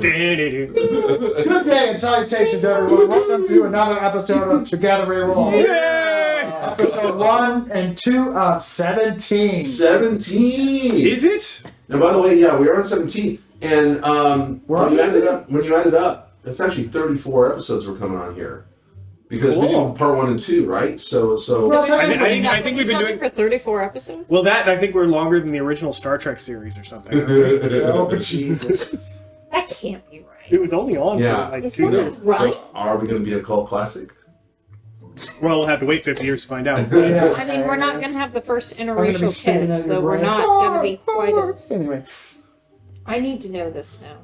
Good day and salutations, everyone. Welcome to another episode of Togetherwerole. Episode 1 and 2 of 17. 17! Is it? Now, by the way, yeah, we are on 17. And when you add it up, it's actually 34 episodes we're coming on here. Because we do part 1 and 2, right? So I think we've been doing for 34 episodes. Well, that I think we're longer than the original Star Trek series or something. Oh, Jesus. That can't be right. It was only on for like Is 2 that years. right? Are we going to be a cult classic? Well, we'll have to wait 50 years to find out. Yeah. I mean, we're not going to have the first gonna be interracial spinning out kiss, your so we're brain. not going to be quite as... Anyway. I need to know this now.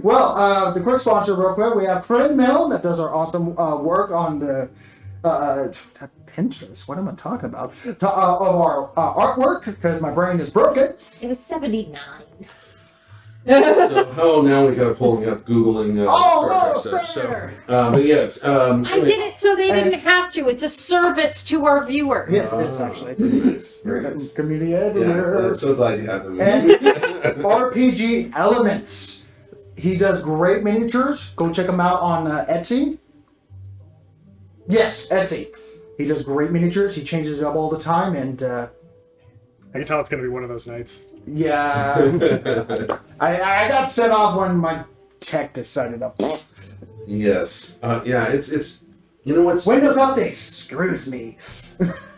Well, the quick sponsor real quick. We have Print Mill that does our awesome work on the Pinterest. What am I talking about? Of our artwork, because my brain is broken. It was 79. Now we got to pull up Googling Star Trek stuff. fair. But yes. I did it so they didn't have to. It's a service to our viewers. Yes, it's actually. Nice. Very nice. Community Yeah, editor. I'm so glad you had them. And RPG Elements. He does great miniatures. Go check him out on Etsy. Yes, Etsy. He does great miniatures. He changes it up all the time, and I can tell it's going to be one of those nights. yeah, I got set off when my tech decided to. Yes. Yeah, it's you know what's Windows updates screws me.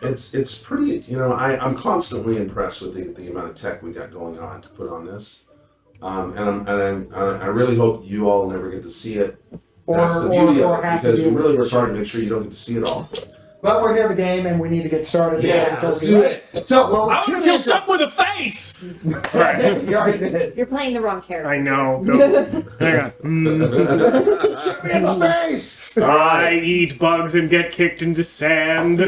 it's pretty, I'm constantly impressed with the amount of tech we got going on to put on this. I really hope you all never get to see it. That's the beauty of it, because we really work hard to make sure you don't get to see it all. But we're here to game, and we need to get started. Yeah, let's do it. So, well, I want to kill someone with a face! Sorry. You already did. You're playing the wrong character. I know. Don't. Hang on. Shoot me in the face! I eat bugs and get kicked into sand.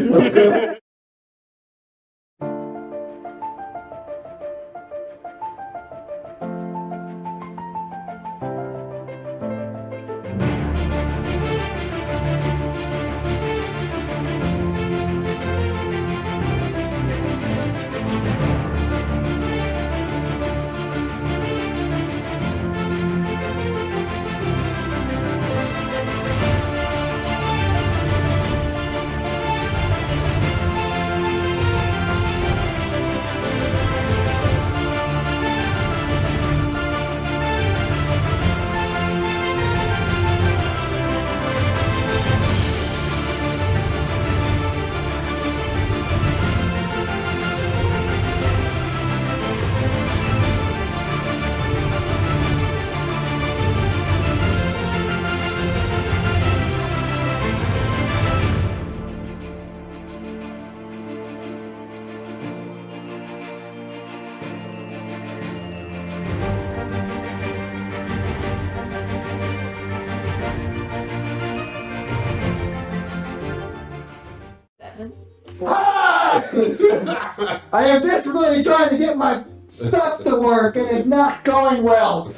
I am desperately trying to get my stuff to work, and it's not going well.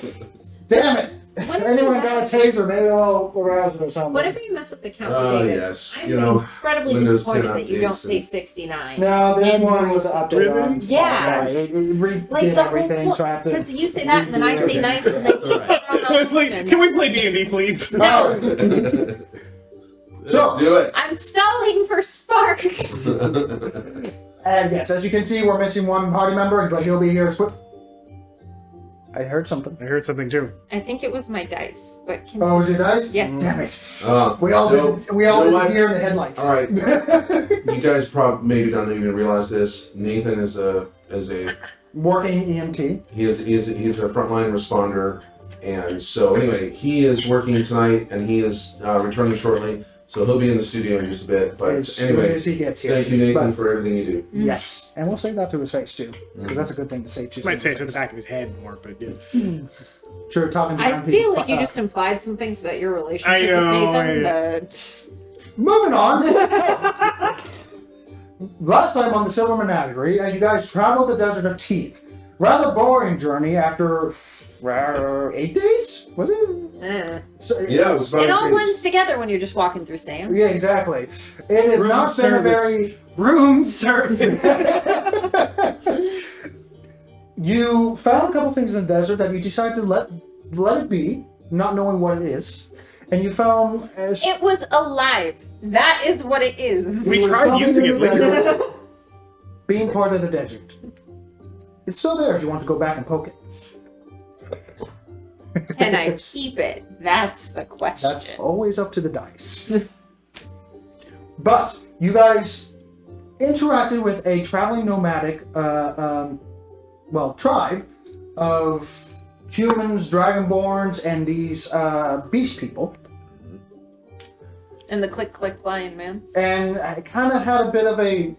Damn it! Anyone got a taser? Maybe I'll arouse it or something. Whatever you mess up the count, Oh, David, yes. I'm incredibly Windows disappointed 10 that you don't updates say and- 69. No, this And one was updated Really? on spot. Yeah. Right. It redid Like the everything, so I have to. Because you say that, and then I say nice, and then you Can we play D&D, please? No, So- Let's do it. I'm stalling for sparks. And yes, as you can see, we're missing one party member, but he'll be here as quick. I heard something. I heard something too. I think it was my dice, but can Oh, was it dice? Yes. Damn it. We all no, did. We all you know did what? the deer in the headlights. All right. You guys probably maybe don't even realize this. Nathan is a Working EMT. he's a frontline responder, and so anyway, he is working tonight, and he is returning shortly. So he'll be in the studio in just a bit. But As soon anyway, as he gets here. thank you, Nathan, But- for everything you do. Yes, and we'll say that to his face too, because that's a good thing to say to. Might say it to someone's the back of his head more, but yeah. face. Sure, talking to I young feel people. like you just implied some things about your relationship I know, with Nathan. That... Moving on. Last time on the Silver Menagerie, as you guys traveled the Desert of Teeth, rather boring journey after 8 days, was it? So, Yeah, it was about It all 8 days. blends together when you're just walking through sand. Yeah, exactly. It has Room not been a service. very. Room service. You found a couple things in the desert that you decided to let it be, not knowing what it is. And you found... It was alive. That is what it is. We was tried something using in it the later. desert being part of the desert. It's still there if you want to go back and poke it. Can I keep it? That's the question. That's always up to the dice. But you guys interacted with a traveling nomadic, tribe of humans, dragonborns, and these beast people. And the click lion man. And I kind of had a bit of a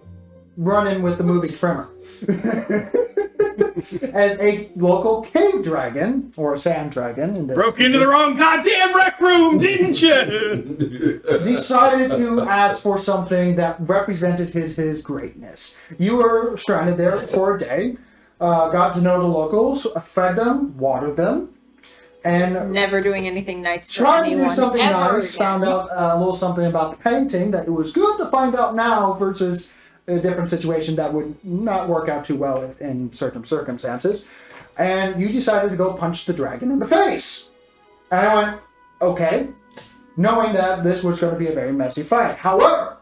run-in with the moving Tremor. As a local cave dragon, or a sand dragon in this Broke into the wrong goddamn rec room, didn't you? decided to ask for something that represented his greatness. You were stranded there for a day, got to know the locals, fed them, watered them, and Never doing anything nice for tried to anyone do something ever nice, again. found out a little something about the painting that it was good to find out now versus a different situation that would not work out too well in certain circumstances. And you decided to go punch the dragon in the face. And I went, okay, knowing that this was going to be a very messy fight. However,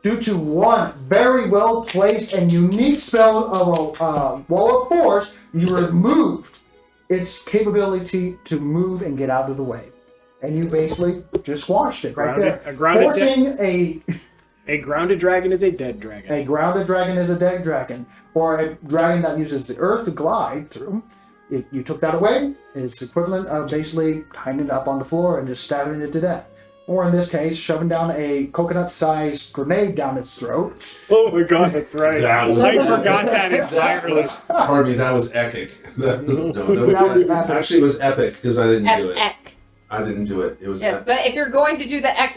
due to one very well placed and unique spell of Wall of Force, you removed its capability to move and get out of the way. And you basically just squashed it right Grounded- there. a grounded Forcing A grounded dragon is a dead dragon. a grounded dragon is a dead dragon, or a dragon that uses the earth to glide through. If you took that away, it's equivalent of basically tying it up on the floor and just stabbing it to death. Or in this case, shoving down a coconut-sized grenade down its throat. Oh my god, that's right. That was- I forgot that That entirely. was, pardon me, that was epic. That was That was epic. Actually, it was epic because I didn't do it. Eck. I didn't do it. It was Yes, epic. but if you're going to do the eck,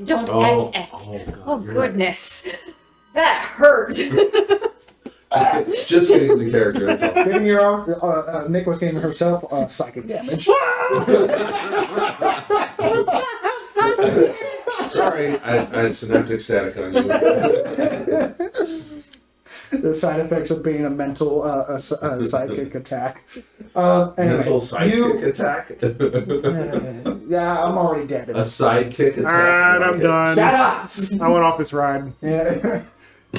don't Oh, eck. oh, God, Oh, you're goodness. That hurt. right. Just getting into character, that's all. Giving your own, Nick was giving herself psychic damage. Sorry, I had synaptic static on you. The side effects of being a mental psychic attack. Anyway, Mental sidekick attack? yeah, I'm already dead. A sidekick attack? Alright, I'm Okay. done. Shut up! I went off this ride. Yeah.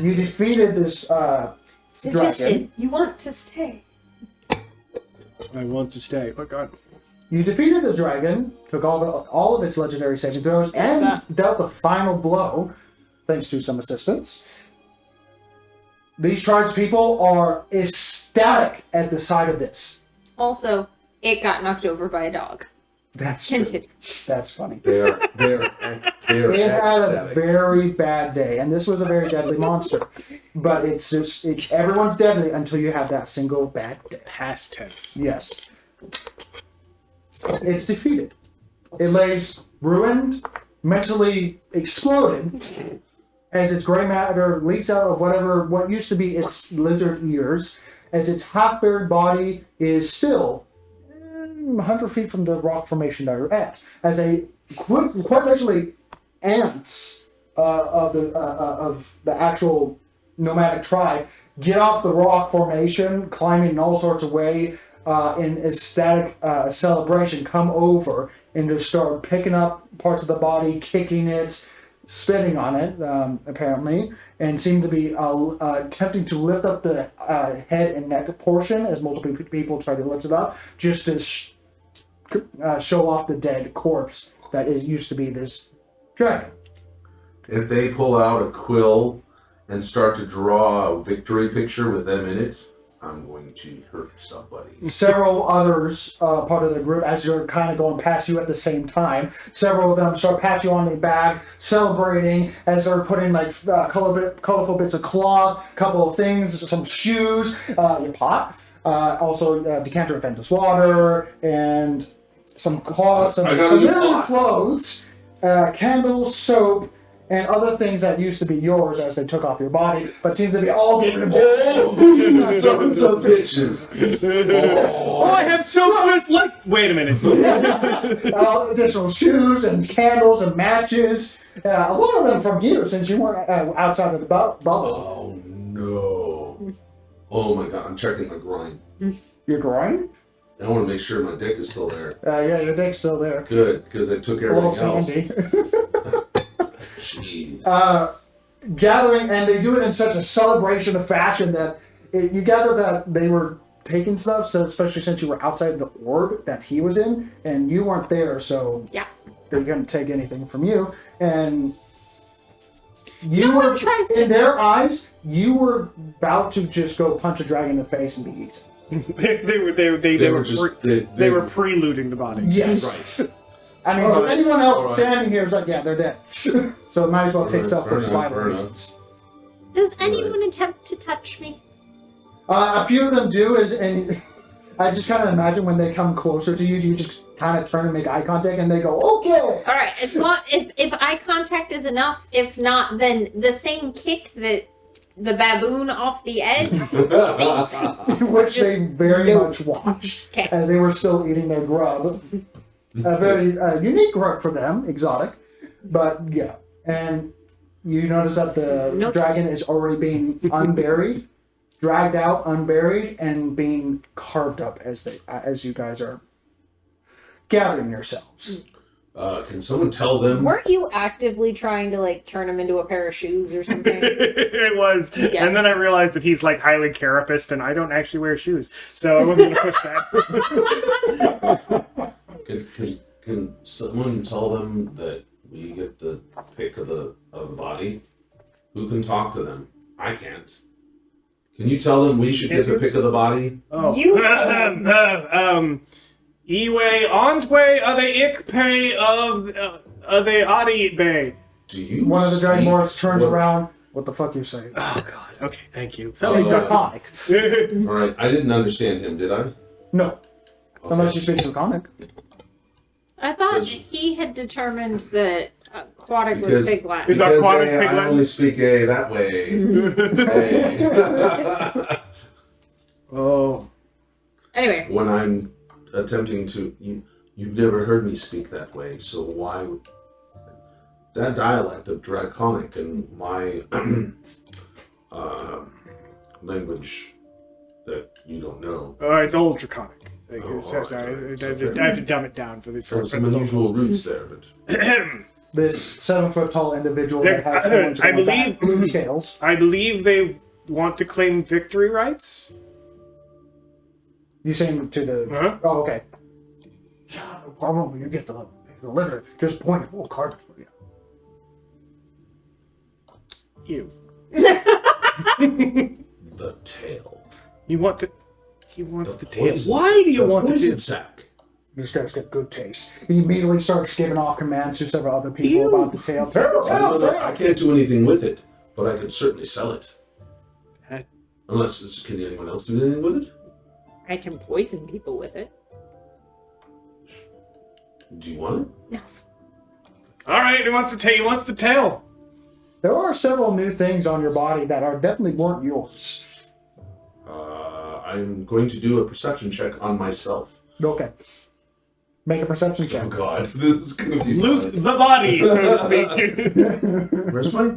You defeated this dragon. Suggestion, you want to stay. I want to stay. Oh god. You defeated the dragon, took all of its legendary saving throws, and dealt the final blow, thanks to some assistance. These tribespeople are ecstatic at the sight of this. Also, it got knocked over by a dog. That's true. Hinted. That's funny. They are It had a ecstatic. very bad day, and this was a very deadly monster. But everyone's deadly until you have that single bad day. Past tense. Yes. It's defeated. It lays ruined, mentally exploded, as its gray matter leaks out of what used to be its lizard ears, as its half-buried body is still 100 feet from the rock formation that you're at, as quite literally ants of the actual nomadic tribe get off the rock formation, climbing in all sorts of ways, in ecstatic celebration, come over and just start picking up parts of the body, kicking it, spitting on it, apparently, and seem to be attempting to lift up the head and neck portion as multiple people try to lift it up, just to show off the dead corpse that used to be this dragon. If they pull out a quill and start to draw a victory picture with them in it, I'm going to hurt somebody. Several others, part of the group, as you're kind of going past you at the same time, several of them start patting you on the back, celebrating as they're putting like colorful bits of cloth, a couple of things, some shoes, your pot, also decanter of endless water, and some cloths, some I got a new familiar pot. clothes, candles, soap, and other things that used to be yours as they took off your body, but seems to be all given to Sons of bitches. Oh, I have so much like. Wait a minute. additional shoes and candles and matches. A lot of them from you, since you weren't outside of the bubble. Oh no. Oh my god, I'm checking my groin. Your groin? I want to make sure my dick is still there. Yeah, your dick's still there. Good, because I took A little everything else. sandy. Jeez. Gathering, and they do it in such a celebration of fashion that you gather that they were taking stuff, so especially since you were outside the orb that he was in, and you weren't there, so Yeah. they couldn't take anything from you, and No one tries to- in their eyes, you were about to just go punch a dragon in the face and be eaten. They were preluding the body. Yes. I mean, so anyone else standing here is like, yeah, they're dead. So it might as well take stuff for survival reasons. Does anyone attempt to touch me? A few of them do, and I just kind of imagine when they come closer to you, you just kind of turn and make eye contact, and they go, okay! All right, as long if eye contact is enough, if not, then the same kick that the baboon off the edge. Which they very much watched Okay. as they were still eating their grub. A very unique grub for them, exotic, but yeah. And you notice that the No dragon is already being unburied, dragged out, unburied, and being carved up as you guys are gathering yourselves. Can someone tell them? Weren't you actively trying to like turn him into a pair of shoes or something? It was. Yeah. And then I realized that he's like highly carapaced and I don't actually wear shoes. So I wasn't going to push that. Can someone tell them that we get the pick of the body? Who can talk to them? I can't. Can you tell them we should get the pick of the body? Oh. You- Iwe Antwe are the Ikpe of the Adi Bay. Do you? One of the speak Dragonborns turns what- around. What the fuck you say? Oh god. Okay, thank you. So So Draconic. All right, I didn't understand him, did I? No. Unless you speak Draconic. I thought he had determined that aquatic was Because- big Is Latin. that- Because aquatic I piglet? only speak A that way. A. Oh. Anyway, When I'm attempting to, you've never heard me speak that way, so why would that dialect of Draconic and my language that you don't know? It's old Draconic. Like, Oh, so sorry, alright. I have to dumb it down for the So for some the unusual locals. roots there, but This 7-foot tall individual There- that has horns I on the back, believe- blue scales. I believe they want to claim victory rights. You saying to the... Huh? Oh, okay. Yeah, no problem. You get the litter. Just point it. We'll carve it for you. You. the tail. You want the. He wants the tail. poison- Why do you want the poison tail? sack? This guy's got good taste. He immediately starts giving off commands to several other people Ew. about the tail. Tail, tail, I tail. can't do anything with it, but I can certainly sell it. That- Unless, can anyone else do anything with it? I can poison people with it. Do you want it? All right, he wants the tail. He wants the tail. There are several new things on your body that are definitely weren't yours. I'm going to do a perception check on myself. Okay. Make a perception check. Oh god, this is gonna be Loot fun. the body, so to speak. Where's my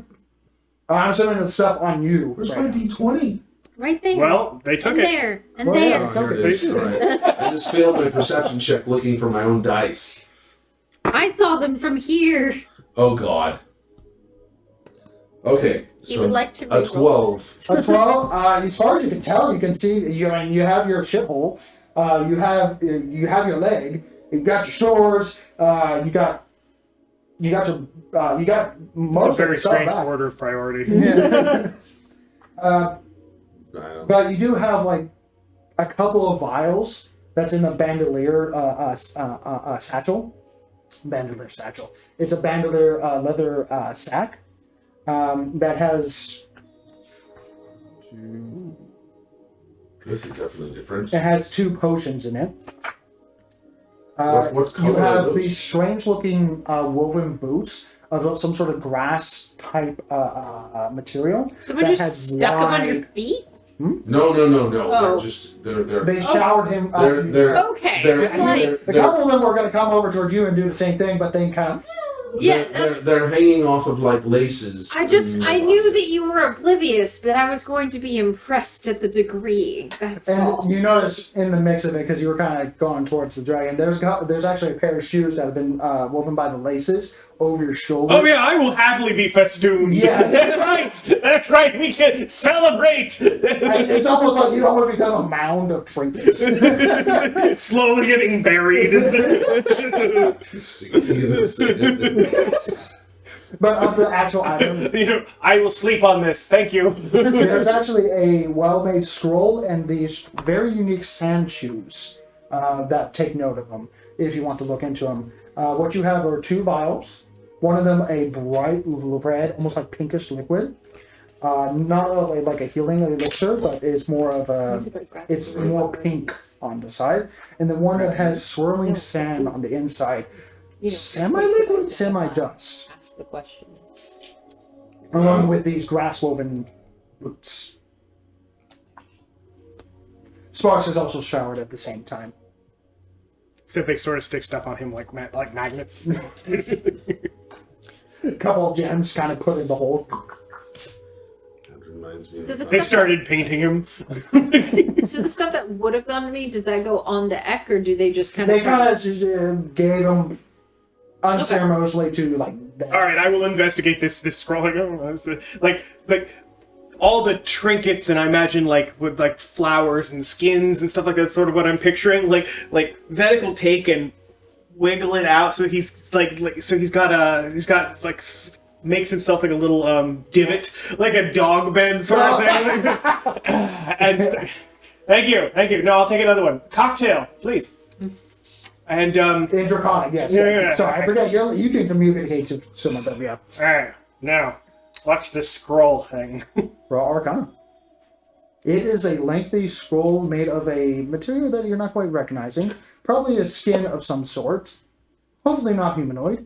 I'm assuming the stuff on you. Where's right my now. D20? Right there. Well, they took and it. there. And Well, there. yeah. Oh, here it is. All right. I just failed my perception check looking for my own dice. I saw them from here. Oh god. Okay, He so would like to a reroll. 12. As well, as far as you can tell, you can see you have your ship hole, you have your leg, you got your swords, you got most It's a very of the stuff strange back. order of priority. Yeah. I don't But you do have like a couple of vials that's in a bandolier satchel. Bandolier satchel. It's a bandolier leather sack that has. This is definitely different. It has 2 potions in it. What You color are have those? these strange-looking woven boots of some sort of grass-type material. Someone that just has stuck them on your wide- feet? No. Oh. They're They showered him. they're Okay. they're A couple of them were going to come over towards you and do the same thing, but then kind of Yeah, they're hanging off of like laces. I knew that you were oblivious, but I was going to be impressed at the degree. That's all. And you notice in the mix of it, because you were kind of going towards the dragon, there's actually a pair of shoes that have been woven by the laces over your shoulder. Oh yeah, I will happily be festooned. Yeah. That's right. We can celebrate. It's almost like you almost become a mound of trinkets. Slowly getting buried. But of the actual item, You know, I will sleep on this. Thank you. there's actually a well-made scroll and these very unique sand shoes that take note of them, if you want to look into them. What you have are 2 vials. One of them a bright red, almost like pinkish liquid. Not of a healing elixir, but it's more of it's more pink on the side. And the one that has swirling sand on the inside. Semi-liquid, semi-dust. That's the question. Along with these grass-woven boots. Sparks is also showered at the same time. So they sort of stick stuff on him like magnets. A couple of gems kind of put in the hole. That reminds me So of the They started painting him. So the stuff that would have gone to me, does that go on to Eck, or do they just kind They of... kind of gave them unceremoniously to that. All right, I will investigate this scroll. Like all the trinkets, and I imagine with flowers and skins and stuff like that. Sort of what I'm picturing. Like Vedic will take and wiggle it out, so he's makes himself like a little divot, like a dog bed sort of thing. Thank you. No, I'll take another one. Cocktail, please. And In Draconic, yes. Yeah. Sorry, I forgot. You can communicate to some of them, yeah. Alright, now, watch this scroll thing. Raw Arcana. It is a lengthy scroll made of a material that you're not quite recognizing. Probably a skin of some sort. Hopefully not humanoid.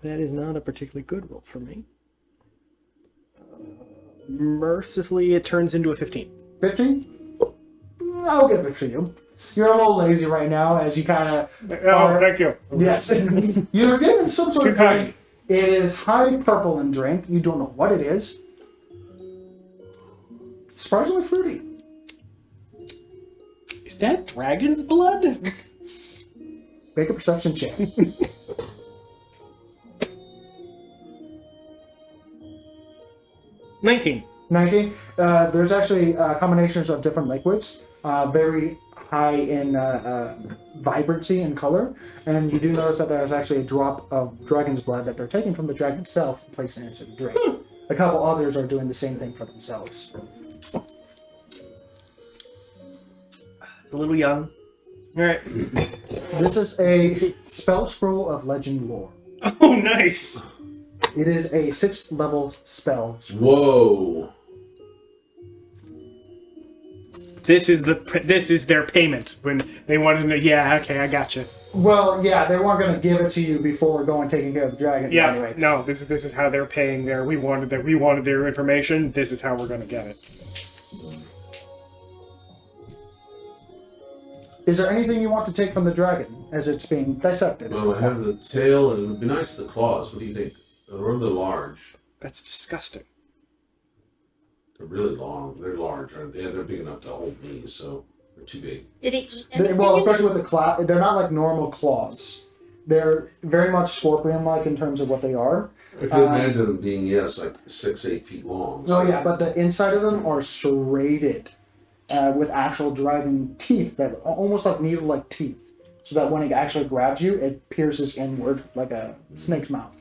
That is not a particularly good roll for me. Mercifully, it turns into a 15. 15? I'll give it to you. You're a little lazy right now as you kind of... Oh, thank you. Yes. You're given some sort of Too kind. drink. It is high purple in drink. You don't know what it is. Surprisingly fruity. Is that dragon's blood? Make a perception check. 19. 19. There's actually combinations of different liquids. Very high in vibrancy and color. And you do notice that there's actually a drop of dragon's blood that they're taking from the dragon itself and placing it into the drink. A couple others are doing the same thing for themselves. It's a little young. Alright. This is a spell scroll of legend lore. Oh, nice. It is a 6th level spell scroll. Whoa. This is their payment when they wanted to know. Yeah, okay, I gotcha. Well, yeah, they weren't going to give it to you before going taking care of the dragon. Yeah, anyway. no, this is how they're paying their. We wanted their information. This is how we're gonna get it. Is there anything you want to take from the dragon as it's being dissected? Well, I have the tail, and it would be nice the claws. What do you think? They're rather large. That's disgusting. They're really long. They're large, aren't they? They're big enough to hold me, so they're too big. Did it eat anything? Well, especially with the claw, they're not like normal claws. They're very much scorpion-like in terms of what they are. I can imagine them being, like 6-8 feet long. Oh yeah, but the inside of them are serrated with actual dragon teeth that are almost like needle-like teeth, so that when it actually grabs you, it pierces inward like a snake's mouth.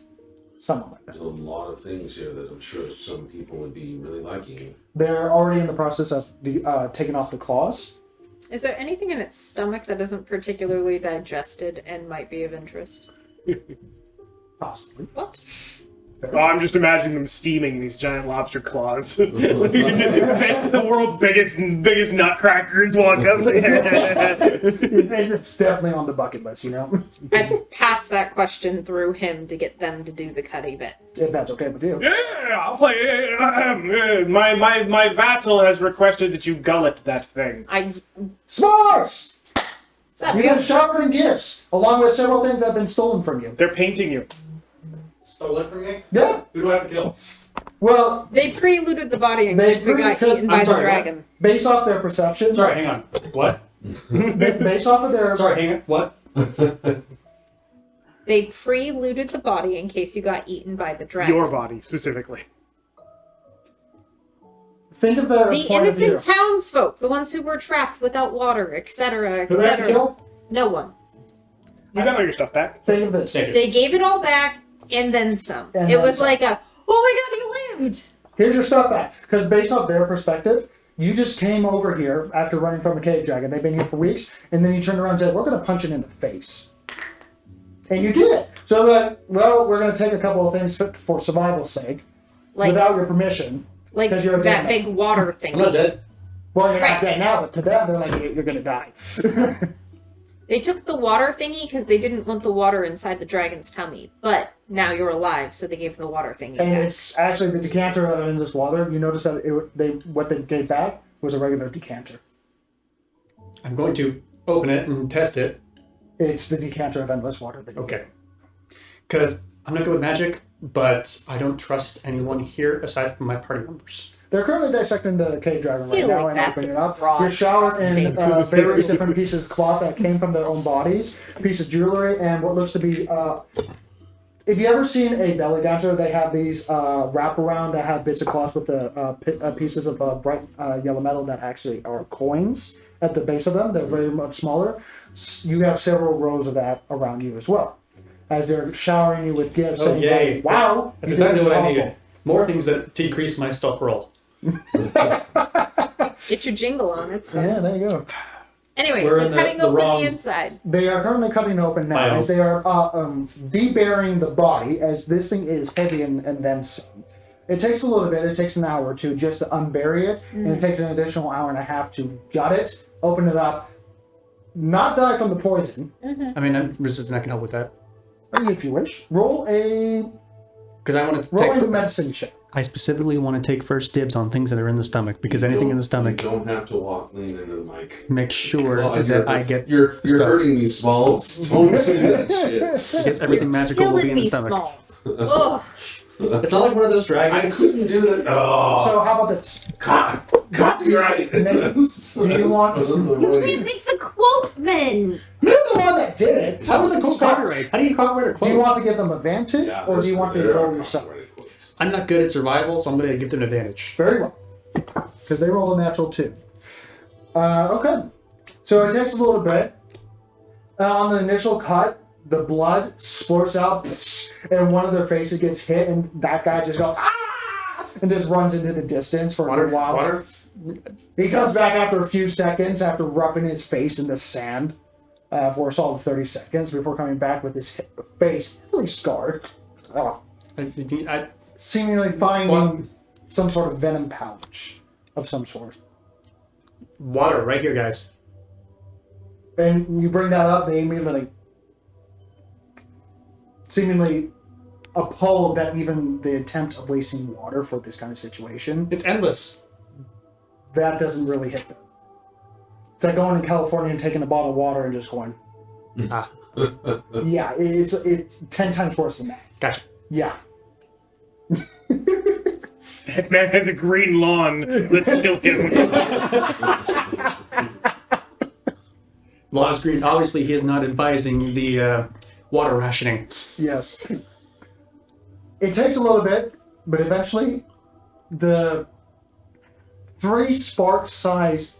Something like that. There's a lot of things here that I'm sure some people would be really liking. They're already in the process of taking off the claws. Is there anything in its stomach that isn't particularly digested and might be of interest? Possibly. What? Oh, I'm just imagining them steaming these giant lobster claws. The world's biggest nutcrackers walk up. It's definitely on the bucket list, you know? I passed that question through him to get them to do the cutty bit. If that's okay with you. Yeah, I'll play. My vassal has requested that you gullet that thing. S'mores! You get showered in gifts, along with several things that have been stolen from you. They're painting you. Stolen from me? Yeah. Who do I have to kill? Well, They pre-looted the body and They they got pre- eaten by I'm sorry, the dragon. based off their perception, Sorry, hang on. What? based off of their Sorry, hang on. What? They pre-looted the body in case you got eaten by the dragon. Your body, specifically. think of their The point of view. innocent townsfolk, the ones who were trapped without water, etc., Who they have to etc. kill? No one. You got all your stuff back. Think of this. Take it. They gave it all back and then some. And it then was some. like a, oh my god, he lived! Here's your stuff back. Because based off their perspective, you just came over here after running from a cave dragon. They've been here for weeks, and then you turned around and said, we're going to punch it in the face. And you did. So that, well, we're going to take a couple of things for survival's sake, Like, without your permission. like 'cause you're a dead that big water thing. I'm not dead. Well, you're Right. not dead now, but to them, they're like, you're going to die. They took the water thingy because they didn't want the water inside the dragon's tummy. But now you're alive, so they gave the water thingy And back. it's actually the decanter in this water. You notice that what they gave back was a regular decanter. I'm going to open it and test it. It's the decanter of endless water. That you Okay. Because I'm not good with magic, but I don't trust anyone here aside from my party members. They're currently dissecting the cave dragon right Feel now like and that's opening it up. broad You're showered in thing. various different pieces of cloth that came from their own bodies, a piece of jewelry, and what looks to be. If you ever seen a belly dancer, they have these wraparound that have bits of cloth with the pieces of bright yellow metal that actually are coins at the base of them. They're very much smaller. You have several rows of that around you as well, as they're showering you with gifts. Oh, saying, yay. like, wow, That's you did exactly what I impossible. needed. More things that decrease my stealth roll. Get your jingle on it. So. Yeah, there you go. Anyways, We're they're in the- cutting the open wrong- the inside. They are currently cutting open now Biome. as they are deburying the body, as this thing is heavy and then some. It takes a little bit, it takes an hour or two just to unbury it, and it takes an additional hour and a half to gut it, open it up, not die from the poison, I mean, I'm resistant. I can help with that. if you wish. Roll a Because I want to roll a take. medicine check. I specifically want to take first dibs on things that are in the stomach because anything in the stomach, You don't have to lean into the mic. make sure God, that I get You're stuff. hurting me, Smalls. Don't do that shit. I guess everything magical will Killing be in the me, stomach. Smalls. Ugh. It's not like one of those I dragons. couldn't do that. Oh, So how about this? copyright. Do you want? You can't make the quote then. You're the one that did it. How was the quote Stop. copyright? How do you copyright a Do quote? you want to give them advantage, Yeah, or do you want to there are roll yourself? copyrighted quotes. I'm not good at survival, so I'm going to give them an advantage. Very well. Because they roll a natural 2. Okay. So it takes a little bit. On the initial cut, the blood splurts out, and one of their faces gets hit, and that guy just goes, ah! And just runs into the distance for a Water, little while. water. He comes back after a few seconds, after rubbing his face in the sand for a solid 30 seconds, before coming back with his face really scarred. Oh. I, Seemingly finding some sort of venom pouch of some sort. water, right here, guys. And you bring that up, they immediately seemingly appalled that even the attempt of wasting water for this kind of situation, It's endless. that doesn't really hit them. It's like going to California and taking a bottle of water and just going, Ah, yeah, it's 10 times worse than that. gotcha. Yeah. That man has a green lawn. Let's kill him. Law is green. Obviously, he is not advising the water rationing. Yes. It takes a little bit, but eventually the 3 spark-sized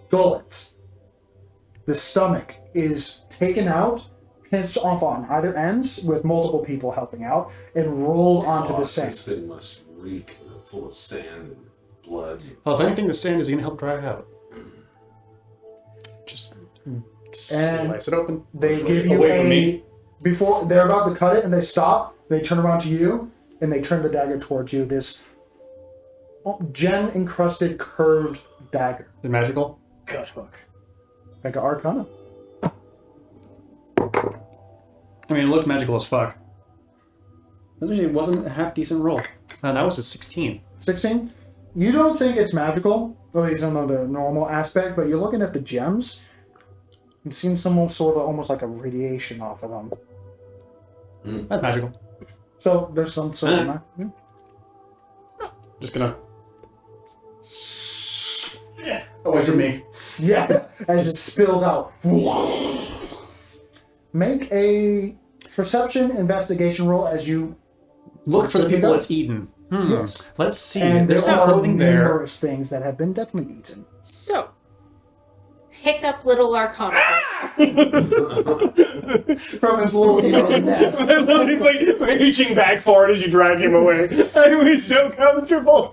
gullet, the stomach, is taken out, pinched off on either ends with multiple people helping out, and rolled onto the This sand. thing must reek full of sand and blood. Well, if anything, the sand is going to help dry it out. Just slice it open. They give you Away from me. before they're about to cut it and they stop, they turn around to you and they turn the dagger towards you, this gem encrusted curved dagger. Is it magical? Gut hook. Like an arcana. I mean, it looks magical as fuck. This actually wasn't a half decent roll. That was a 16. 16. You don't think it's magical, at least on the normal aspect, but you're looking at the gems. It seems some sort of almost like a radiation off of them. That's magical. So there's some sort of... Just gonna. Away from me. Yeah, as it spills out. Make a perception investigation roll as you Look for the people it's eaten. Yes. Let's see. And There's there some are clothing there. numerous things that have been definitely eaten. So, hiccup little arcana. From his little nest. He's like reaching back forward as you drag him away. I was so comfortable.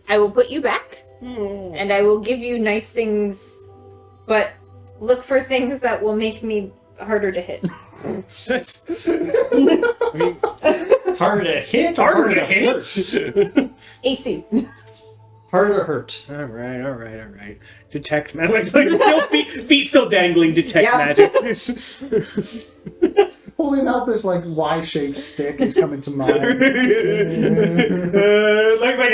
I will put you back, and I will give you nice things, but look for things that will make me harder to hit. That's Harder to hit. Or harder to hurt? hit. AC. Harder to hurt. All right. Detect magic. Like still feet still dangling. Detect Yeah. magic. Holding out this like Y-shaped stick is coming to mind. like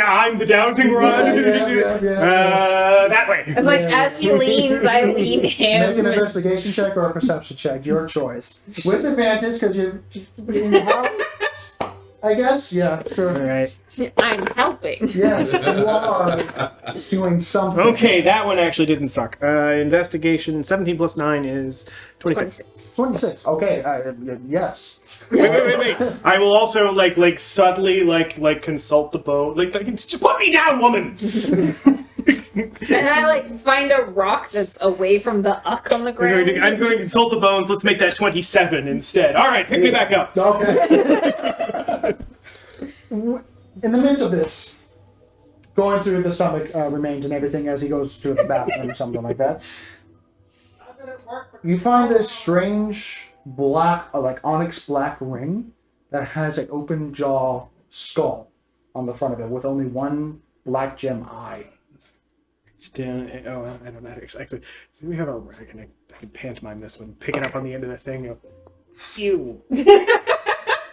I'm the dowsing rod. Yeah. That way. And as he leans, I lean Make him. an investigation check or a perception check, your choice. With advantage, because you're in the house, I guess? Yeah, sure. All right. I'm helping. Yes, you are doing something. Okay, that one actually didn't suck. Investigation 17 plus 9 is 26. 26. Okay, yes. Wait. I will also like subtly like consult the boat. Like just put me down, woman. And I find a rock that's away from the uck on the ground. I'm going to consult the bones. Let's make that 27 instead. All right, pick me back up. Okay. In the midst of this, going through the stomach remains and everything as he goes to the bathroom or something like that, you find this strange black, like onyx black ring that has an open jaw skull on the front of it with only one black gem eye. Down. Oh, I don't know how to actually. See, we have a. I can pantomime this one. Pick it up on the end of the thing. Phew.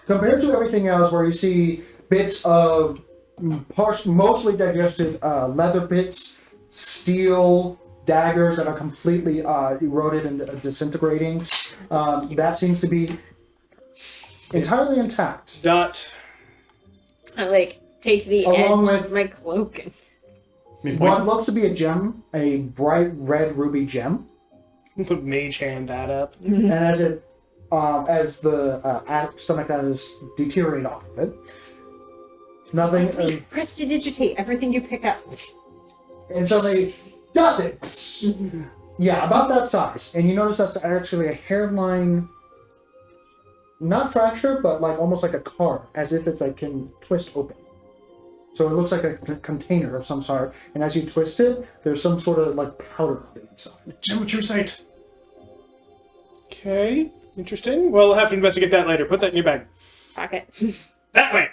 Compared to everything else, where you see bits of mostly digested leather bits, steel daggers that are completely eroded and disintegrating, that seems to be entirely intact. Dot. I take the Along edge with- of my cloak and What looks to be a gem, a bright red ruby gem, Put mage hand that up. and as it as the stomach is deteriorate off of it, nothing, prestidigitate everything you pick up. and suddenly dust it. Yeah, about that size, and you notice that's actually a hairline, not fracture, but almost like a carve, as if it's can twist open. So it looks like a container of some sort, and as you twist it, there's some sort of powder on the inside. Gem of true sight. Okay, interesting. Well, we'll have to investigate that later. Put that in your bag. Pocket. That way.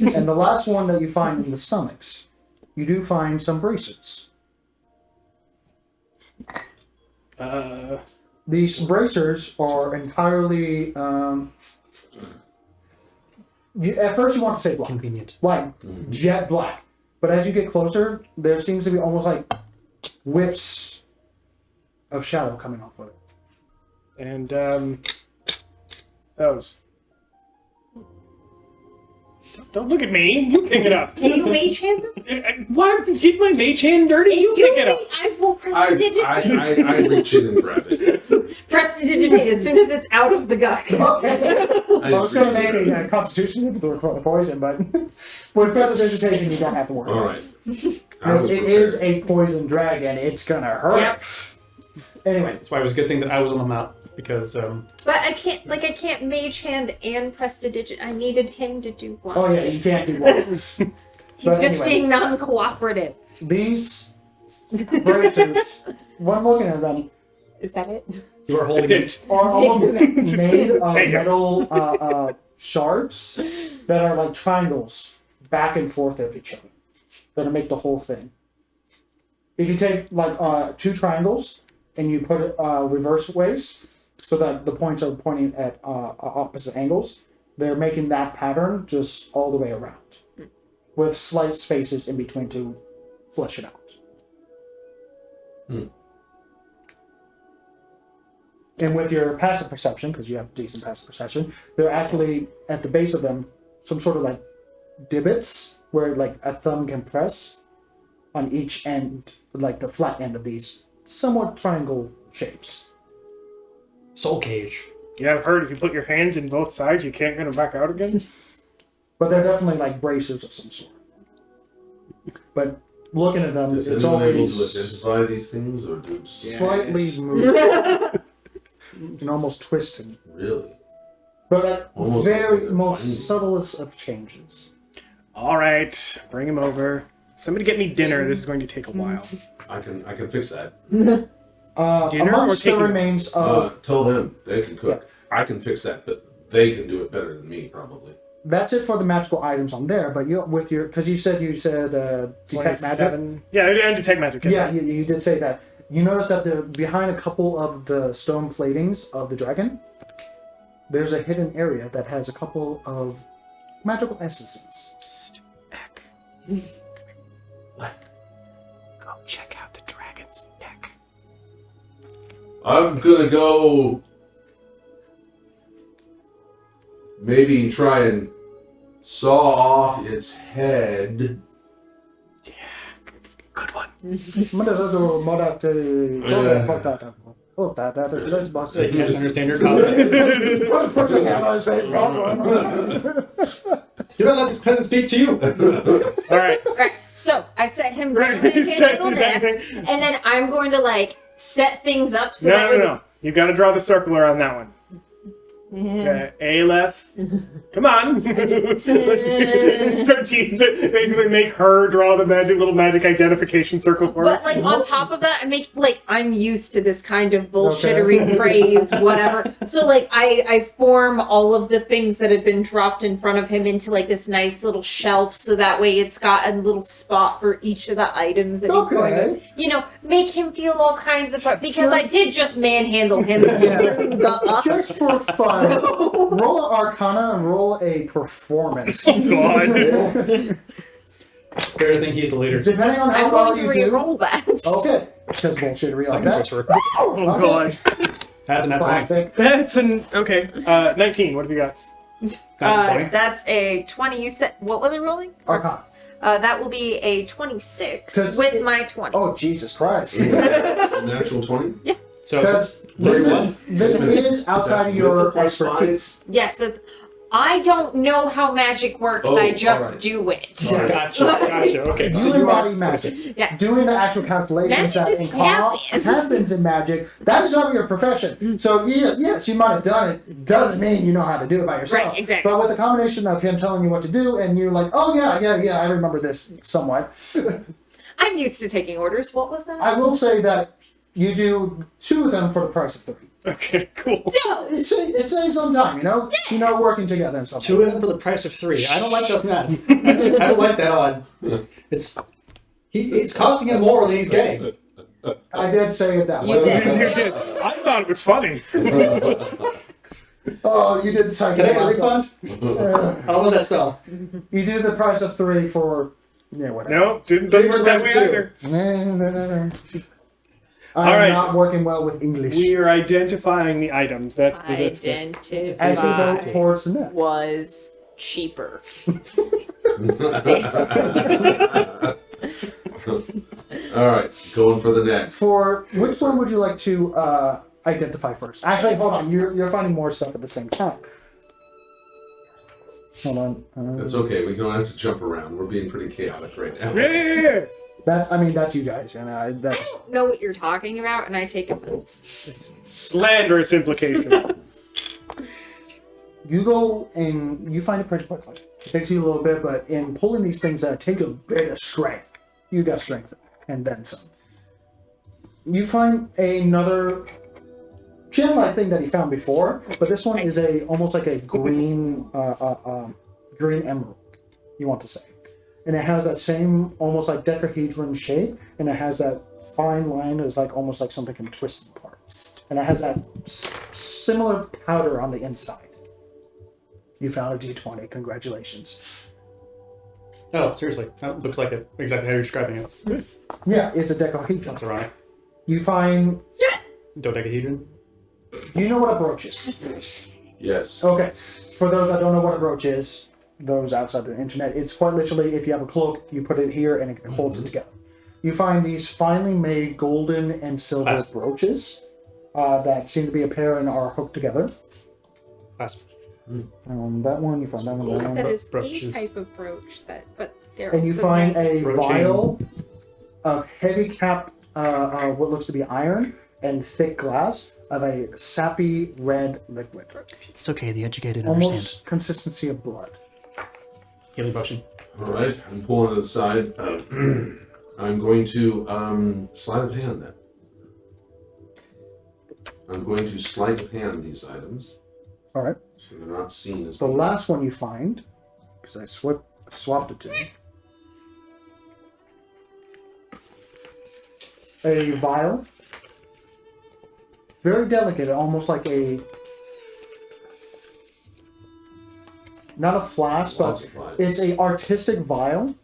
And the last one that you find in the stomachs, you do find some braces. These bracers are entirely. At first, you want to say black. Convenient. Jet black. But as you get closer, there seems to be almost whiffs of shadow coming off of it. And those. Don't look at me. You pick it up. Can you mage hand them? What? Get my mage hand dirty? You pick it up. I will prestidigitate. I reach in and grab it. Prestidigitate as soon as it's out of the guck. Okay. I was going to make a constitution with the poison, but with prestidigitation, you don't have to worry. All right. Because it is a poison dragon, it's going to hurt. Yep. Anyway. That's why it was a good thing that I was on the map, because But I can't mage hand and prestidigitate. I needed him to do one. Oh, yeah, you can't do one. He's But just anyway. being non-cooperative. These bracers, when looking at them, Is that it? you are holding it. are almost made of There you go. metal shards that are triangles back and forth of each other that'll make the whole thing. If you take two triangles and you put it reverse ways so that the points are pointing at opposite angles, they're making that pattern just all the way around with slight spaces in between to flesh it out. And with your passive perception, because you have decent passive perception, they're actually at the base of them some sort of like divots where like a thumb can press on each end, like the flat end of these somewhat triangle shapes. Soul cage. Yeah, I've heard if you put your hands in both sides, you can't get them back out again. But they're definitely like bracers of some sort. But looking at them, Is it's anyone able to always identify these things, or do it just slightly moved and almost twisted. really? But at Almost very like a most binding. subtlest of changes. All right, bring him over. Somebody get me dinner. This is going to take a while. I can fix that. Dinner Amongst or the taking- remains of Tell them they can cook. I can fix that, but they can do it better than me, probably. that's it for the magical items on there. But you with your because you said detect magic. 27. Yeah, and detect magic. Yeah, you did say that. You notice that they're behind a couple of the stone platings of the dragon. There's a hidden area that has a couple of magical essences. Psst, Eck. What? Go check out the dragon's neck. I'm gonna go. Maybe try and saw off its head. Good one. So you can't understand your comment. You don't let this peasant speak to you. All right. Alright, so I set him down Right, in his set little him down. nest, and then I'm going to like set things up so No, that no, way no. You got to draw the circle around that one. Okay, Aleph. Come on. Start basically make her draw the little magic identification circle for But her. like on top of that, I make like I'm used to this kind of bullshittery praise, whatever. So like I form all of the things that have been dropped in front of him into like this nice little shelf, so that way it's got a little spot for each of the items that he's going to, make him feel all kinds of because I did just manhandle him. Just for fun, roll an Arcana and roll a performance. Oh, God. Fair to think he's the leader. Depending on how I'm well going you to do. re-roll that. Okay, because bullshittery like that. Sorcerer. Oh, God. That's an athletic. Classic. That's an... Okay. 19. What have you got? That's a 20. You said what was it rolling? Arcana. That will be a 26 'Cause with it- my 20. Oh, Jesus Christ. Natural 20? So Because this is outside of your expertise. Yes, that's. I don't know how magic works. Oh, I just alright. do it. gotcha. Okay. You So you embody are magic. Yeah. Doing the actual calculations Magic that just happens. in magic, that is not your profession. So, yes, you might have done it. Doesn't mean you know how to do it by yourself. Right, exactly. But with a combination of him telling you what to do and you like, oh, yeah, I remember this somewhat. I'm used to taking orders. What was that? I will say that you do 2 of them for the price of 3. Okay, cool. It saves some time, working together and stuff. 2 of them for the price of 3. I don't like those math. I don't like that odd. It's costing him more than he's getting. I did say it that You way. did. You did. I thought it was funny. Oh, you did say Can I get a that. refund? I don't know that spell. You do the price of 3 for whatever. No, didn't work that way Two. either. No. I'm All right. not working well with English. We are identifying the items. That's the... As we go Identify towards the net. was cheaper. Alright, going for the next. For which one would you like to identify first? Actually, hold on. You're finding more stuff at the same time. Hold on. That's okay, we don't have to jump around. We're being pretty chaotic right now. Yeah. That's you guys. I That's don't know what you're talking about, and I take offense. It's slanderous implication. you go and you find it pretty quickly. It takes you a little bit, but in pulling these things out, take a bit of strength. You got strength, and then some. You find another gem-like thing that he found before, but this one is almost like a green green emerald. You want to say, and it has that same almost like dodecahedron shape, and it has that fine line that's like almost like something can twist apart, and it has that similar powder on the inside. You found a D20. Congratulations. Oh, seriously. That looks like it. Exactly how you're describing it. Yeah, it's a dodecahedron. That's ironic. You find Dodecahedron? Do you know what a brooch is? Yes. Okay. For those that don't know what a brooch is, those outside the internet, it's quite literally if you have a cloak, you put it here and it holds it together. You find these finely made golden and silver Clasp. brooches that seem to be a pair and are hooked together. Clasp. That one, you find that one, that one. That is Brooches. a type of brooch but they're And you also find made- a Brooching. vial of heavy cap, what looks to be iron and thick glass of a sappy red liquid. It's okay, the educated understand. Almost consistency of blood. Healing potion. All right, I'm pulling it aside. I'm going to sleight of hand then. I'm going to sleight of hand these items All right. so they're not seen as The last one you find, because I swapped it to you, a vial, very delicate, almost like a, not a flask, but Falsified. it's a artistic vial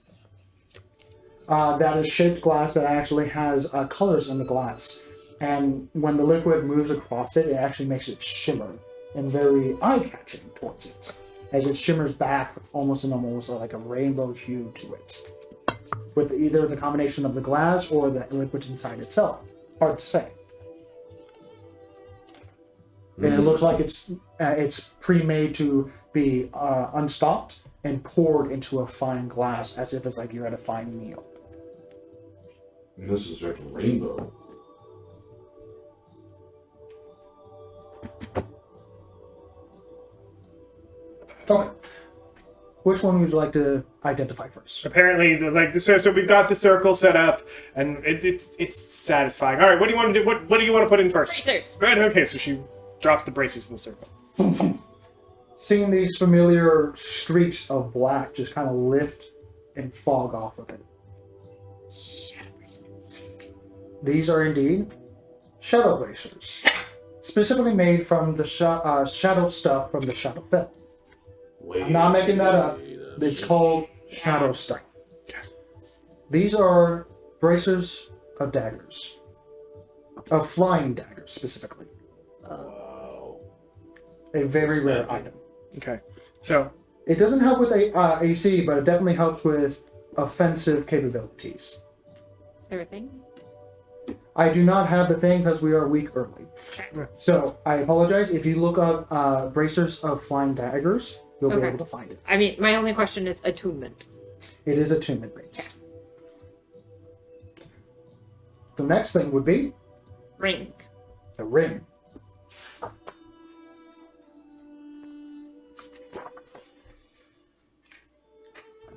that is shaped glass that actually has colors in the glass. And when the liquid moves across it, it actually makes it shimmer and very eye-catching towards it, as it shimmers back almost in almost like a rainbow hue to it, with either the combination of the glass or the liquid inside itself. Hard to say. And it looks like it's pre-made to be unstopped and poured into a fine glass, as if it's like you're at a fine meal. And this is like a rainbow. Okay. Which one would you like to identify first? Apparently, so we've got the circle set up, and it's satisfying. All right, what do you want to do? What do you want to put in first? Bracers. Good. Okay, so she drops the bracers in the circle. Seeing these familiar streaks of black just kind of lift and fog off of it. These are indeed shadow bracers, specifically made from the shadow stuff from the Shadowfell. I'm not making that up. It's called shadow stuff. These are bracers of daggers, of flying daggers specifically. A very rare item. Okay, so It doesn't help with AC, but it definitely helps with offensive capabilities. Is there a thing? I do not have the thing because we are a week early. So I apologize. If you look up bracers of flying daggers, you'll be Okay. able to find it. I mean, my only question is attunement. It is attunement based. The next thing would be Ring. the ring.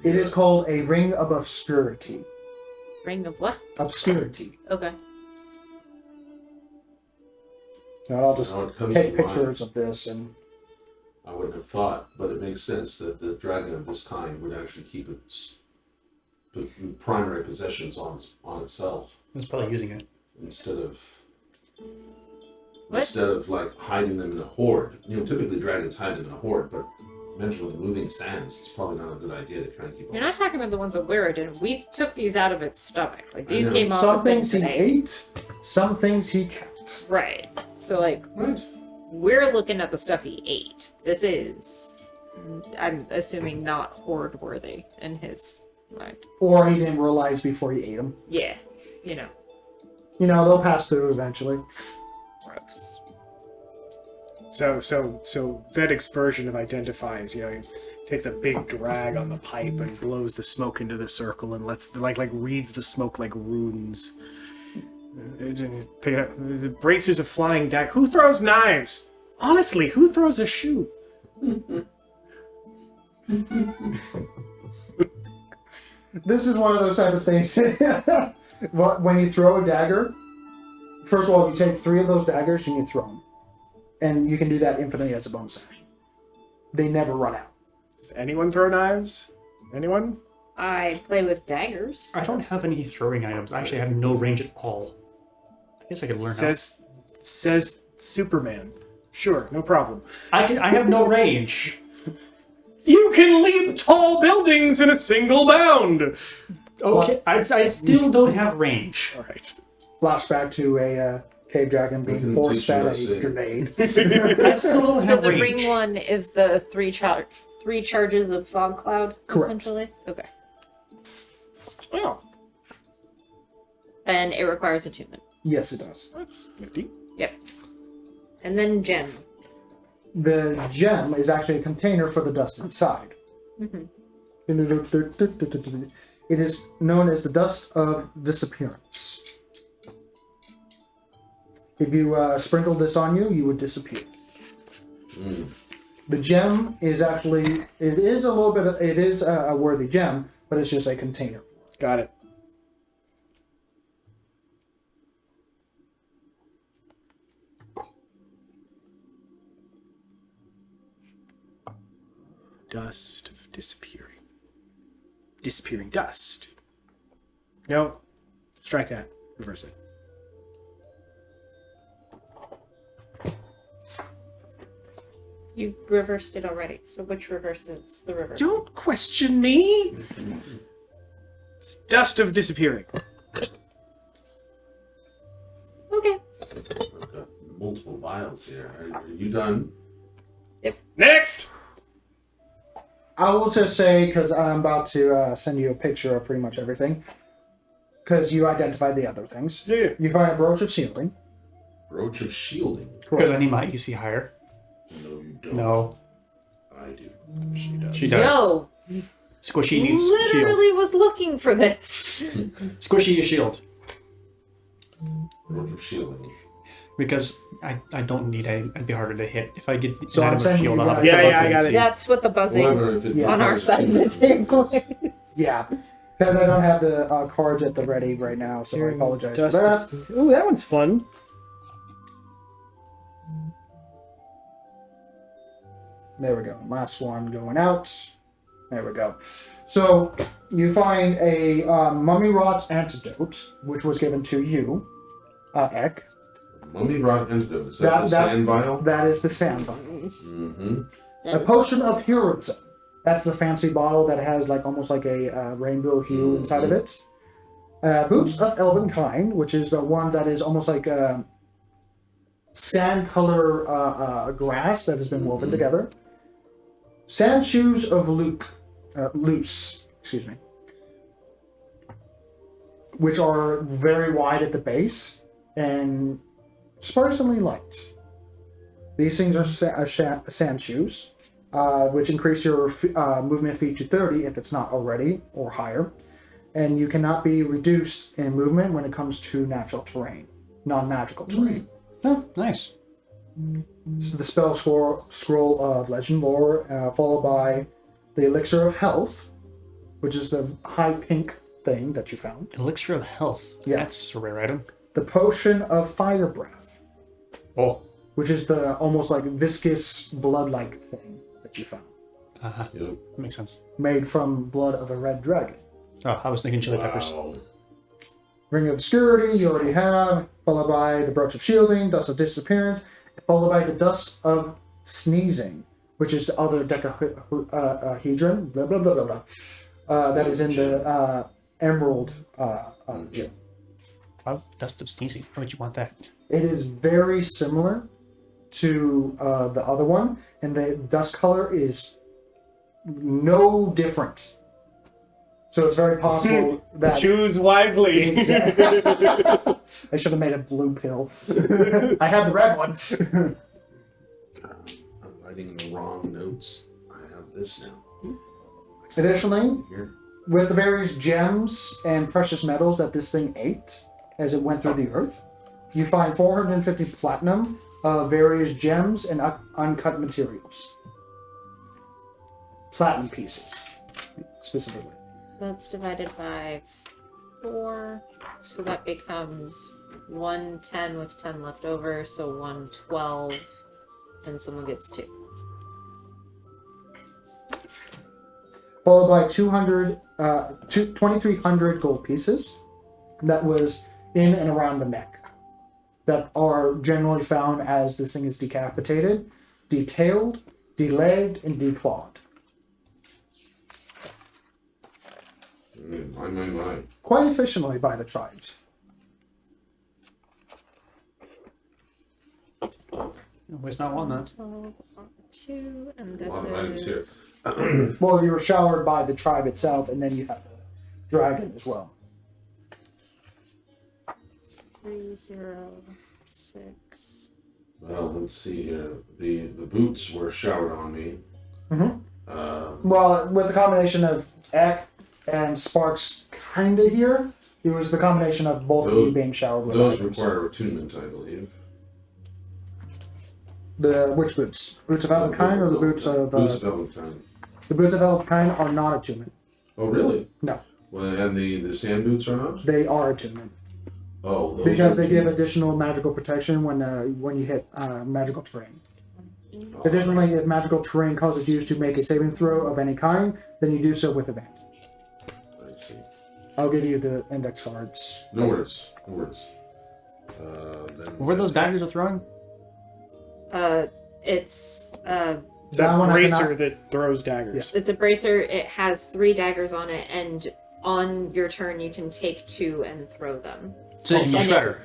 It is called a Ring of Obscurity. Ring of what? Obscurity. Okay. Now I'll just Now it comes take to mind. pictures of this and I wouldn't have thought, but it makes sense that the dragon of this kind would actually keep its primary possessions on itself It's probably using it. instead of What? like hiding them in a horde. You know, typically dragons hide them in a horde, but mentioned with moving sands, it's probably not a good idea to try and keep You're them. not talking about the ones that Wera did. We took these out of its stomach. Like these know. came off some of it things he today. ate, some things he kept. Right. So like Right. we're looking at the stuff he ate. This is, I'm assuming, not horde worthy in his mind. Or he didn't realize before he ate them. Yeah. You know. You know, they'll pass through eventually. Gross. So Vedic's version of identifies, you know, he takes a big drag on the pipe and blows the smoke into the circle and lets like reads the smoke like runes. Pick it up. The bracers of flying dag. Who throws knives? Honestly, who throws a shoe? This is one of those type of things. When you throw a dagger, first of all, you take 3 of those daggers and you throw them. And you can do that infinitely as a bonus action. They never run out. Does anyone throw knives? Anyone? I play with daggers. I don't have any throwing items. I actually have no range at all. I guess I could learn how. Says Superman. Sure, no problem. I have no range. You can leap tall buildings in a single bound. Okay, I still don't have range. All right. Flashback to a cave dragon We being can force teach you fed how a to see. grenade. I still don't So have the range. ring one is the three charges of fog cloud, Correct. essentially? Okay. Oh, And it requires attunement. Yes, it does. that's nifty. Yep. And then gem. The gem is actually a container for the dust inside. It is known as the Dust of Disappearance. If you sprinkle this on you, you would disappear. The gem is actually, it is a little bit, it is a worthy gem, but it's just a container. Got it. Dust of disappearing. Disappearing dust. No. Strike that. Reverse it. You reversed it already. So which reverses the reverse? Don't question me! It's dust of disappearing. Okay. I've got multiple vials here. Are you done? Next! I will just say, because I'm about to send you a picture of pretty much everything, because you identified the other things. Yeah. You find a brooch of shielding. Brooch of shielding. Because I need my EC higher. No, you don't. No. I do. She does. She does. Yo, Squishy needs shield. literally was looking for this. Squishy is shield. Brooch of shielding. Because I don't need I'd be harder to hit. If I get So an I'm item sending shield, you I'll have guys- a Yeah, bunch I of got AC. it. That's what the buzzing However, if it Yeah. on our requires side of the attunement- table is. Yeah. Because I don't have the cards at the ready right now, so I apologize for that. Ooh, that one's fun. There we go. Last one going out. There we go. So you find a mummy rot antidote, which was given to you, Ek. Mummy rot antidote. Is that the sand vial? That is the sand vial. Mm-hmm. A potion of heroism. That's the fancy bottle that has like almost like a rainbow hue inside of it. Boots of elven kind, which is the one that is almost like a sand color grass that has been woven together. Sand shoes of loose, excuse me, which are very wide at the base and surprisingly light. These things are sand shoes, which increase your movement feet to 30 if it's not already or higher, and you cannot be reduced in movement when it comes to natural terrain, non-magical terrain. Oh, nice. So the spell scroll of legend lore, followed by the elixir of health, which is the high pink thing that you found. Elixir of health. Yeah. That's a rare item. The potion of fire breath, Oh. which is the almost like viscous blood-like thing that you found, Yep. That makes sense. made from blood of a red dragon. Oh, I was thinking chili peppers. Wow. Ring of Obscurity, you already have, followed by the Brooch of Shielding, Dust of Disappearance, followed by the Dust of Sneezing, which is the other dodecahedron, blah, blah, blah, blah, blah, that is in the Emerald gem. Oh, dust of sneezing. Why would you want that? It is very similar to the other one, and the dust color is no different. So it's very possible that... Choose wisely. I should have made a blue pill. I had the red one. I'm writing the wrong notes. I have this now. Additionally, Here. with the various gems and precious metals that this thing ate as it went through the earth, you find 450 platinum, various gems, and uncut materials. Platinum pieces, specifically. So that's divided by 4. So that becomes 110 with 10 left over. So 112. And someone gets 2. Followed by 2,300 gold pieces that was in and around the neck, that are generally found as this thing is decapitated, detailed, delegged, and declawed. My. Quite efficiently by the tribes. Waste not, want not. 2, and this One items here. is... Well, you were showered by the tribe itself, and then you have the dragon as well. 306. Well, let's see here. The boots were showered on me. Mhm. Um, Well, with the combination of Ek and Sparks kinda here, it was the combination of both of you being showered with those items. require attunement, I believe. The which boots? Boots of Elvenkind or the boots of Boots of Elvenkind. the boots of Elvenkind are not attunement. Oh, really? No, Well, and the sand boots are not? they are attunement Oh, those because are they give additional magical protection when you hit magical terrain. Oh, Additionally, if magical terrain causes you to make a saving throw of any kind, then you do so with advantage. I see. I'll give you the index cards. No worries. No worries. Then What were those daggers you're throwing? It's That That one I bracer cannot- that throws daggers. it's a bracer. It has 3 daggers on it, and on your turn you can take 2 and throw them. So you can be And Shredder.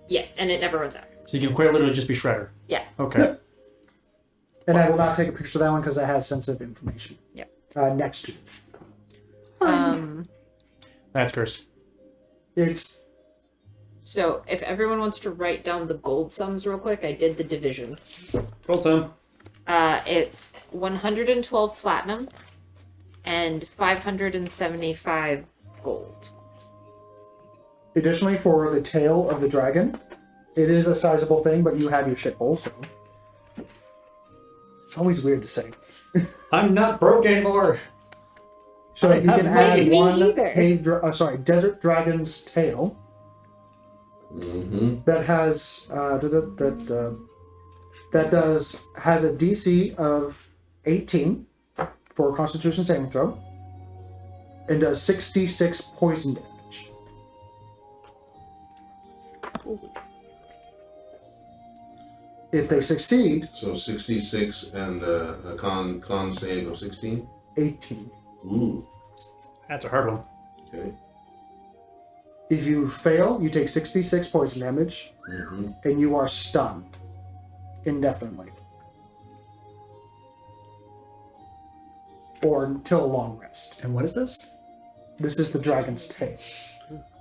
Yeah, and it never runs out. So you can quite literally just be Shredder. Yeah. Okay. And I will not take a picture of that one because it has sensitive information. Yep. Next to it. That's cursed. It's So if everyone wants to write down the gold sums real quick, I did the division. Roll time. It's 112 platinum and 575 gold. additionally for the tail of the dragon. It is a sizable thing, but you have your shit bowl, so it's always weird to say. I'm not broke anymore. So I you can haven't add made me one either. desert dragon's tail Mm-hmm. that has has a DC of 18 for a Constitution saving throw, and does 66 poison damage. If they succeed, So 66 and a con save of 16. 18. Ooh. That's a hard one. Okay. If you fail, you take 66 poison damage, Mm-hmm. and you are stunned indefinitely. Or until a long rest. And what is this? This is the dragon's tail.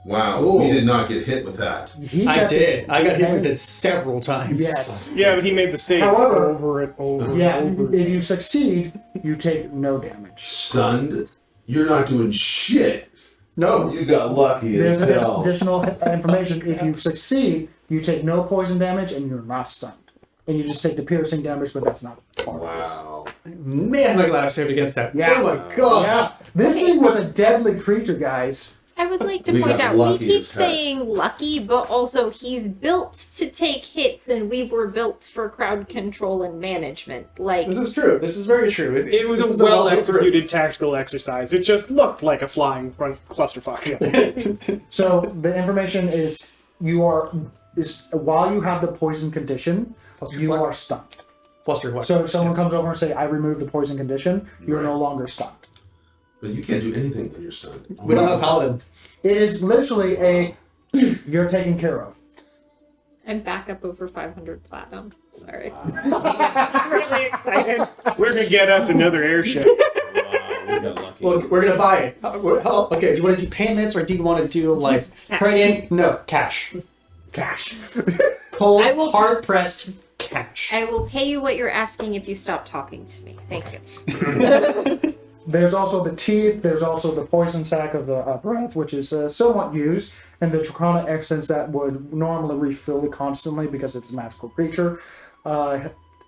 Wow, Ooh. we did not get hit with that. He I got did. I got hit Okay. with it several times. Yes. Yeah, but he made the save However- over and over Yeah, and over. if you succeed, you take no damage. Stunned? You're not doing shit. No. You got lucky as There's hell. additional information. If you succeed, you take no poison damage and you're not stunned. And you just take the piercing damage, but that's not part of this. Wow. Man, am I glad I saved against that. Yeah. Oh my god. Yeah, this Okay. thing was a deadly creature, guys. I would like to We point got out, we lucky keep as heck. saying lucky, but also he's built to take hits, and we were built for crowd control and management. Like, This is true. This is very true. It was this is a well well-built group. executed tactical exercise. It just looked like a flying clusterfuck. So the information is while you have the poison condition, you Clusterfuck? are stunned. Flustered what? So if someone comes over and say, "I removed the poison condition," you're no longer stunned. But you can't do anything when you're stunned. We don't have a paladin. It is literally a you're taken care of. I'm back up over 500 platinum. Sorry. I'm really excited. We're gonna get us another airship. Wow, we got lucky. Well, we're gonna buy it. Okay, do you want to do payments or do you want to do like Cash. trading? No, cash. Cash. Cold, I will- hard pressed cash. I will pay you what you're asking if you stop talking to me. Thank you. There's also the teeth. There's also the poison sac of the breath, which is somewhat used, and the Draconic essence that would normally refill constantly because it's a magical creature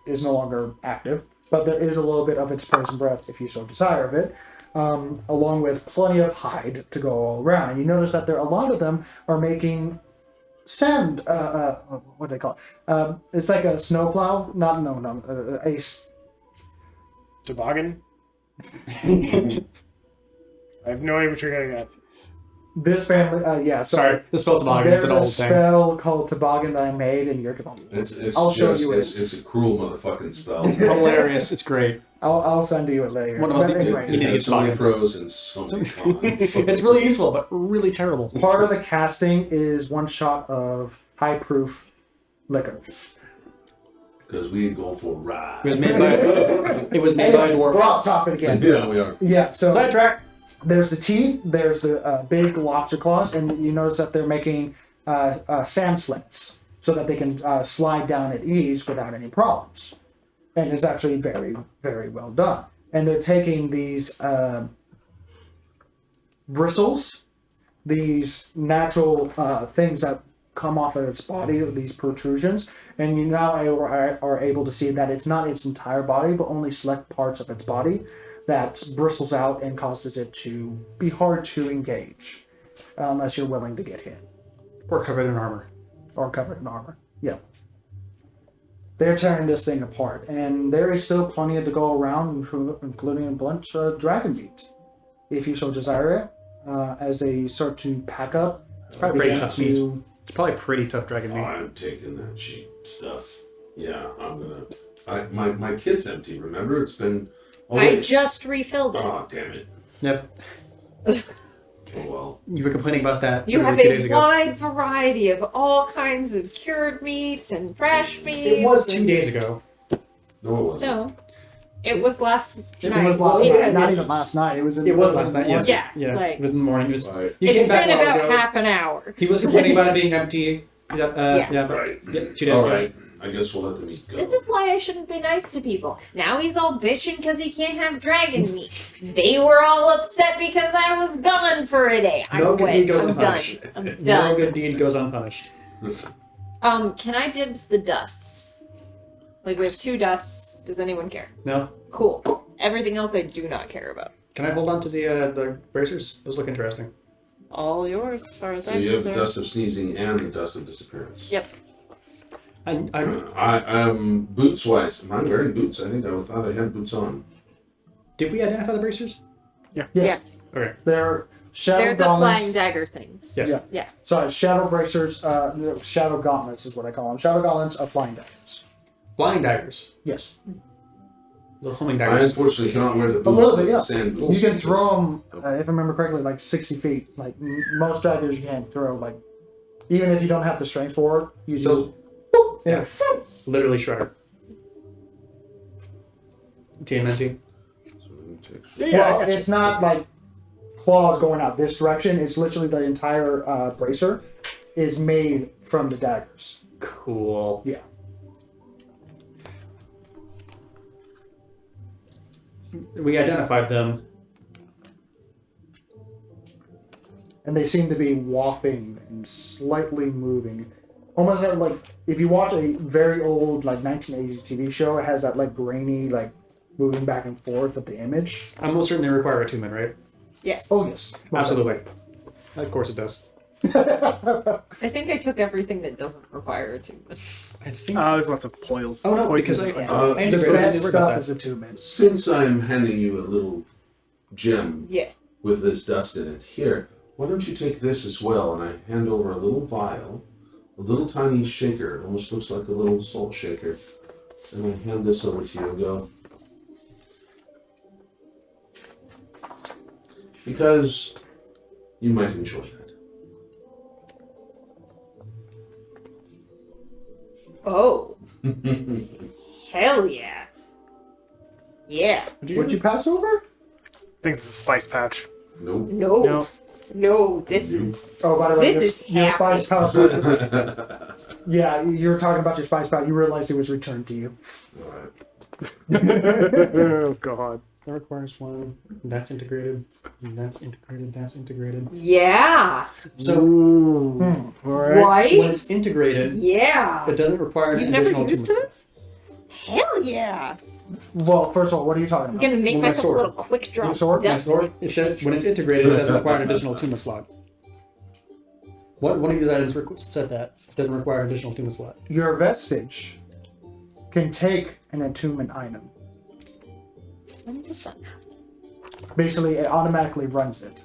is no longer active. But there is a little bit of its poison breath if you so desire of it, along with plenty of hide to go all around. And you notice that a lot of them are making sand. What do they call it? It's like a snowplow. Toboggan? I have no idea what you're getting at. This family. Yeah. Sorry, the spell toboggan. There's It's an a old thing. spell called Toboggan that I made, and you're gonna. It's I'll show just, you it. it's a cruel motherfucking spell. It's hilarious. It's great. I'll send you it later. One of us But need- anyway, you need to It has get so many toboggan. pros and so many cons. It's really useful, but really terrible. part of the casting is one shot of high proof liquor. because we go for a ride. It was made by a dwarf. We're off topic again. Yeah, we are. Yeah, so Sidetrack. there's the teeth, there's the big lobster claws, and you notice that they're making sand sleds so that they can slide down at ease without any problems. And it's actually very, very well done. And they're taking these bristles, these natural things that come off of its body, these protrusions, and you now are able to see that it's not its entire body, but only select parts of its body that bristles out and causes it to be hard to engage, unless you're willing to get hit. Or covered in armor. Or covered in armor. Yeah. They're tearing this thing apart, and there is still plenty to go around, including a bunch of dragon meat, if you so desire it. As they start to pack up, It's probably pretty begin tough to- meat. It's probably pretty tough dragon meat. I'm taking that cheap stuff. Yeah, I'm gonna. My kit's empty. Remember, it's been. Oh, I wait. just refilled it. Oh, damn it. Yep. Oh well. You were complaining about that You have literally 2 a days ago. wide variety of all kinds of cured meats and fresh meats. It was 2 days ago. No, it wasn't. No, it was last It night. was last We night, had not this- even last night. It was in It was last night, yes. Yeah, like- it was in the morning. It was, Right. you It's came back been a while about ago. half an hour. He was complaining about it being empty. Yeah. Yeah. Right. Yeah, 2 days All ago. right. I guess we'll let the meat go. This is why I shouldn't be nice to people. Now he's all bitching because he can't have dragon meat. They were all upset because I was gone for a day. No I'm good away. deed goes I'm unpunished. done. I'm No done. good deed goes unpunished. Can I dibs the dusts? Like we have 2 dusts. Does anyone care? No? Cool. Everything else I do not care about. Can I hold on to the bracers? Those look interesting. All yours, as far as So I'm you have the concerned. dust of sneezing and the dust of disappearance. Yep. Boots wise, am I wearing boots? I think I thought I had boots on. Did we identify the bracers? Yes. Okay. They're shadow They're the gauntlets. flying dagger things. Yes. Yeah. Yeah. Sorry, shadow bracers, shadow gauntlets is what I call them. Shadow gauntlets of flying daggers. Flying daggers. Yes. Little homing I daggers. unfortunately cannot wear the boots. A little bit, like yeah. the sand You boots. can throw them, if I remember correctly, like 60 feet. Like most daggers, you can throw, like, even if you don't have the strength for it, you So- just. Whoop, Yeah. yeah. Literally shredder. TMNT. Well, it's not like claws going out this direction. It's literally the entire bracer is made from the daggers. Cool. Yeah. We identified them. And they seem to be whopping and slightly moving. Almost like if you watch a very old like 1980s TV show, it has that like grainy like moving back and forth of the image. Almost certainly require attunement, right? Yes. Oh yes, Absolutely. Of course it does. I think I took everything that doesn't require attunement. I think. There's lots of poils. Oh, no, poisons. because I- Yeah. Uh, I The integrated best it. Worry about stuff that. is attunement. Since I'm handing you a little gem Yeah. with this dust in it, here, why don't you take this as well? And I hand over a little vial, a little tiny shaker. It almost looks like a little salt shaker. And I hand this over to you and go, because you might enjoy that. Oh. Hell yeah. Yeah. Would you pass over? I think it's a spice patch. Nope. No. No. No, this is. Oh, by the way, This is your happy. spice pouch. Was, yeah, you were talking about your spice pouch. You realized it was returned to you. Alright. Oh god. That requires one. That's integrated. That's integrated. That's integrated. Yeah. So All right. Right? when it's integrated, Yeah. it doesn't require an You've never additional used attunement. this? Hell yeah. Well, first of all, what are you talking I'm about? gonna make Well, my myself a sword. little quick drop. Your sword? dust. It says when it's integrated, it doesn't require an additional attunement slot. One of these items said that it doesn't require an additional attunement slot. Your vestige can take an attunement item. When does that happen? Basically, it automatically runs it.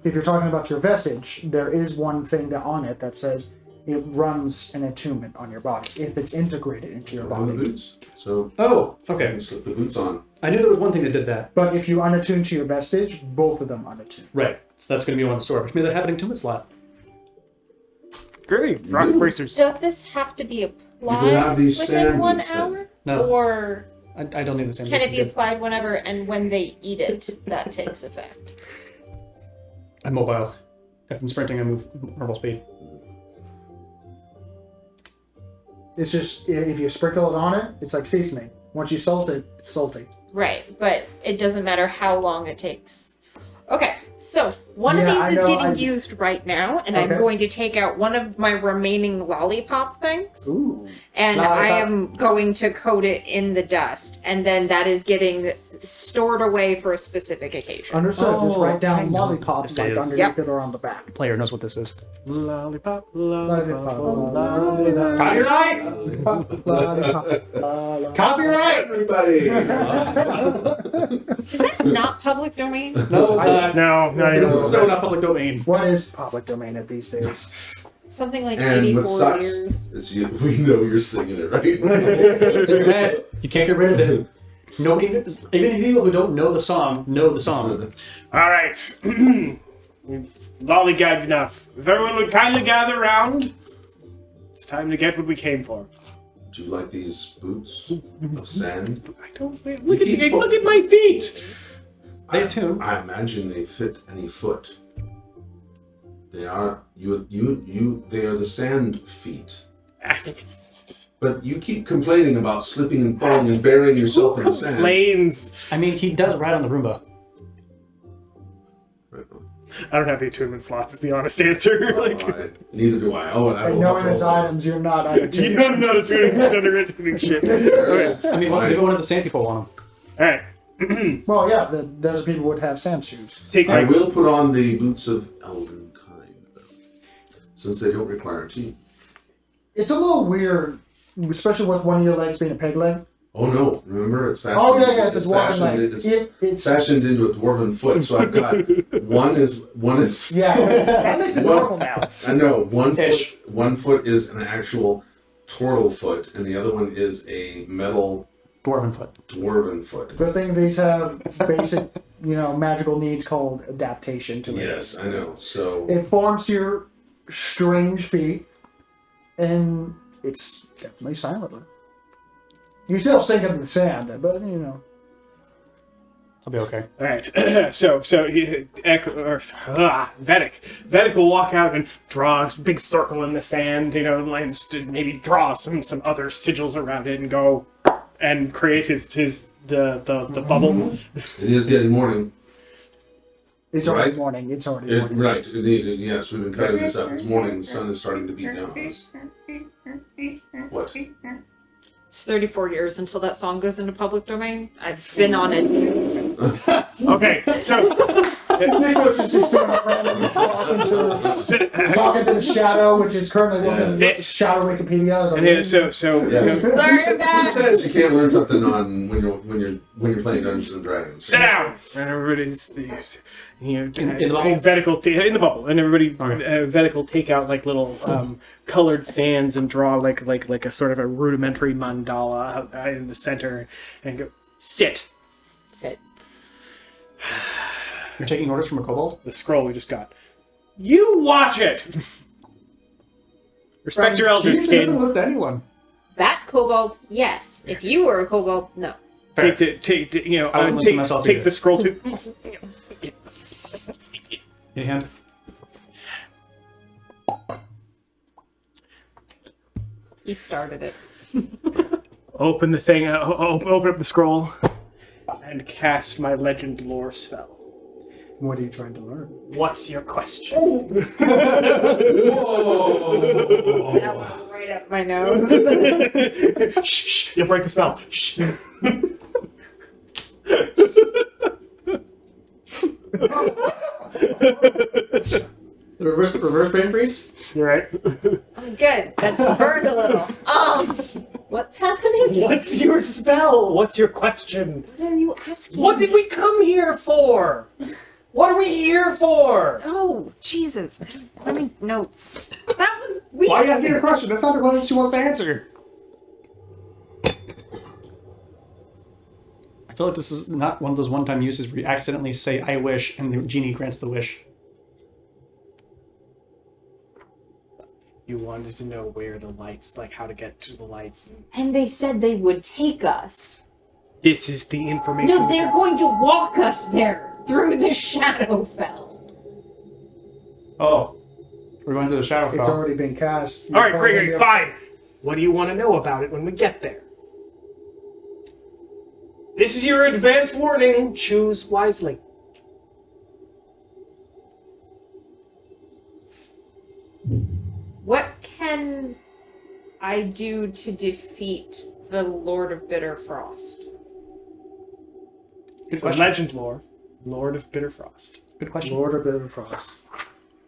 If you're talking about your vestige, there is one thing that on it that says it runs an attunement on your body if it's integrated into your On the body. boots. So, Oh, okay. slip the boots on. I knew there was one thing that did that. But if you unattune to your vestige, both of them unattune. Right. So that's going to be on the sword, which means I have an attunement slot. Great. Rock bracers. Does this have to be You could applied have these within sand 1 boots then. hour? No. Or I don't need the same. can it be boots. applied whenever and when they eat it, that takes effect? I'm mobile. If I'm sprinting, I move normal speed. It's just if you sprinkle it on it, it's like seasoning. Once you salt it, it's salty. Right, but it doesn't matter how long it takes. Okay, so one Yeah, of I these is know, getting used right now, and I'm Okay. going to take out one of my remaining lollipop things, Ooh. and I Lollipop. am going to coat it in the dust, and then that is getting stored away for a specific occasion. Understood. Just Oh, write I down know lollipop what this like is. underneath Yep. it or on the back. Player knows what this is. Lollipop, Lollipop. lollipop. Copyright! Lollipop. Lollipop. Copyright! Everybody! Is that not public domain? No, it's not. No, no, you It's so not public domain. What is public domain at these days? Something like And 84 what sucks years. is we know you're singing it, right? It's in your head. You can't get rid of it. Nobody, even people who don't know the song, know the song. All right. We've lollygagged enough. If everyone would kindly gather round, it's time to get what we came for. Do you like these boots of sand? I don't look at my feet. They attune. I imagine they fit any foot. They are they are the sand feet. But you keep complaining about slipping and falling and burying yourself in the sand. Complains. I mean, he does ride on the Roomba. I don't have the attunement slots. Is the honest answer. Neither do I. Oh, and I And will knowing have his to- items, you're not on it. You don't know attuning shit. Okay. I mean, maybe one of the sand people want him. All right. Well, yeah, the desert people would have sand shoes. Take I my will put on the boots of elven kind, though, since they don't require teeth. It's a little weird, especially with one of your legs being a peg leg. Oh no! Remember, it's fashioned. Oh yeah, it's a dwarven leg. It's It's fashioned into a dwarven foot. So I've got one is. yeah, that makes it normal now. I know one Ish. foot. One foot is an actual turtle foot, and the other one is a metal Dwarven foot. dwarven foot. Good thing these have basic, magical needs called adaptation to it. Yes, I know. So It forms to your strange feet, and it's definitely silent. You still sink into the sand, but I'll be okay. All right. Vedic will walk out and draw a big circle in the sand, and maybe draw some other sigils around it and go and create the bubble. it is getting morning. it's already Right. morning. It's already morning. Right. Indeed. Yes, we've been cutting this up. It's morning. The sun is starting to beat down on us. What? It's 34 years until that song goes into public domain. I've been on it. Okay, so Nicholas is just going around and talking to the shadow, which is currently looking Yeah. at Shadow Wikipedia. and then, so Yes. Sorry about Who says you can't learn something on when you're playing Dungeons and Dragons? sit down. And everybody's In the bubble? Vedic will in the bubble, and everybody Okay. Vedic will take out like little colored sands and draw like a sort of a rudimentary mandala out in the center, and go sit. Sit. You're taking orders from a kobold? The scroll we just got. You watch it. Respect your elders, He doesn't kid. listen to anyone. That kobold, yes. If you were a kobold, no. Take I wouldn't listen to myself take either. the scroll to. Any hand? He started it. Open the thing. Open up the scroll, and cast my legend lore spell. What are you trying to learn? What's your question? That was right up my nose. Shh! You'll break the spell. Shh. The reverse brain freeze? You're right. Good. That's burned a little. What's happening? What's your spell? What's your question? What are you asking? What did we come here for? What are we here for? Oh, Jesus. Let me notes. That was weird. Why are you asking her a question? That's not the question she wants to answer. I feel like this is not one of those one-time uses where you accidentally say, I wish, and the genie grants the wish. You wanted to know where the lights, like how to get to the lights. And they said they would take us. This is the information. No, they're going to walk us there through the Shadowfell. Oh, we're going to the It's Shadowfell. already been cast. All right, Gregory, fine. What do you want to know about it when we get there? This is your advanced warning. Choose wisely. What can I do to defeat the Lord of Bitter Frost? It's a legend lore. Lord of Bitterfrost. Good question. Lord of Bitterfrost.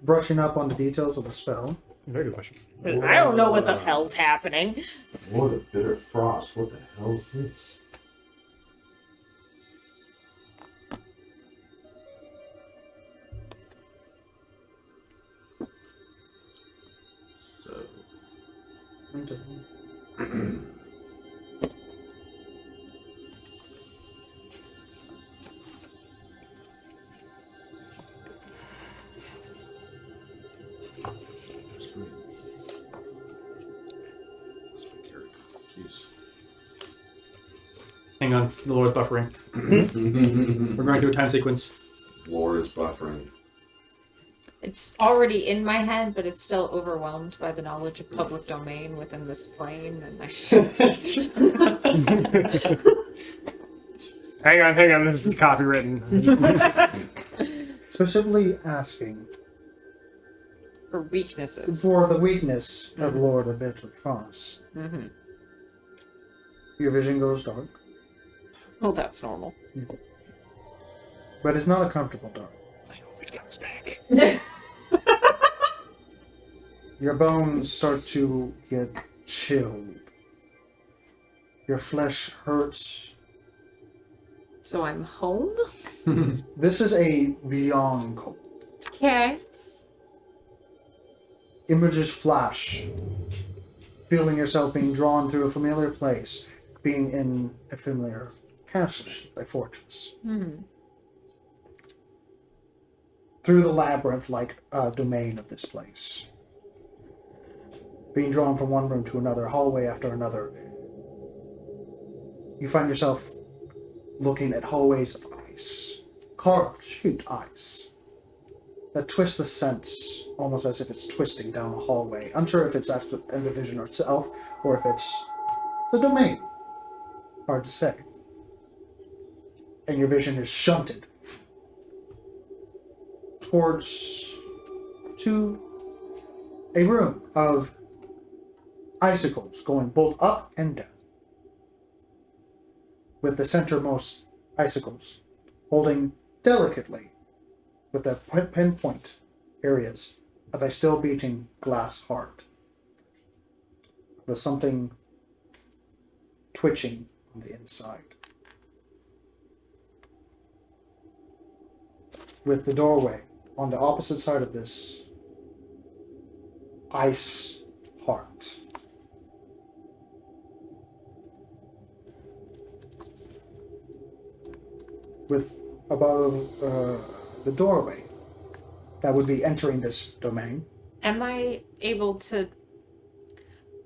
Brushing up on the details of the spell. Very good question. I don't know what the hell's happening. Lord of Bitter Frost. What the hell is this? So. Jeez. Hang on, the Lord's buffering. We're going through a time sequence. Lore is buffering. It's already in my head, but it's still overwhelmed by the knowledge of public domain within this plane, and I Hang on, this is copywritten. Specifically asking for weaknesses. for the weakness of Lord of Bitterfrost. Mm-hmm. Your vision goes dark, Well, that's normal. but it's not a comfortable dark. I hope it comes back. Your bones start to get chilled. Your flesh hurts. So I'm home? This is a beyond cold. Okay. Images flash. Feeling yourself being drawn through a familiar place. Being in a familiar castle, a fortress. Through the labyrinth-like domain of this place. Being drawn from one room to another, hallway after another. You find yourself looking at hallways of ice. Carved, shaped ice. That twist the sense, almost as if it's twisting down a hallway. Unsure if it's actually in the vision itself, or if it's the domain. Hard to say. And your vision is shunted towards to a room of icicles going both up and down. With the centermost icicles holding delicately with the pinpoint areas of a still beating glass heart. With something twitching on the inside. With the doorway on the opposite side of this ice heart. With above the doorway that would be entering this domain. Am I able to,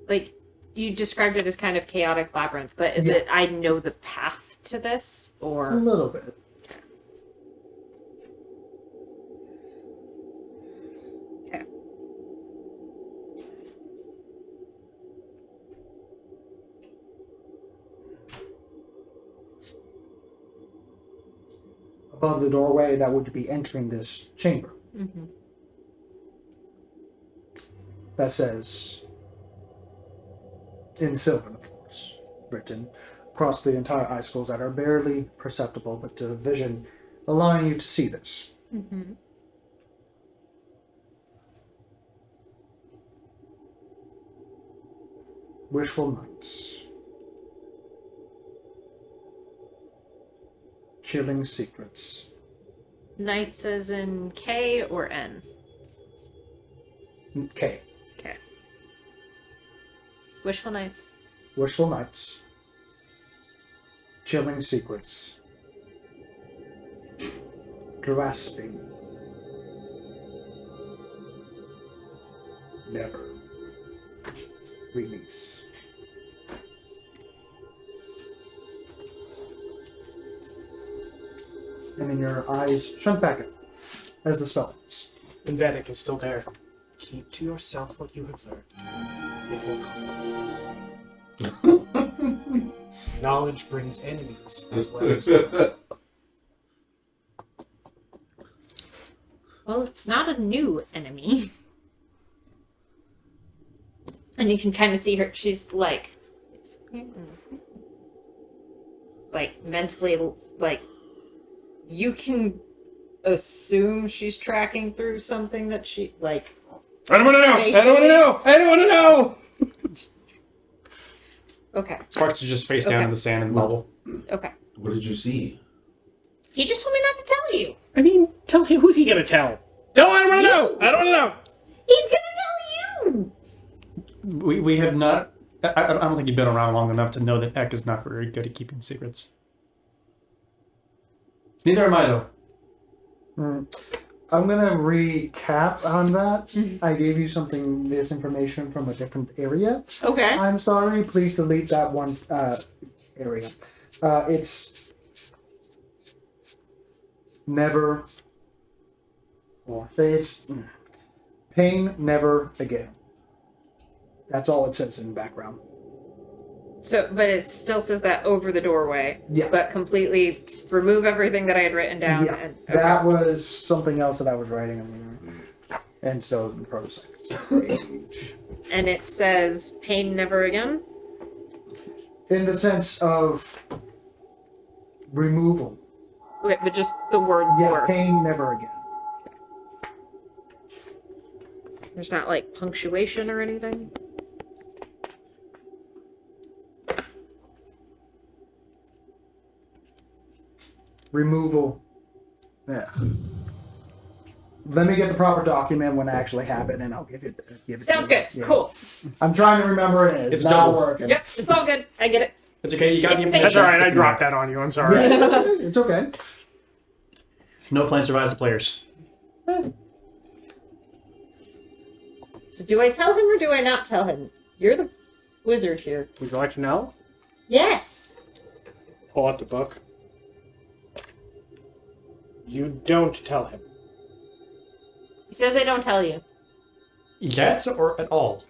like, you described it as kind of chaotic labyrinth, but is Yeah. it I know the path to this, A or? little bit. Okay. Above the doorway that would be entering this chamber. Mm-hmm. That says, in Sylvan, of course, written across the entire icicles that are barely perceptible, but to vision, allowing you to see this. Mm-hmm. Wishful nights. Chilling secrets. Knights as in K or N? K. Okay. Wishful Knights. Wishful nights. Chilling secrets. Grasping. Never release. And then your eyes shrunk back up as the spell ends. And Vedic is still there. Keep to yourself what you have learned. It will come. Knowledge brings enemies as well as Well, it's not a new enemy. And you can kind of see her. She's like mentally, like, you can assume she's tracking through something that she, like. I don't want to know! I don't want to know! I don't want to know! Okay. Sparks to just face down Okay. in the sand and bubble. Okay. What did you see? He just told me not to tell you. I mean, tell him. Who's he gonna tell? No, I don't want to know! I don't want to know! He's gonna tell you. We have not. I don't think you've been around long enough to know that Eck is not very good at keeping secrets. Neither am I, though. I'm gonna recap on that. I gave you this information from a different area. Okay. I'm sorry. Please delete that one area. It's never. It's pain never again. That's all it says in the background. So, but it still says that over the doorway. Yeah. But completely remove everything that I had written down. Yeah, And, that was something else that I was writing, and so is the protocol. and it says pain never again. In the sense of removal. Okay, but just the words Yeah, were. pain never again. There's not like punctuation or anything. Removal. Yeah. Let me get the proper document when it actually happened, and I'll give it. Sounds to you. good. Yeah. Cool. I'm trying to remember it. And it's It's not double. working. Yep, it's all good. I get it. It's okay. You got the It's information. That's alright, I It's dropped that on you. I'm sorry. Yeah, it's okay. No plan survives the players. So do I tell him or do I not tell him? You're the wizard here. Would you like to know? Yes. Pull out the book. You don't tell him. He says I don't tell you. Yet or at all?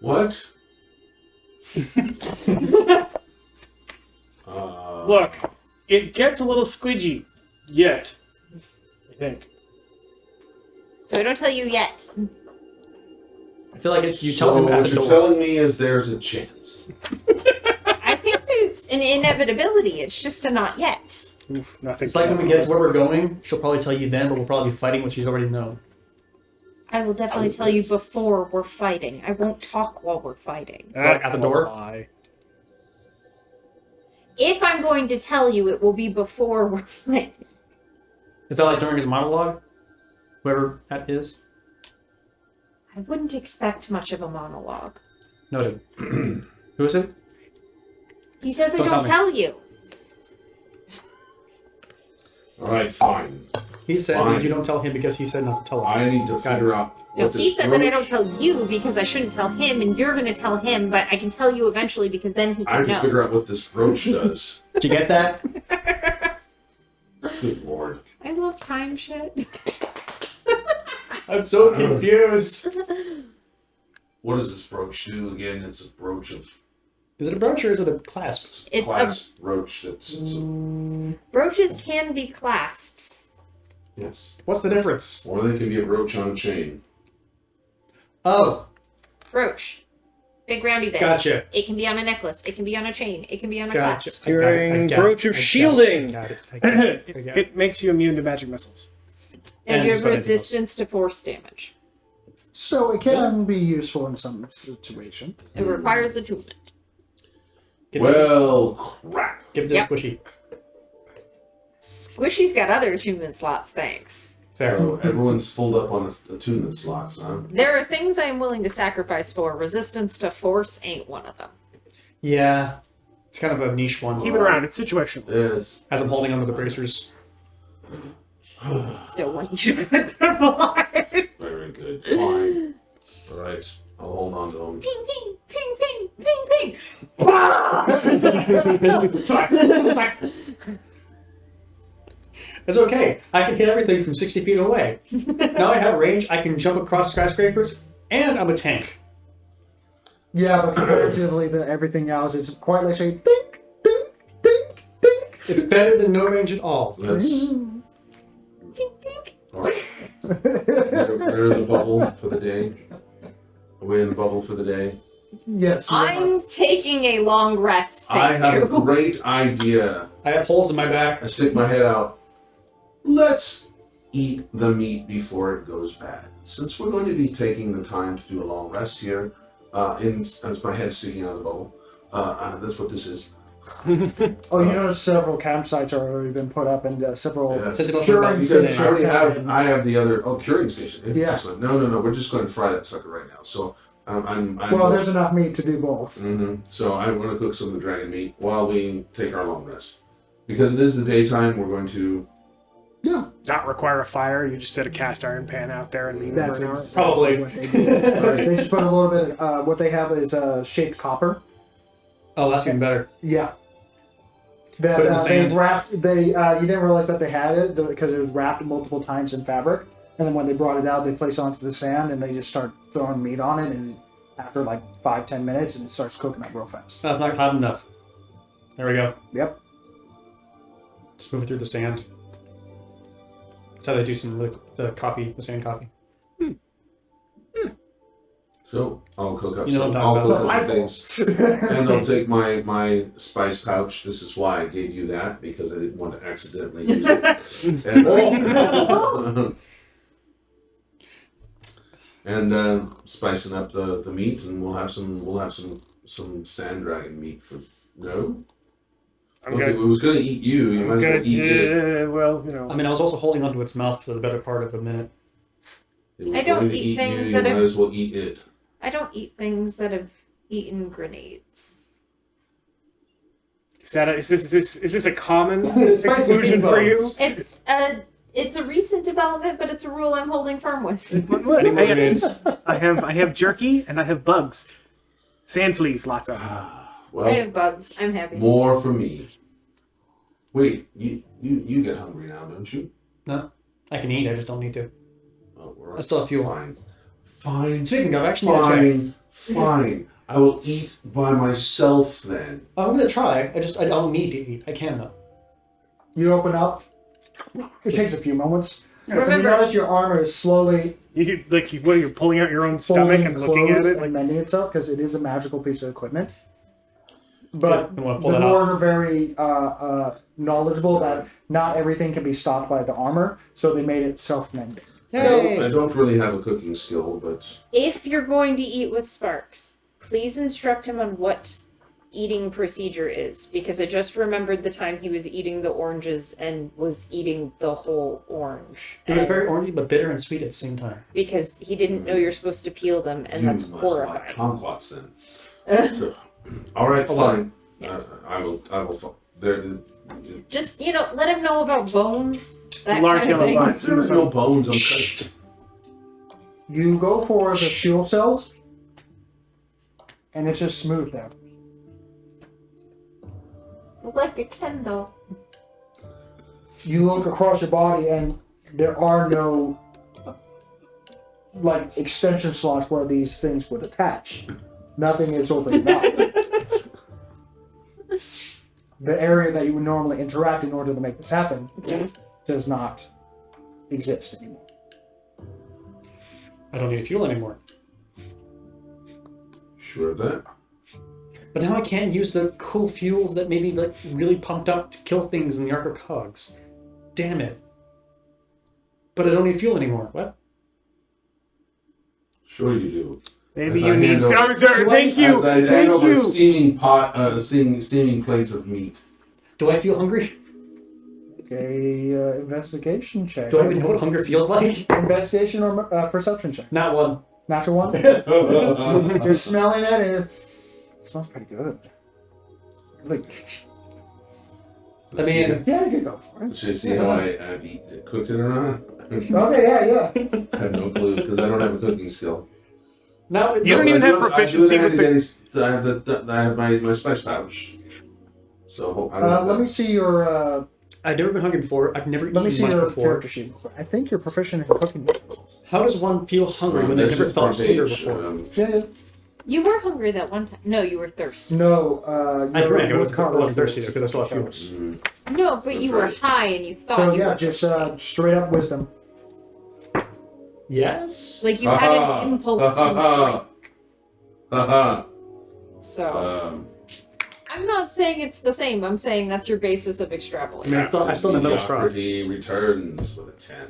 What? Look, it gets a little squidgy. Yet. I think. So I don't tell you yet. I feel like it's you tell him So at what the you're door. telling me is there's a chance. I think there's an inevitability. It's just a not yet. Oof, nothing. It's like when we get to where we're going, she'll probably tell you then, but we'll probably be fighting what she's already known. I will definitely tell you before we're fighting. I won't talk while we're fighting. That's at the door? a lie. If I'm going to tell you, it will be before we're fighting. Is that like during his monologue? Whoever that is? I wouldn't expect much of a monologue. Noted. Who is it? He says I Don't don't tell tell you. All right, fine. He said Fine. that you don't tell him because he said not to tell us. I need to figure out No, what he this said that I brooch- don't tell you because I shouldn't tell him, and you're going to tell him, but I can tell you eventually because then he I can have to know. figure out what this brooch does. Did you get that? Good lord. I love time shit. I'm so confused. What does this brooch do again? It's a brooch of Is it a brooch or is it a clasp? It's glass brooch that's Brooches can be clasps. yes. What's the difference? Or they can be a brooch on a chain. Oh, Brooch. Big roundy bit. gotcha. It can be on a necklace. It can be on a chain. It can be on a Gotcha. clasp. During Brooch of Shielding. I got it. It makes you immune to magic missiles. And And you have just anything else. resistance to force damage. So it can be useful in some situation. It requires attunement. Well, crap. Give it to Yep. the squishy. Squishy's got other attunement slots, thanks. Fair. So everyone's filled up on attunement slots, huh? There are things I am willing to sacrifice for. Resistance to force ain't one of them. Yeah. It's kind of a niche one. Keep it around. It's situational. Yes. As I'm holding onto the bracers. Still want you to put them on. Very good. Fine. All right. I'll hold on to them. Ping, ping, 16! It's okay. I can hit everything from 60 feet away. Now I have range. I can jump across skyscrapers, and I'm a tank. Yeah, but comparatively to everything else, it's quite like saying, think, think, think, think. It's better than no range at all. Let's. Tink, tink. All right. We're in the bubble for the day. Are we in the bubble for the day? Yes. I'm taking a long rest. I Thank have you. a great idea. I have holes in my back. I stick my head out. Let's eat the meat before it goes bad. Since we're going to be taking the time to do a long rest here, as my head sticking out of the bubble, that's what this is. Oh, you notice several campsites have already been put up and several Yes. Since it don't curing look Because stations. I already have have, been- I have the other, curing station. Yeah. Excellent. No, we're just going to fry that sucker right now. So I'm Well, there's enough meat to do both. So I'm going to cook some of the dragon meat while we take our long rest. Because it is the daytime, we're going to. Yeah, Not require a fire. You just set a cast iron pan out there and leave it that's for an hour. exactly Probably. what they do. They just put a little bit. What they have is shaped copper. Oh, that's even better. Yeah. Put it in That the they sand. wrapped. They you didn't realize that they had it because it was wrapped multiple times in fabric, and then when they brought it out, they place it onto the sand and they just start throwing meat on it, and after like 5-10 minutes, and it starts cooking up real fast. That's not hot enough. There we go. Yep. Just move it through the sand. That's how they do the coffee, the sand coffee. So I'll cook up You know some, what I'm I'll talking cook about. up some things. And I'll take my spice pouch. This is why I gave you that, because I didn't want to accidentally use it. And spicing up the meat, and we'll have some sand dragon meat for no. I'm Okay, good. we was gonna eat you. You might as well Good. eat it. Yeah, well, you know. I mean, I was also holding onto its mouth for the better part of a minute. It was I don't going to eat eat things you. that You are- might as well eat it. I don't eat things that have eaten grenades. Is this a common Spicy exclusion for you? meatballs. It's a recent development, but it's a rule I'm holding firm with. I have jerky and I have bugs. Sand fleas, lots of them. I Well, have bugs. I'm happy. more for me. Wait, you get hungry now, don't you? No, I can eat. I just don't need to. Oh, we're I still have fuel. Fine. Speaking of, actually, I'm gonna try. Fine. I will eat by myself then. I'm gonna try. I don't need to eat. I can though. You open up. It takes a few moments. And you Remember- notice your armor is slowly You're pulling out your own stomach folding and looking at closed it and like mending itself because it is a magical piece of equipment. But You wanna pull the that Lord are very knowledgeable that not everything can be stopped by the armor, so they made it self-mending. Yay! I don't really have a cooking skill, but If you're going to eat with Sparks, please instruct him on what eating procedure is, because I just remembered the time he was eating the oranges and was eating the whole orange. It was And- very orangey, but bitter and sweet at the same time. because he didn't know you're supposed to peel them, and you that's must like horrifying. kumquats then. So, all right, Oh, wow. fine. I will. There, Just let him know about bones. That large kind of yellow thing. buns. there's no bones. I'm cut. You go for the fuel cells, and it's just smooth there. Like a Kendall. You look across your body, and there are no extension slots where these things would attach. Nothing is opening up. The area that you would normally interact in order to make this happen does not exist anymore. I don't need fuel anymore. Sure of that? But now I can't use the cool fuels that made me really pumped up to kill things in the Ark of Cogs. Damn it. But I don't need fuel anymore. What? Sure you do. maybe As I you need. hand over- Oh, sir, thank you, As I hand thank over a you. steaming pot, steaming plates of meat. Do I feel hungry? Okay, investigation check. Do I even know what hunger feels like? Investigation or perception check? Not one. Natural one? You're smelling it, and it smells pretty good. Really good. I mean, Yeah, you can go for it. Should I see how I've cooked it or not? Okay, yeah. I have no clue because I don't have a cooking skill. No, You don't even have proficiency with the. I have my spice pouch. So I don't let me see your. I've never been hungry before. I've never Let me eaten see much your before. character sheet. I think you're proficient in cooking. How does one feel hungry when they've never felt hunger before? Yeah. You were hungry that one time. No, you were thirsty. No, I drank. I wasn't Woodcarver thirsty is because I still have fuel. No, but you were right. high and you thought So you yeah, were just thirsty. straight up wisdom. Yes. Like you had an impulse to drink. So I'm not saying it's the same. I'm saying that's your basis of I extrapolating. mean, I still have another straw. He returns with a 10.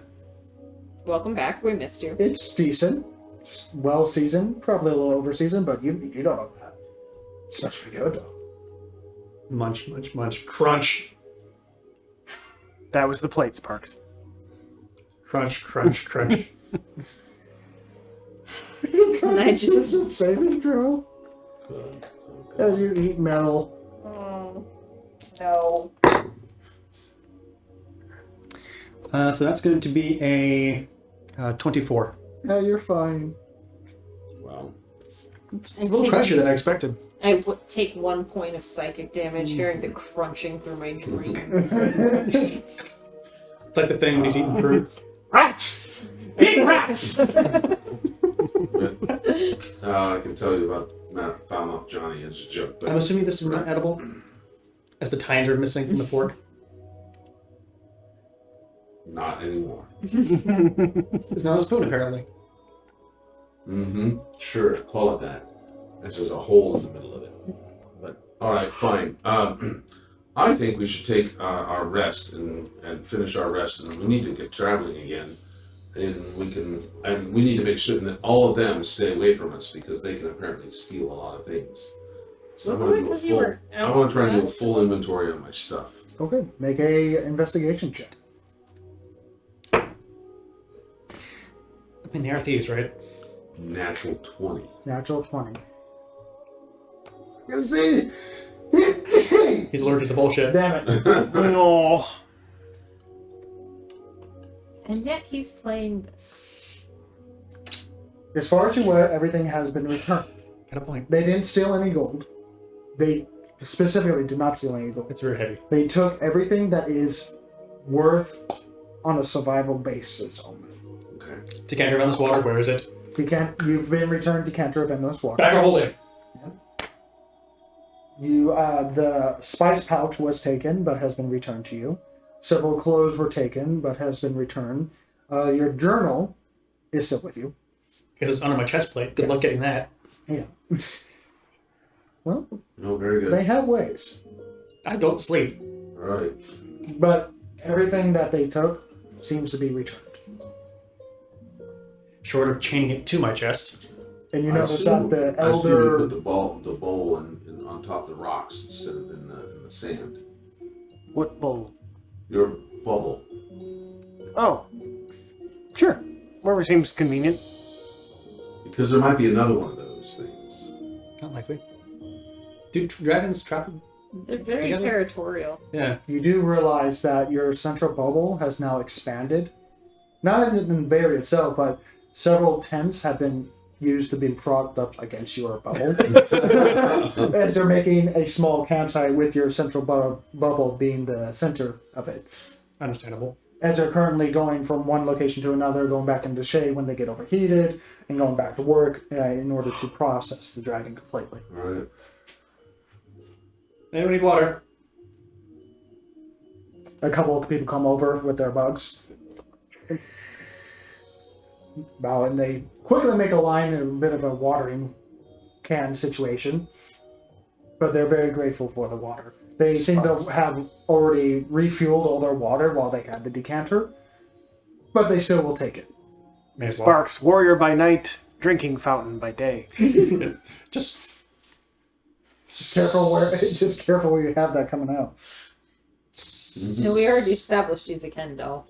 Welcome back. We missed you. It's decent, it's well seasoned, probably a little over seasoned, but you don't know that. It smells pretty good though. Munch, munch, munch. Crunch. That was the plate, Sparks. Crunch, crunch, crunch. And I just saving throw as you eat metal. no. So that's going to be a 24. Yeah, you're fine. Wow. It's a little crunchier than I expected. I would take 1 point of psychic damage hearing the crunching through my dreams. It's like the thing when he's eating fruit. Rats! Big rats! I can tell you about Foulmouth Johnny. It's a joke. But I'm assuming this is not edible, as the tines are missing from the fork. not anymore. It's not a spoon, apparently. Mm-hmm. Sure, call it that. There's just a hole in the middle of it. But all right, fine. I think we should take our rest and finish our rest, and we need to get traveling again. And we need to make certain that all of them stay away from us because they can apparently steal a lot of things. So Wasn't it 'cause you were I out want to try and do a west? full inventory on my stuff. Okay, make a investigation check. I mean, they are thieves, right? Natural 20. Natural 20. See? He's allergic to bullshit. Damn it. No. And yet he's playing this. As far as you're aware, everything has been returned. Got a point. They didn't steal any gold. They specifically did not steal any gold. It's very heavy. They took everything that is worth on a survival basis only. Okay. Decanter on this water, where is it? You've been returned Decanter of Endless Water. Back or holding. The spice pouch was taken, but has been returned to you. Several clothes were taken, but has been returned. Your journal is still with you. Because it's under my chest plate. Good luck getting that. Yeah. Well, No, very good. they have ways. I don't sleep. All right. But everything that they took seems to be returned. Short of chaining it to my chest. And you I notice assume- that the I assume you elder... put the bowl on top of the rocks instead of in the sand. What bowl? Your bubble. Oh. Sure. Wherever seems convenient. Because there might be another one of those things. Not likely. Do dragons travel? They're very Together? territorial. Yeah. You do realize that your central bubble has now expanded. Not in the barrier itself, but several tents have been used to be propped up against your bubble. As they're making a small campsite with your central bubble being the center of it. Understandable. As they're currently going from one location to another, going back into shade when they get overheated, and going back to work in order to process the dragon completely. All right. Anyone need water? A couple of people come over with their bugs. Bow, and they quickly make a line in a bit of a watering can situation. But they're very grateful for the water. They seem to have already refueled all their water while they had the decanter. But they still will take it. May as well. Sparks, warrior by night, drinking fountain by day. Just Just careful where you have that coming out. No, we already established he's a Ken doll.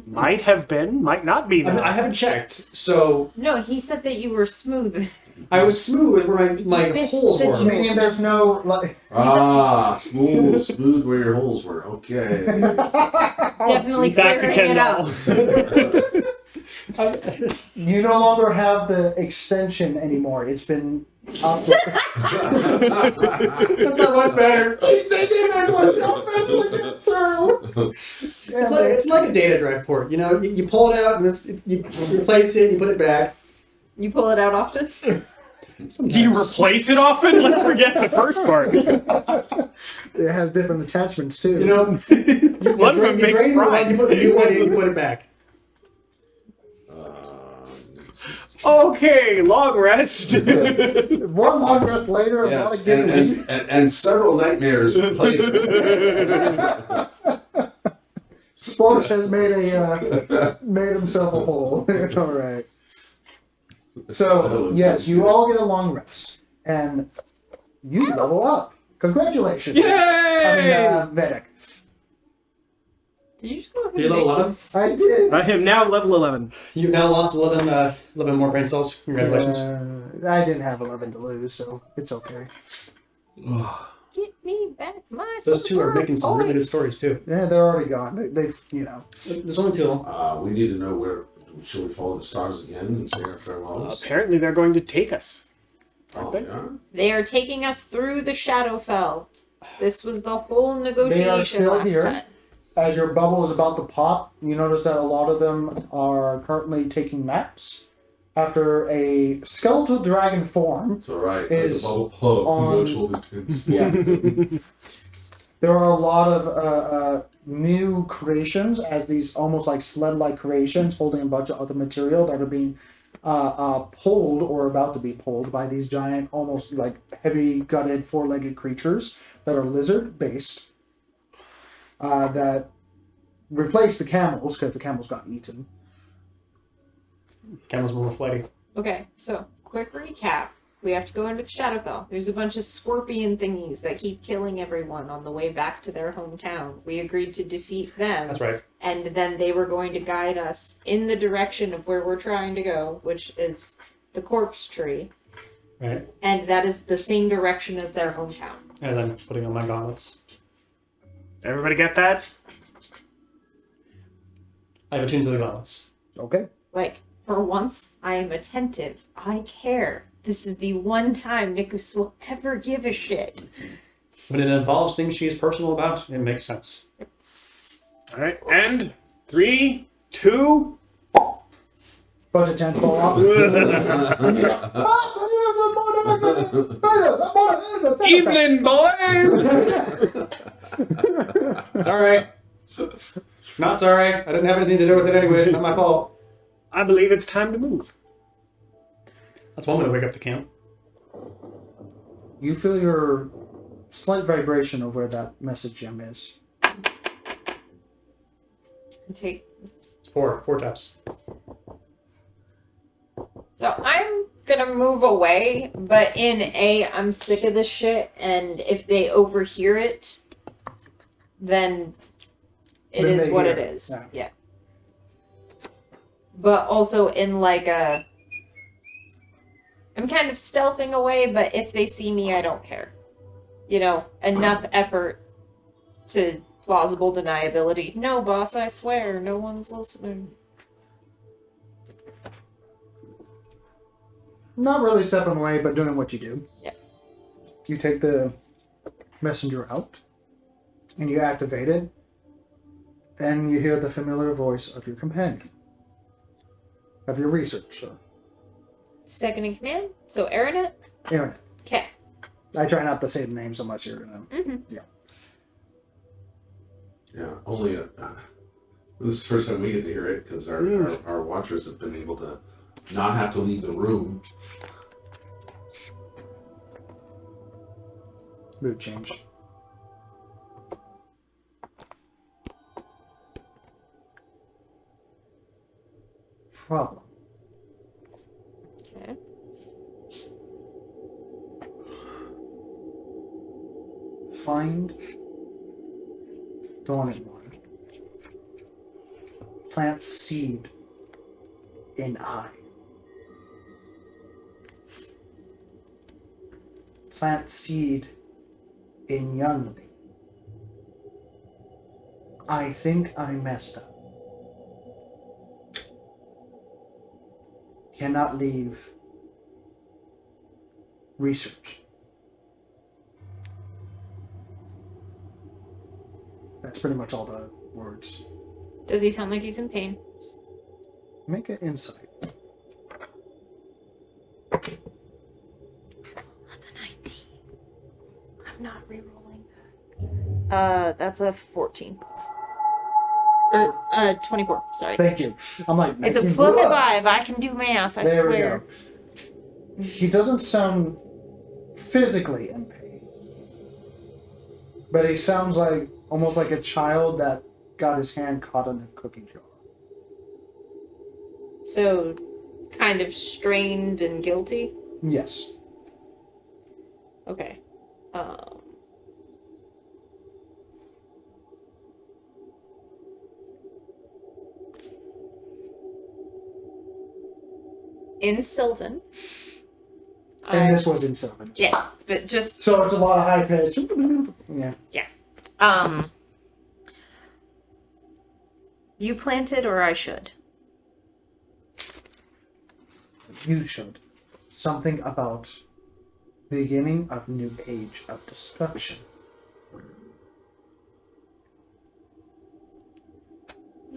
Might have been, might not be. I Now. haven't checked, so No, he said that you were smooth. I was smooth where my This holes is the were. Meaning there's no like. Smooth where your holes were. Okay. Definitely Back to clearing it up. Kendall. You no longer have the extension anymore. It's been. That's not much better. It's like a data drive port. You know, you pull it out and you replace it, you put it back. You pull it out often? Do you replace it often? Let's forget the first part. It has different attachments too. You know, One of them you makes drain the one, you put a new one in, you put it back. Okay, long rest. One long rest later, a lot Yes, of giggles. and several nightmares later. Sports has made himself a hole. All right. So yes, you all get a long rest, and you level up. Congratulations. Yay! Vedic. Did you just go ahead You level and 11? I did. I am now level 11. You've now lost 11 more brain cells. Congratulations. I didn't have 11 to lose, so it's okay. Get me back my Those two are making some really good voice. stories too. Yeah, they're already gone. They've, you know. There's only two of them. We need to know where. Should we follow the stars again and say our farewells? Apparently they're going to take us. Oh, they? yeah? They are taking us through the Shadowfell. This was the whole They are negotiation still last here. time. As your bubble is about to pop, you notice that a lot of them are currently taking naps after a skeletal dragon form. It's alright. Is There's a bubble pub. on- Mutual intense. Yeah. There are a lot of new creations as these almost like sled-like creations holding a bunch of other material that are being pulled or about to be pulled by these giant, almost like heavy-gutted, four-legged creatures that are lizard-based that replace the camels because the camels got eaten. Camels were more flighty. Okay, so quick recap. We have to go into the Shadowfell. There's a bunch of scorpion thingies that keep killing everyone on the way back to their hometown. We agreed to defeat them. That's right. And then they were going to guide us in the direction of where we're trying to go, which is the corpse tree. Right. And that is the same direction as their hometown. As I'm putting on my gauntlets. Everybody get that? I have attuned to the gauntlets. Okay. Like, for once, I am attentive. I care. This is the one time Nikus will ever give a shit. When it involves things she is personal about, it makes sense. Alright, and 3, 2. Bunch of tents fall off. Evening, boys! Alright. Not sorry. I didn't have anything to do with it anyways. Not my fault. I believe it's time to move. That's one way to wake up the camp. You feel your slight vibration of where that message gem is. Take. It's four taps. So I'm gonna move away, but I'm sick of this shit, and if they overhear it, then it Then is they what hear it it, is. yeah. Yeah. But also in like a... I'm kind of stealthing away, but if they see me, I don't care. You know, enough effort to plausible deniability. No, boss, I swear, no one's listening. Not really stepping away, but doing what you do. Yeah. You take the messenger out, and you activate it, and you hear the familiar voice of your companion, of your researcher, Second in command? So Aaron? Aaron. Okay. I try not to say the names unless you're in them. Mm-hmm. Yeah, only this is the first time we get to hear it because our watchers have been able to not have to leave the room. Mood change. Problem. Okay. Find Dawning One. Plant seed in eye. plant seed in youngling. I think I messed up. Cannot leave research. That's pretty much all the words. Does he sound like he's in pain? Make an insight. That's a 19. I'm not re-rolling that. That's a 14. 24, sorry. Thank you. I'm like, It's a 19 plus plus. 5. I can do math, I There swear. we go. He doesn't sound physically in pain, but he sounds like almost like a child that got his hand caught in a cookie jar. So, kind of strained and guilty? Yes. Okay. In Sylvan. And this was in 7. Yeah, but just So it's a lot of high pitch. Yeah. you planted or I should. You should. Something about beginning of new age of destruction.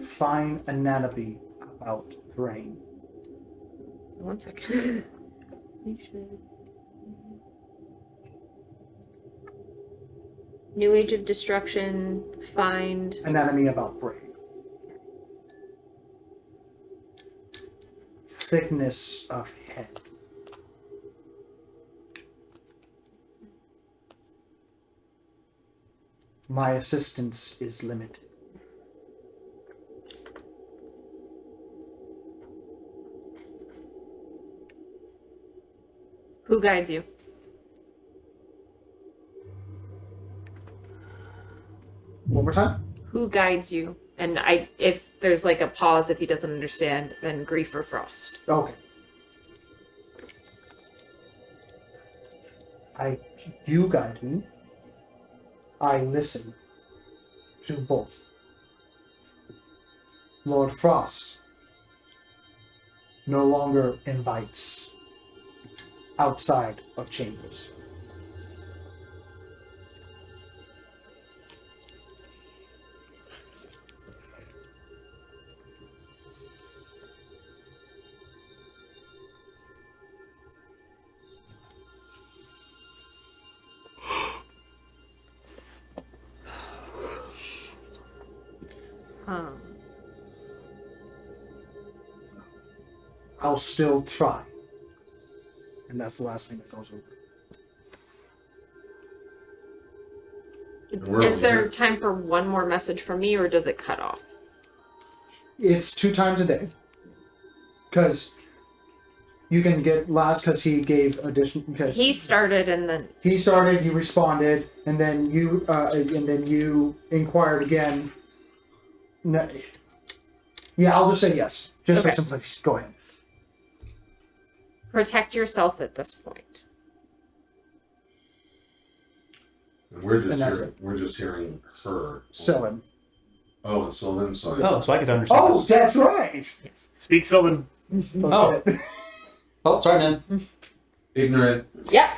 Fine anatomy about brain. One second. You should. New Age of Destruction, find. Anatomy about brain. Thickness of head. My assistance is limited. Who guides you? One more time? Who guides you? And if there's like a pause, if he doesn't understand, then Grief or Frost. Okay. You guide me. I listen to both. Lord Frost no longer invites outside of chambers. I'll still try. And that's the last thing that goes over. And we're Is over there here. time for one more message from me, or does it cut off? It's 2 times a day. Because you can get last because he gave addition because He started and then he started, you responded, and then you inquired again. No, yeah, I'll just say yes. Just for Okay. simplicity. Go ahead. protect yourself at this point. And we're And that's just hearing her. Sylvan. Oh, and Sylvan. Sorry. Oh, so I could understand Oh, this. that's right. Speak Sylvan. Oh, shit. Oh, sorry, man. Ignorant. Yep.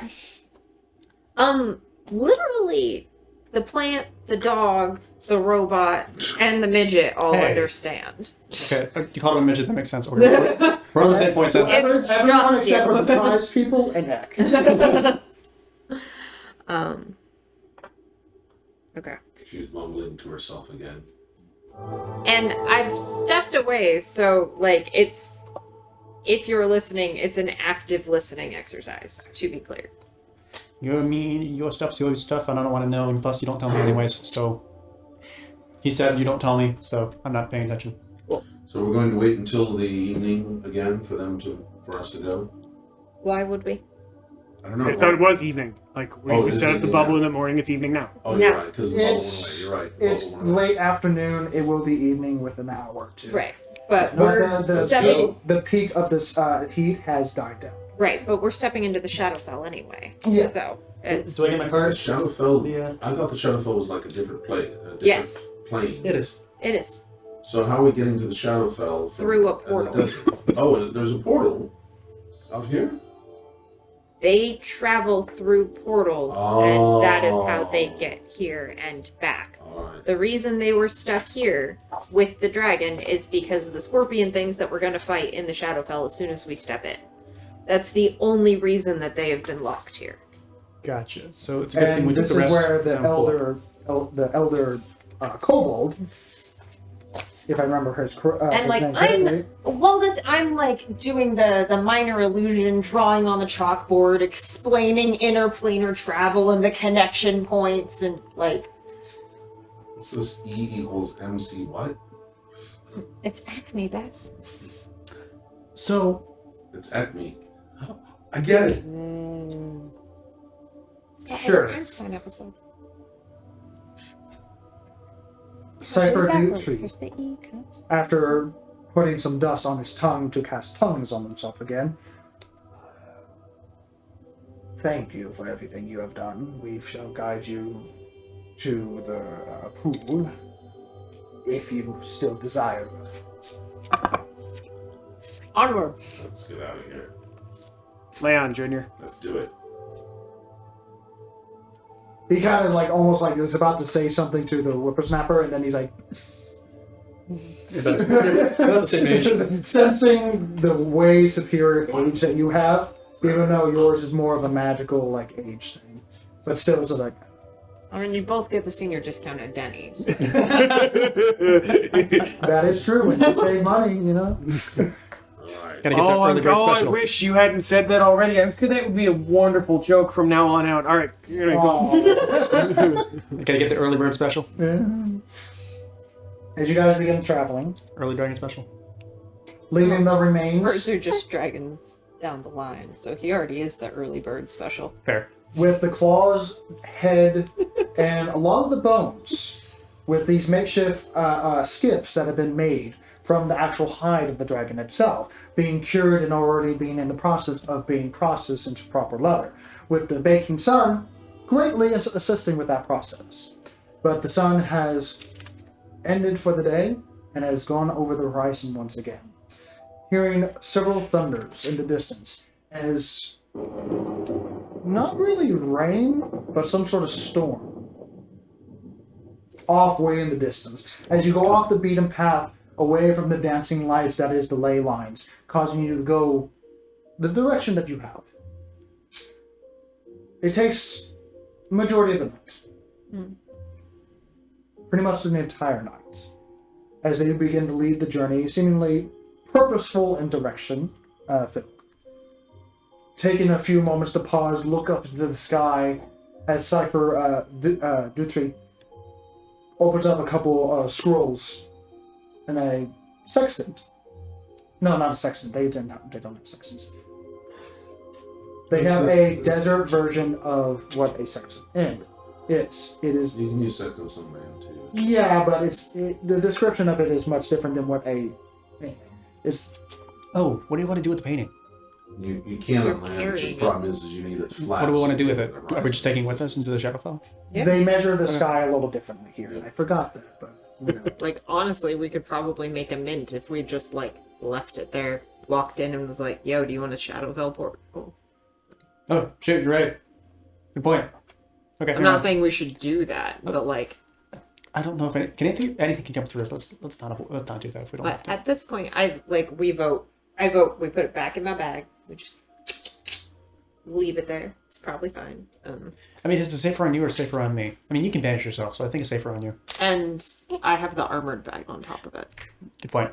Literally, the plant, the dog, the robot, and the midget all Hey. understand. Okay, you called him a midget. That makes sense. Okay. We're on the same point. So Then. It's everyone just except you. for the tribes people and Eck. Okay. She's mumbling to herself again. And I've stepped away, so, like, it's... If you're listening, it's an active listening exercise, to be clear. Your stuff's your stuff, and I don't want to know. And plus, you don't tell me anyways. So he said you don't tell me, so I'm not paying attention. So we're going to wait until the evening again for us to go. Why would we? I don't know. I thought it was evening. Like, we, Oh, we it is set up the evening bubble now. in the morning, it's evening now. Oh, No. you're right. Because the bubble went away. You're right. It's Bubble went away. late afternoon. It will be evening with an hour or two. Right. But But we're the stepping... the peak of this heat has died down. Right, but we're stepping into the Shadowfell anyway. Yeah. So, It's, Do I get my The card? Shadowfell. Yeah. I thought the Shadowfell was like a different plane. A different Yes. plane. It is. it is. So how are we getting to the Shadowfell? Through a the portal. desert? Oh, there's a portal out here. They travel through portals, and that is how they get here and back. All right. The reason they were stuck here with the dragon is because of the scorpion things that we're going to fight in the Shadowfell as soon as we step in. That's the only reason that they have been locked here. Gotcha. So it's a good thing And we took this the is rest where the down full. elder kobold, if I remember his, And his like name correctly, I'm like doing the minor illusion, drawing on the chalkboard, explaining interplanar travel and the connection points, and like What's this? E equals MC what? it's Acme back. So It's Acme. I get it. It's that Sure. Einstein episode. Cypher Backwards, Dutry, there's the E comes. after putting some dust on his tongue to cast tongues on himself again. Thank you for everything you have done. We shall guide you to the pool, if you still desire. Onward. Let's get out of here. Leon Jr. Let's do it. He kind of like almost like was about to say something to the whippersnapper, and then he's like, that's about the same age. sensing the way superior age that you have, even though yours is more of a magical like age thing, but still, it's like. I mean, you both get the senior discount at Denny's. That is true. When you save money, you know. All right. Gotta get that early bird I special. wish you hadn't said that already. I was good. That would be a wonderful joke from now on out. All right, you're gonna go. Gotta get the early bird special. As you guys begin traveling, Early dragon special. leaving the remains Birds are just dragons down the line, so he already is the early bird special. Fair. with the claws, head, and a lot of the bones, with these makeshift skiffs that have been made from the actual hide of the dragon itself, being cured and already being in the process of being processed into proper leather, with the baking sun greatly assisting with that process. But the sun has ended for the day and has gone over the horizon once again. Hearing several thunders in the distance as not really rain, but some sort of storm off way in the distance. As you go off the beaten path, away from the dancing lights that is the ley lines, causing you to go the direction that you have. It takes majority of the night. Pretty much the entire night. As they begin to lead the journey, seemingly purposeful and direction filled. Taking a few moments to pause, look up into the sky as Cypher Dutry opens up a couple scrolls and a sextant. No, not a sextant. They don't have sextants. They have a desert version of what a sextant is. It is. You can use that in some land too. Yeah, but the description of it is much different than what a. It's. Oh, what do you want to do with the painting? You can You're on land. carrying The it. problem is you need it flat. What do we want to do with so it? you Are we just taking it with us into the Shadowfell? Yeah. They measure the sky a little differently here. I forgot that, but. You know. Like, honestly, we could probably make a mint if we just, like, left it there, walked in and was like, yo, do you want a Shadowfell portal? Oh, shit, you're right. Good point. Okay. I'm not saying we should do that, but, like, I don't know if anything can come through. Let's not do that if we don't have but to. at this point, we vote. I vote, we put it back in my bag. We just leave it there. It's probably fine. I mean, is it safer on you or safer on me? I mean, you can banish yourself, so I think it's safer on you. And I have the armored bag on top of it. Good point.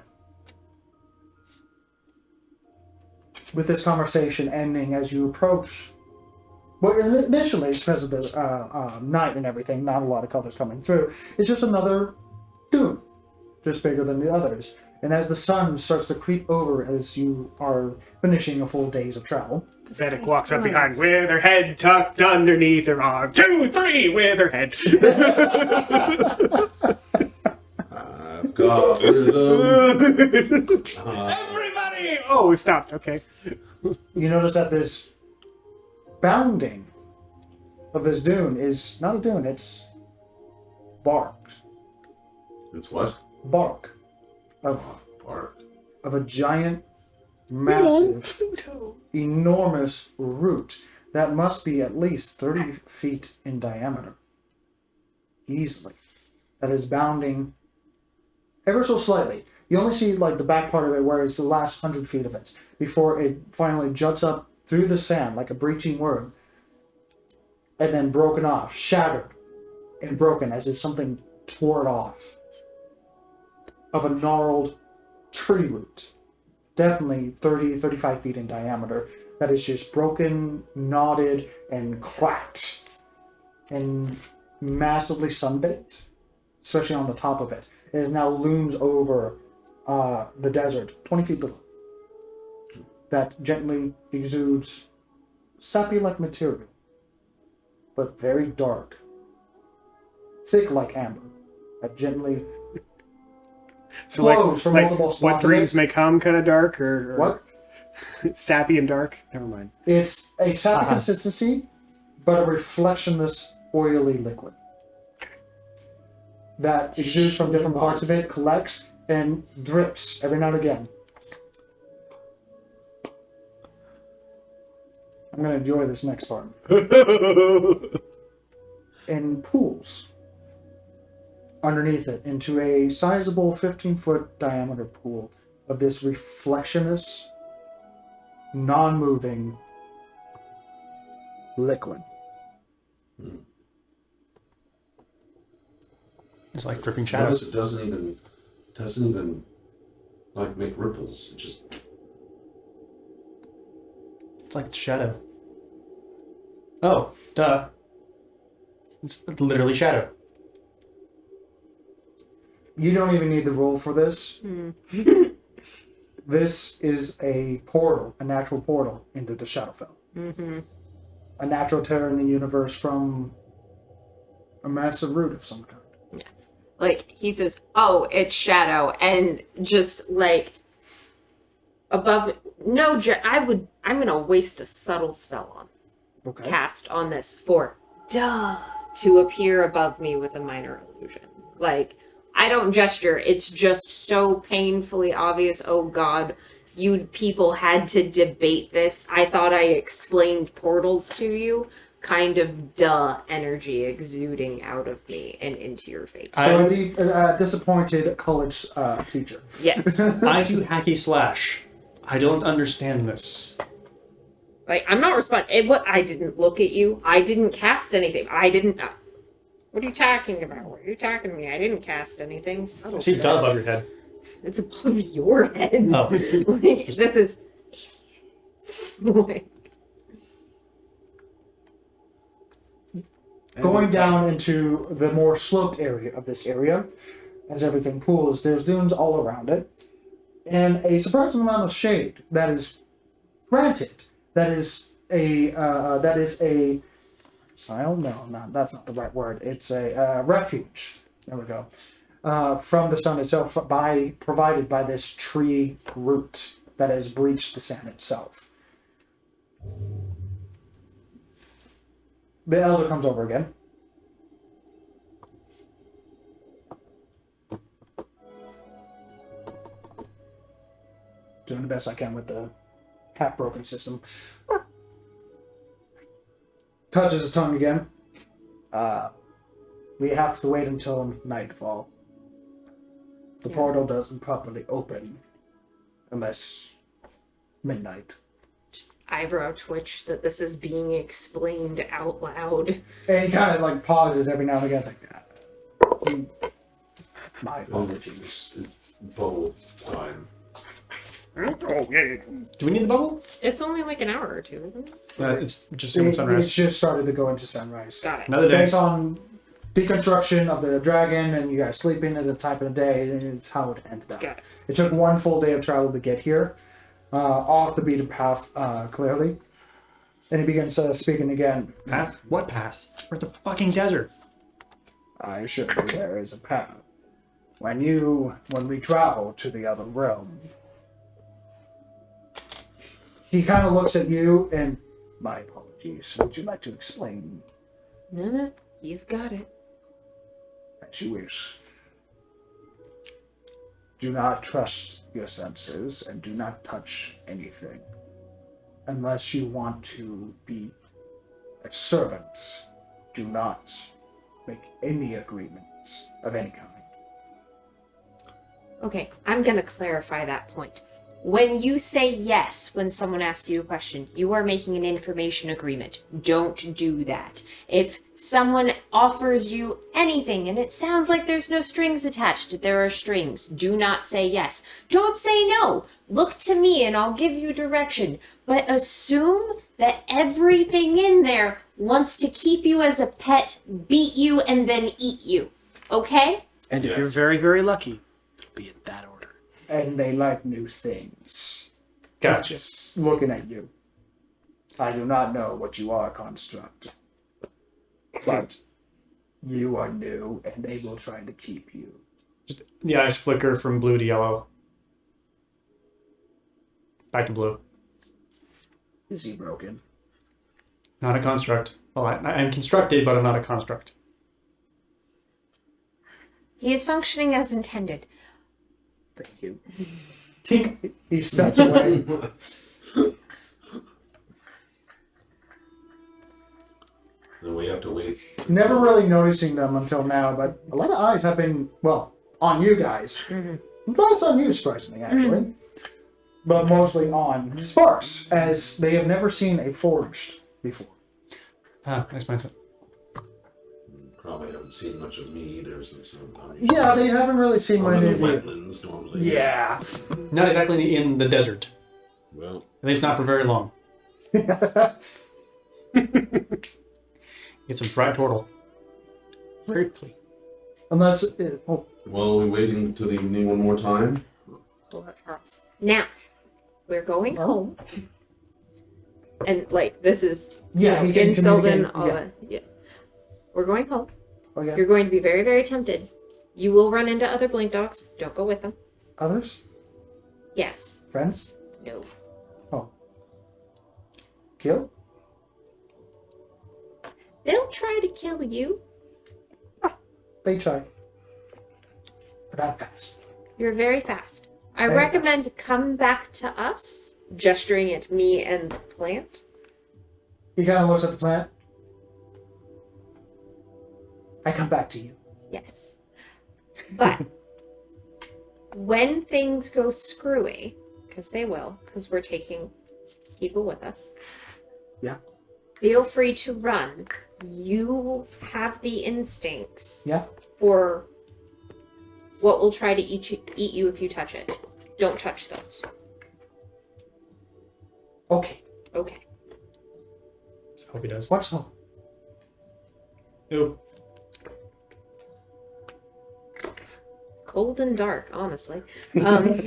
With this conversation ending as you approach. Well, initially, it's because of the night and everything, not a lot of colors coming through. It's just another dune, just bigger than the others. And as the sun starts to creep over as you are finishing a full days of travel. Vedic walks up behind with her head tucked underneath her arm. 2, 3 with her head. I've got rhythm. Everybody! Oh, it stopped. Okay. You notice that there's bounding of this dune is not a dune, it's bark. It's what? Bark. Of Bark. a giant, massive, enormous root that must be at least 30 feet in diameter. Easily. That is bounding ever so slightly. You only see like the back part of it where it's the last 100 feet of it before it finally juts up through the sand like a breaching worm and then broken off, shattered and broken as if something tore it off of a gnarled tree root. Definitely 30, 35 feet in diameter. That is just broken, knotted, and cracked. And massively sunbaked. Especially on the top of it. It now looms over the desert, 20 feet below. That gently exudes sappy-like material. But very dark. Thick like amber. That gently So flows from multiple spots. what of dreams it. may come, kind of dark, or What? sappy and dark. Never mind. It's a sappy consistency, but a reflectionless, oily liquid that exudes from different parts of it, collects, and drips every now and again. I'm going to enjoy this next part. In pools underneath it into a sizable 15-foot diameter pool of this reflectionless, non-moving liquid. It's like dripping Notice shadows. it doesn't even like make ripples. It just It's like shadow. Oh, duh. It's literally shadow. You don't even need the roll for this. This is a portal, a natural portal into the Shadowfell. Mm-hmm. A natural tear in the universe from a massive root of some kind. Like, he says, oh, it's shadow, and just, like, above, no, I'm gonna waste a subtle spell on, Okay. cast on this for, to appear above me with a minor illusion. Like, I don't gesture, it's just so painfully obvious, oh god, you people had to debate this, I thought I explained portals to you, kind of energy exuding out of me and into your face. So the disappointed college teacher. Yes. I do hacky slash. I don't understand this. Like, I'm not responding. What? I didn't look at you. I didn't cast anything. I didn't. What are you talking about? What are you talking to me? I didn't cast anything. Subtle I see stuff. dove above your head. It's above your head. Oh. Like, this is. Like, Going down into the more sloped area of this area, as everything pools, there's dunes all around it, and a surprising amount of shade that is granted. That is a style? No, that's not the right word. It's a refuge. There we go. From the sun itself, provided by this tree root that has breached the sand itself. The elder comes over again. Doing the best I can with the half-broken system. Touches his tongue again. We have to wait until nightfall. The portal doesn't properly open unless midnight. eyebrow twitch that this is being explained out loud. And he kind of like pauses every now and again. It's like, my apologies. it's bubble time. Oh yeah. Do we need the bubble? It's only like an hour or two, isn't it? It's just in It's sunrise. just started to go into sunrise. Got it. Another day. Based on deconstruction of the dragon and you guys sleeping at the type of the day, it's how it ended up. Got it. It took one full day of travel to get here, off the beaten path, clearly. And he begins speaking again. Path? What path? We're at the fucking desert. I assure you there is a path. When we travel to the other realm. He kind of looks at you and, my apologies, would you like to explain No, you've got it. As you wish. Do not trust your senses and do not touch anything. Unless you want to be a servant, do not make any agreements of any kind. Okay, I'm gonna clarify that point. When you say yes when someone asks you a question, you are making an information agreement. Don't do that. If someone offers you anything and it sounds like there's no strings attached, there are strings. Do not say yes. Don't say no. Look to me and I'll give you direction. But assume that everything in there wants to keep you as a pet, beat you, and then eat you. Okay? And if Yes. you're very, very lucky, it'll be in that order. And they like new things. Gotcha. Just looking at you. I do not know what you are, Construct. But you are new, and they will try to keep you. Just the eyes flicker from blue to yellow. Back to blue. Is he broken? Not a construct. Well, I'm constructed, but I'm not a construct. He is functioning as intended. Thank you. Tink. He steps away. Then we have to wait. Never really noticing them until now, but a lot of eyes have been, well, on you guys. Less on you, surprisingly, actually. But mostly on Sparks, as they have never seen a forged before. Ah, nice mindset. Probably haven't seen much of me either since I'm Yeah, they haven't really seen I'm many in of the you. wetlands normally. Yeah. Not exactly in the desert. Well, At least not for very long. Get some fried turtle. Very quickly. Unless, oh, well, are we waiting until the evening one more time? Hold on, Charles. Now, we're going home. And, like, this is yeah, he can in Sylvan, communicate. all Yeah. that. Yeah. We're going home. Oh, yeah. You're going to be very, very tempted. You will run into other blink dogs. Don't go with them. Others? Yes. Friends? No. Kill? They'll try to kill you. They try. But I'm fast. You're very fast. I Very recommend come back to us, gesturing at me and the plant. He kind of looks at the plant. I come back to you. Yes. But when things go screwy, because they will, because we're taking people with us. Yeah. Feel free to run. You have the instincts Yeah. for what will try to eat you if you touch it. Don't touch those. Okay. Okay. So I hope he does. What's home? Ooh. Cold and dark, honestly. He kind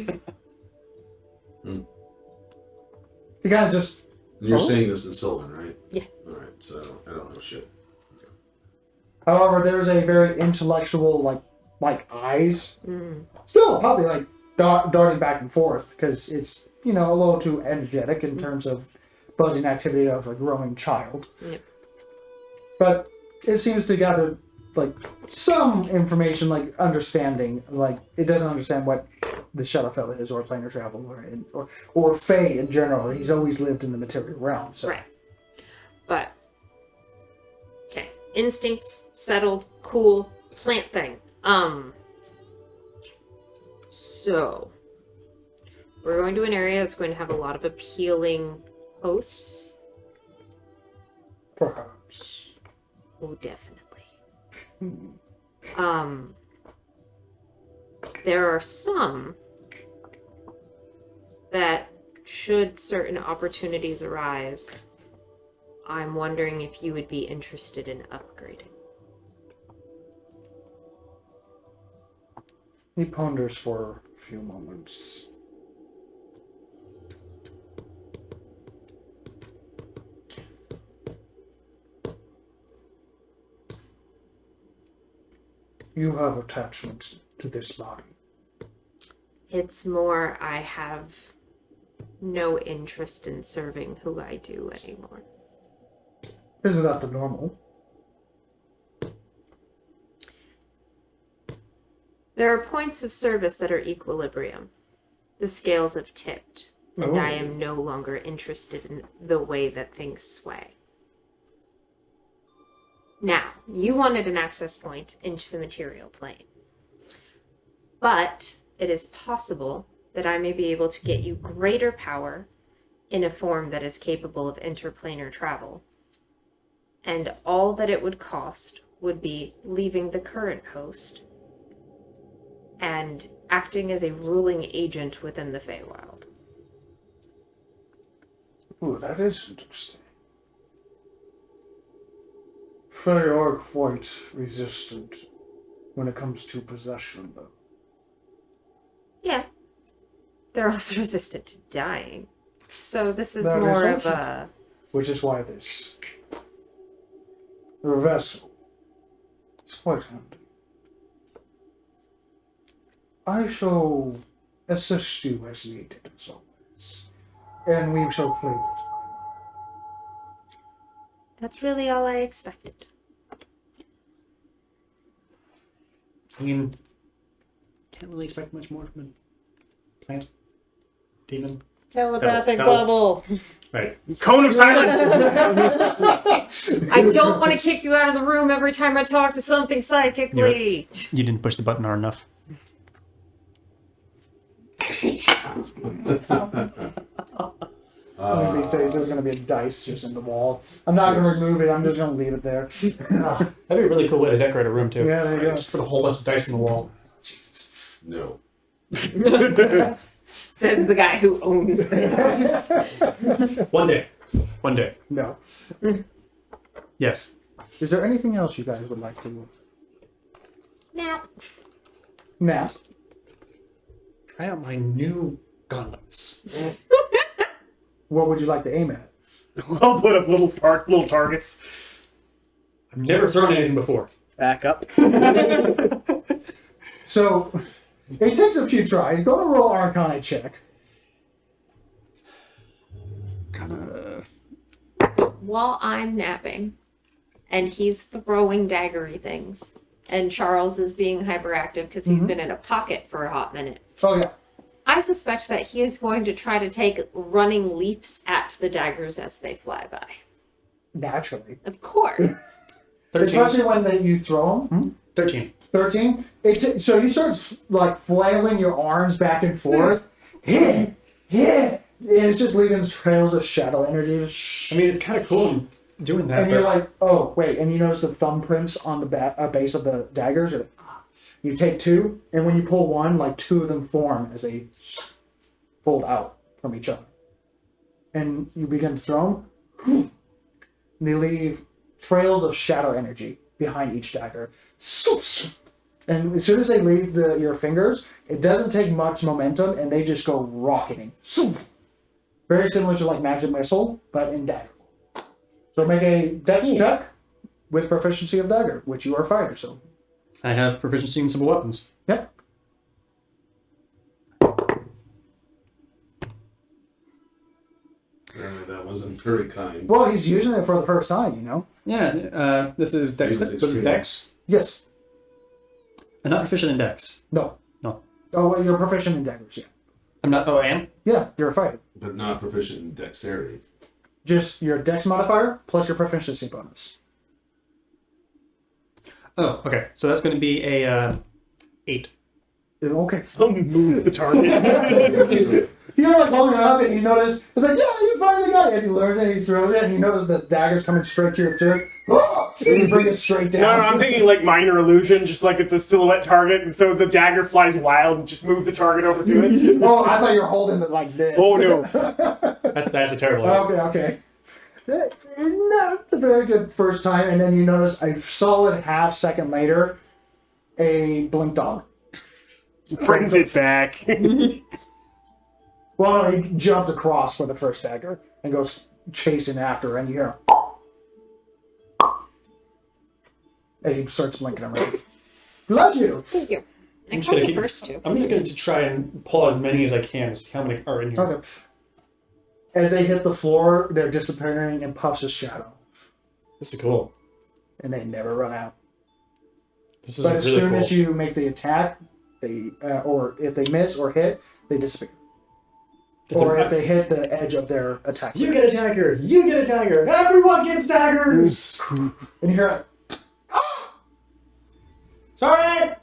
of just. You're Oh. saying this in Sylvan, right? Yeah. Alright, so I don't know shit. However, there's a very intellectual, like eyes. Mm. Still, probably like darting back and forth because it's a little too energetic in terms of buzzing activity of a growing child. Yep. But it seems to gather like some information, like understanding. Like it doesn't understand what the Shadowfell is, or planar travel, or Fae in general. He's always lived in the material realm. So. Right. But, okay. Instincts, settled, cool, plant thing. So, we're going to an area that's going to have a lot of appealing hosts. Perhaps. Oh, definitely. There are some that, should certain opportunities arise, I'm wondering if you would be interested in upgrading. He ponders for a few moments. You have attachment to this body. It's more I have no interest in serving who I do anymore. Isn't that the normal? There are points of service that are equilibrium. The scales have tipped, and I am no longer interested in the way that things sway. Now, you wanted an access point into the material plane. But it is possible that I may be able to get you greater power in a form that is capable of interplanar travel. And all that it would cost would be leaving the current host and acting as a ruling agent within the Feywild. Ooh, that is interesting. They are quite resistant when it comes to possession, though. Yeah. They're also resistant to dying. So this is That is more of also a... Which is why this vessel is quite handy. I shall assist you as needed, as always. And we shall play with time. That's really all I expected. I mean, can't really expect much more from a plant. Demon. Telepathic That'll- bubble. Right. Cone of silence! I don't want to kick you out of the room every time I talk to something psychically. You didn't push the button hard enough. One of these days there's going to be a dice just in the wall. I'm not going to remove it, I'm just going to leave it there. That'd be a really cool way to decorate a room, too. Yeah, there you go. Just put a whole bunch of dice on the wall. No. Says the guy who owns the house. One day. One day. No. Yes. Is there anything else you guys would like to Nap. nap? Try out my new gauntlets. What would you like to aim at? I'll put up little targets. I've never thrown anything before. Back up. So, it takes a few tries. Go to roll Arcana check. While I'm napping, and he's throwing daggery things, and Charles is being hyperactive because he's been in a pocket for a hot minute, Oh, yeah. I suspect that he is going to try to take running leaps at the daggers as they fly by. Naturally. Of course. 13. Especially when you throw them. 13. 13. So you start like flailing your arms back and forth. And it's just leaving trails of shadow energy. I mean, it's kind of cool doing that. And you're but like, oh, wait. And you notice the thumbprints on the base of the daggers. You're like, ah. You take two, and when you pull one, like two of them form as they fold out from each other. And you begin to throw them. And they leave trails of shadow energy behind each dagger. And as soon as they leave your fingers, it doesn't take much momentum, and they just go rocketing. Very similar to like Magic Missile, but in dagger form. So make a dex check with proficiency of dagger, which you are a fighter, so. I have proficiency in simple weapons. Yep. Apparently that wasn't very kind. Well, he's using it for the first time, you know? Yeah, this is Dex. Use This is Dex. Yes. I'm not proficient in Dex. No. No. Oh, well, you're proficient in daggers, yeah. I'm not. Oh, I am? Yeah, you're a fighter. But not proficient in dexterity. Just your dex modifier plus your proficiency bonus. Oh, okay. So that's going to be a 8. Okay. I'll move the target. You're like holding it up and you notice, it's like, yeah, you finally got it. As he learns it, he throws it, and you notice the dagger's coming straight to your tip. And you bring it straight No, down. I'm thinking like minor illusion, just like it's a silhouette target, and so the dagger flies wild and just move the target over to it. Oh, I thought you were holding it like this. Oh no. That's a terrible idea. Okay. No, it's a very good first time, and then you notice a solid half second later, a blink dog. Brings it back. Well, no, he jumped across for the first dagger and goes chasing after, and you hear as he starts blinking around. Bless you! Thank you. I I'm just caught gonna the keep. first two. I'm just going to try and pull as many as I can to see how many are in here. Okay. As they hit the floor, they're disappearing in puffs of shadow, This is cool. and they never run out. This is But as really soon cool. as you make the attack, They or if they miss or hit, they disappear. It's Or a- if they hit the edge of their attack. You get a dagger. You get a dagger. Everyone gets daggers. And you hear it. Sorry.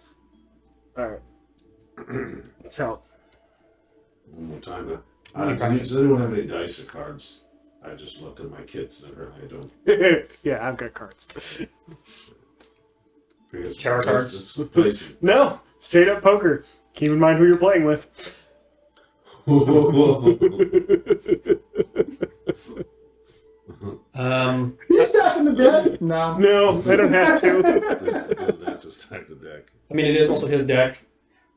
All right. So One more time. Does anyone have any dice or cards? I just looked at my kits and apparently I don't. yeah, I've got cards. Because Tarot cards? it's dicey. No, straight up poker. Keep in mind who you're playing with. You stacking the deck? No. No, I don't have to. Doesn't have to stack the deck. I mean, it is also his deck.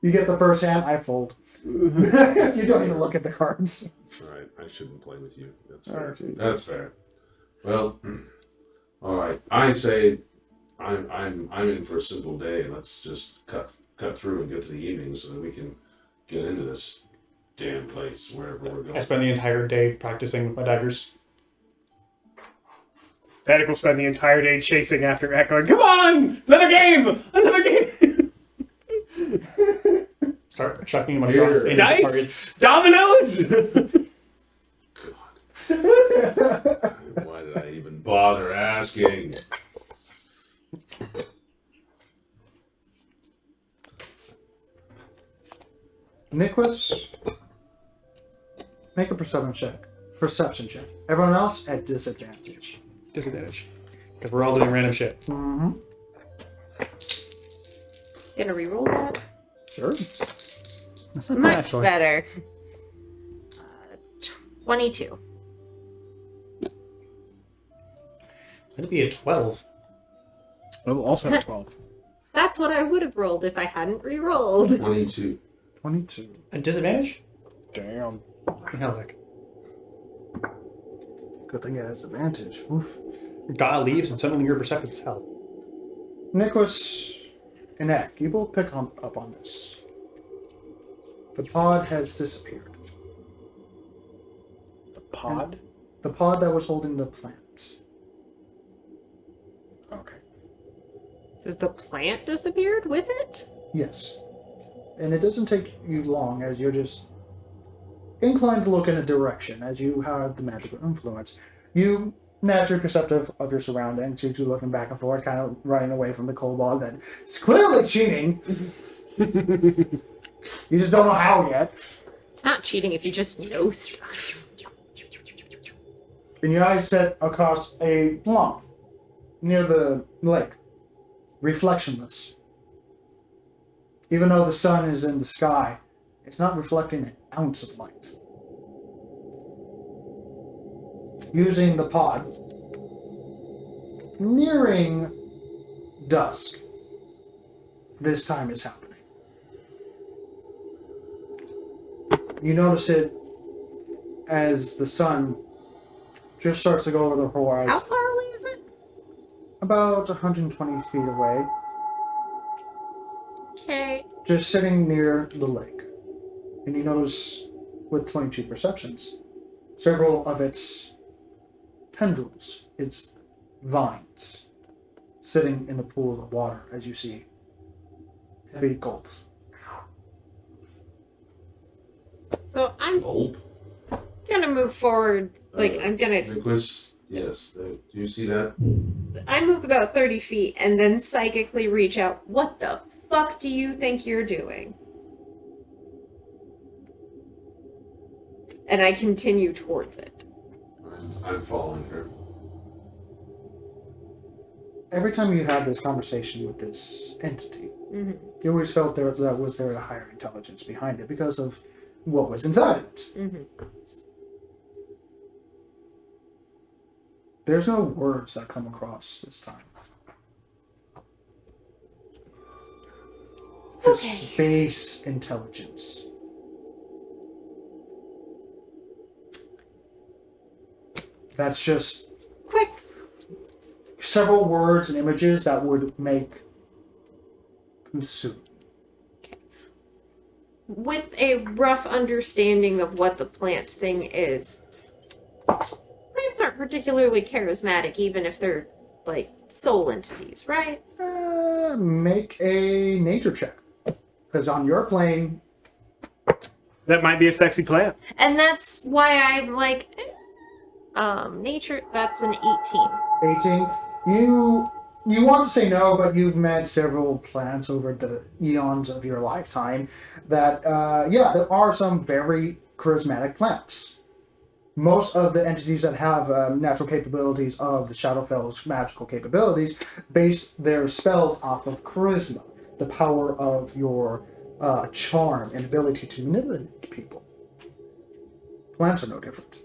You get the first hand, I fold. You don't even look at the cards. All right, I shouldn't play with you. That's Oh, fair. geez. That's fair. Well, all right. I say, I'm in for a simple day. Let's just cut through and get to the evening so that we can get into this damn place wherever we're going. I spend the entire day practicing with my daggers. Attic will spend the entire day chasing after Eck, going, "Come on, another game, another game." Start chucking my Here. cards into the Dice, targets. dominoes. God. Why did I even bother asking? Nicholas, make a perception check. Perception check. Everyone else at disadvantage. Disadvantage. Because we're all doing random shit. Mm-hmm. Gonna re-roll that. Sure. That's not Much better. 22. That'd be a 12. Well, also 12. That's what I would have rolled if I hadn't re-rolled. 22. 22. A disadvantage? Damn. Hell, heck. Good thing it has advantage. Oof. Guy leaves and suddenly you're perceptive as hell. Nicholas and Eck, you both pick up on this. The pod has disappeared. The pod? The pod that was holding the plant. Okay. Does the plant disappeared with it? Yes. And it doesn't take you long as you're just inclined to look in a direction as you have the magical influence. You naturally perceptive of your surroundings, you're looking back and forth, kind of running away from the kobold that is clearly cheating. You just don't know how yet. It's not cheating if you just know stuff. And your eyes set across a lump near the lake, reflectionless. Even though the sun is in the sky, it's not reflecting an ounce of light. Using the pod, nearing dusk, this time is happening. You notice it as the sun just starts to go over the horizon. How far away is it? About 120 feet away, Okay. just sitting near the lake. And you notice, with 22 perceptions, several of its tendrils, its vines, sitting in the pool of water as you see heavy gulps. So I'm Gulp. gonna move forward. Like, I'm gonna... Nicholas, yes. Do you see that? I move about 30 feet and then psychically reach out. What the fuck do you think you're doing? And I continue towards it. I'm following her. Every time you had this conversation with this entity, Mm-hmm. you always felt there a higher intelligence behind it because of what was inside of it. Mm-hmm. There's no words that come across this time. Just Okay. base intelligence. That's just Quick. several words and images that would make consume. With a rough understanding of what the plant thing is, plants aren't particularly charismatic, even if they're, like, soul entities, right? Make a nature check. Because on your plane, That might be a sexy plan. And that's why I'm like, nature. That's an 18. 18, you want to say no, but you've met several plants over the eons of your lifetime that, there are some very charismatic plants. Most of the entities that have natural capabilities of the Shadowfell's magical capabilities base their spells off of charisma, the power of your charm and ability to manipulate people. Plants are no different.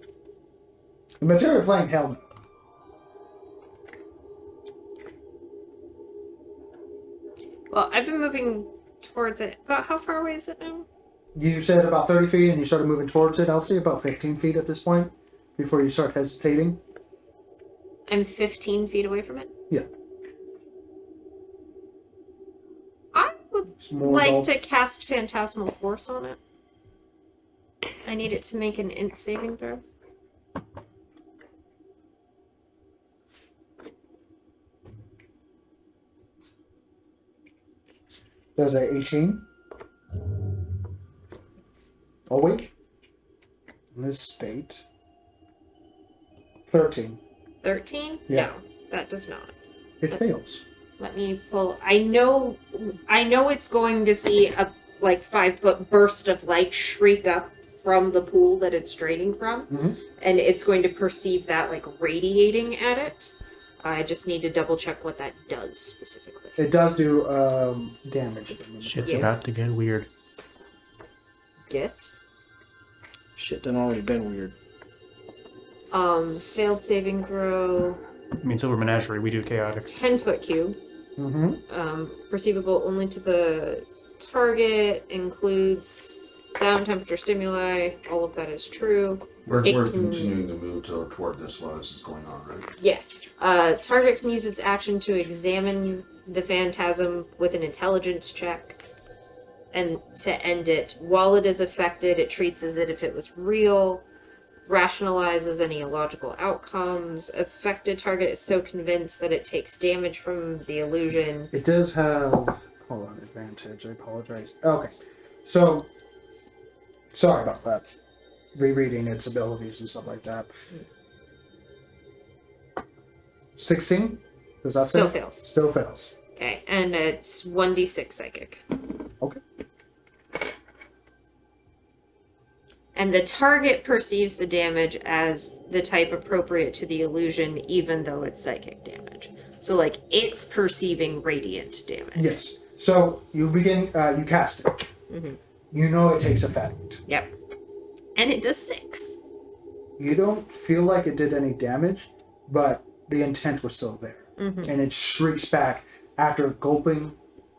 The material plane held me. Well, I've been moving towards it. About how far away is it now? You said about 30 feet and you started moving towards it, Elsie, about 15 feet at this point, before you start hesitating. I'm 15 feet away from it. Yeah. I would More like adults. to cast Phantasmal Force on it. I need it to make an int saving throw. Does a 18? Oh, wait. In this state. 13. 13? Yeah. No, that does not. It fails. Let me pull. I know it's going to see a 5-foot burst of light shriek up from the pool that it's draining from, Mhm. and it's going to perceive that radiating at it. I just need to double check what that does specifically. It does do damage at the moment. Shit's Yeah. about to get weird. Get Shit done already been weird. failed saving throw. I mean, Silver Menagerie, we do chaotics. 10-foot cube. Mm-hmm. Perceivable only to the target. Includes sound, temperature, stimuli. All of that is true. We're It can- continuing to move toward this while this is going on, right? Yeah. Target can use its action to examine the phantasm with an intelligence check. And to end it, while it is affected, it treats as if it was real, rationalizes any illogical outcomes. Affected target is so convinced that it takes damage from the illusion. It does have... Hold on, advantage. I apologize. Okay. So, sorry about that. Rereading its abilities and stuff like that. 16? Does that Still say? fails. Still fails. Okay, and it's 1d6 psychic. Okay. And the target perceives the damage as the type appropriate to the illusion, even though it's psychic damage. So, it's perceiving radiant damage. Yes. So, you begin... you cast it. Mhm. You know it takes effect. Yep. And it does 6. You don't feel like it did any damage, but the intent was still there. Mhm. And it shrieks back after gulping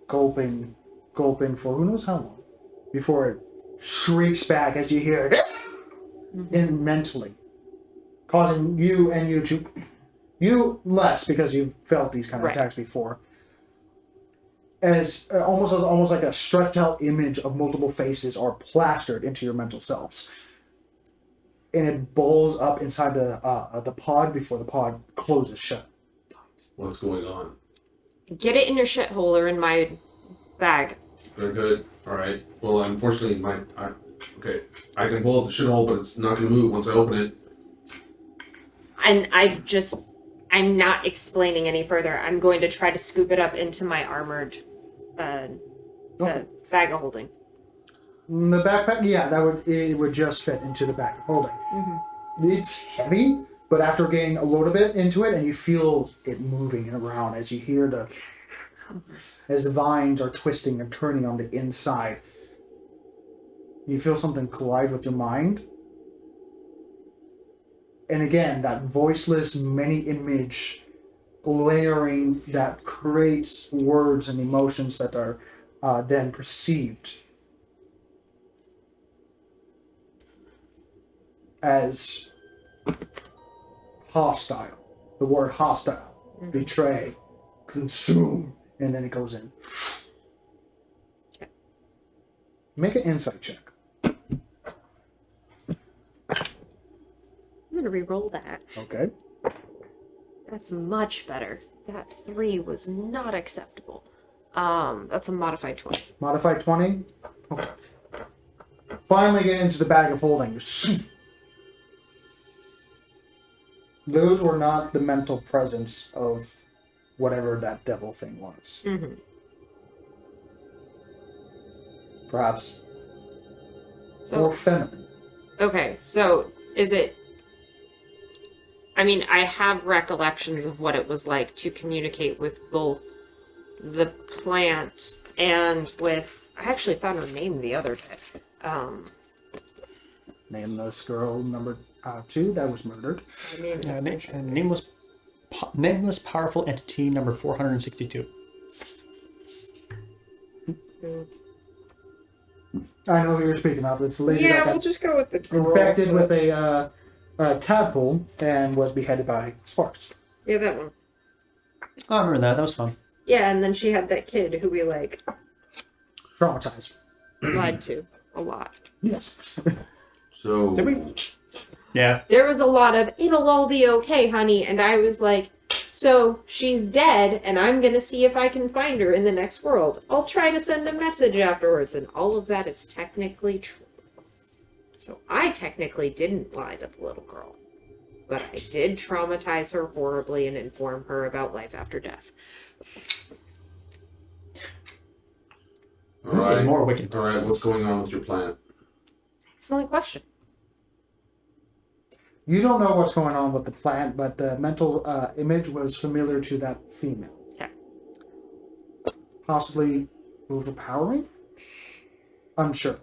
for who knows how long, before it shrieks back as you hear it in mentally, causing you to less because you've felt these kind of Right. attacks before, as almost like a stretched out image of multiple faces are plastered into your mental selves, and it balls up inside the pod before the pod closes shut. What's going on? Get it in your shithole or in my bag. Very good. All right. Well, unfortunately, I can pull up the shithole, but it's not going to move once I open it. And I'm not explaining any further. I'm going to try to scoop it up into my armored Okay. bag of holding. The backpack, yeah, it would just fit into the bag of holding. It's heavy, but after getting a little bit into it, and you feel it moving around as you hear as the vines are twisting and turning on the inside, you feel something collide with your mind. And again, that voiceless many-image layering that creates words and emotions that are then perceived as hostile. The word hostile, betray, consume, and then it goes in. Okay. Make an insight check. I'm going to re-roll that. Okay. That's much better. That 3 was not acceptable. That's a modified 20. Modified 20? Okay. Finally get into the bag of holding. Those were not the mental presence of whatever that devil thing was. Mm-hmm. Perhaps So, more feminine. okay, so is it... I mean, I have recollections of what it was like to communicate with both the plant and with... I actually found her name the other day. Name this girl number 2 that was murdered. I mean, essentially. Nameless powerful entity number 462. I know who you're speaking of. It's the lady Yeah, that we'll got just go with the girl. infected with a tadpole and was beheaded by sparks. Yeah, that one. Oh, I remember that. That was fun. Yeah, and then she had that kid who we, like, Traumatized. lied to a lot. Yes. So Did we? Yeah. There was a lot of, it'll all be okay, honey, and I was like, so she's dead, and I'm gonna see if I can find her in the next world. I'll try to send a message afterwards, and all of that is technically true. So I technically didn't lie to the little girl. But I did traumatize her horribly and inform her about life after death. all There's right, more wicked. all right. What's going on with your plant? Excellent question. You don't know what's going on with the plant, but the mental image was familiar to that female. Okay. Possibly overpowering? Unsure.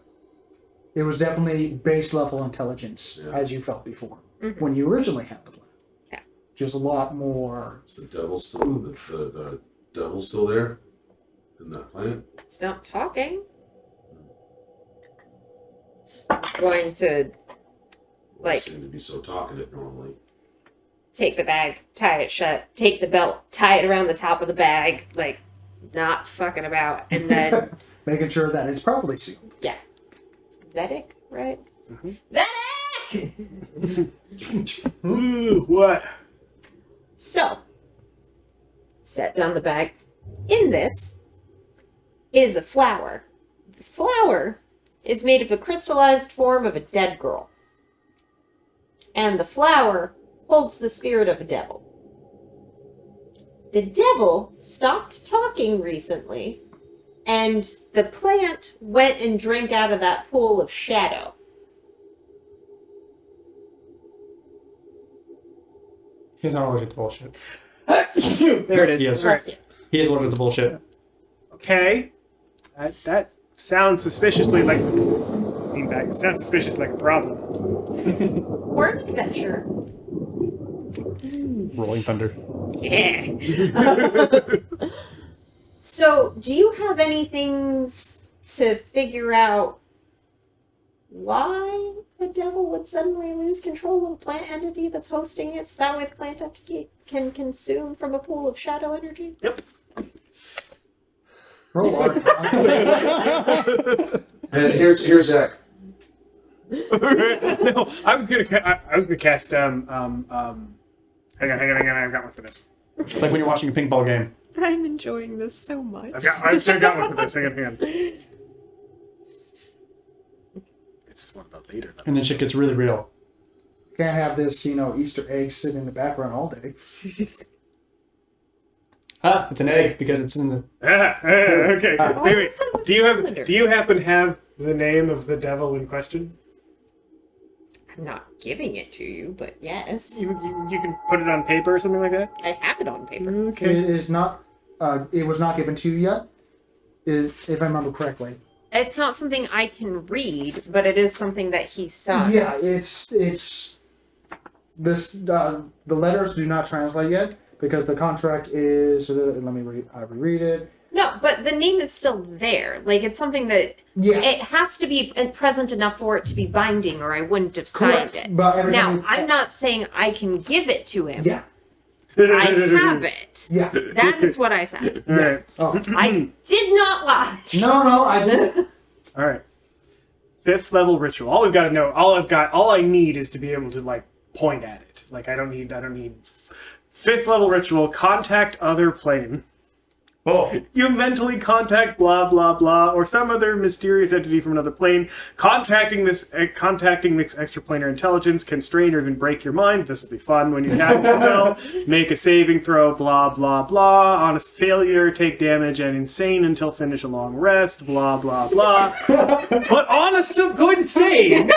It was definitely base level intelligence, Yeah. as you felt before, Mhm. when you originally had the plant. Yeah. Just a lot more. Is the devil still the devil still there in that plant? It's not talking. Going to, like, Seem to be so talkative normally. take the bag, tie it shut, take the belt, tie it around the top of the bag, like, not fucking about, and then, Making sure that it's properly sealed. yeah. Vedic, right? Mhm. Vedic! Ooh, what? So, set down the bag. In this is a flower. The flower is made of a crystallized form of a dead girl. And the flower holds the spirit of a devil. The devil stopped talking recently, and the plant went and drank out of that pool of shadow. He's not allergic to bullshit. There it is. Yes. All right. Bless you. He is allergic to bullshit. Okay. That sounds suspiciously like. I mean, that sounds suspicious like a problem. Or an adventure. Rolling thunder. Yeah. So, do you have any things to figure out why the devil would suddenly lose control of a plant entity that's hosting it, so that way the plant entity can consume from a pool of shadow energy? Yep. Roll hard. And here's Zach. No, I was gonna cast hang on, I've got one for this. It's like when you're watching a ping pong game. I'm enjoying this so much. I've got one for this. Hang on. It's one of the later levels. And then shit gets really real. Can't have this, Easter egg sitting in the background all day. Ah, it's an egg because it's in the. Okay. Oh, Wait. I thought it was Do you a cylinder. do you happen to have the name of the devil in question? I'm not giving it to you, but yes. You can put it on paper or something like that. I have it on paper. Okay. It is not. It was not given to you yet, if I remember correctly. It's not something I can read, but it is something that he signed. Yeah, it's this. The letters do not translate yet because the contract is. Let me reread it. No, but the name is still there. Like, it's something that Yeah, it has to be present enough for it to be binding, or I wouldn't have signed correct. it. But every Now, time you- I'm not saying I can give it to him. Yeah, I have it. yeah. That is what I said. All right. Oh I did not lie. no! I just. All right. 5th level ritual. All we've got to know. All I need is to be able to like point at it. Like I don't need. 5th level ritual. Contact other plane. Oh, You mentally contact blah blah blah or some other mysterious entity from another plane. Contacting this extraplanar intelligence can strain or even break your mind. This will be fun when you cast the spell. Make a saving throw. Blah blah blah. On a failure, take damage and insane until finish a long rest. Blah blah blah. But on a good save,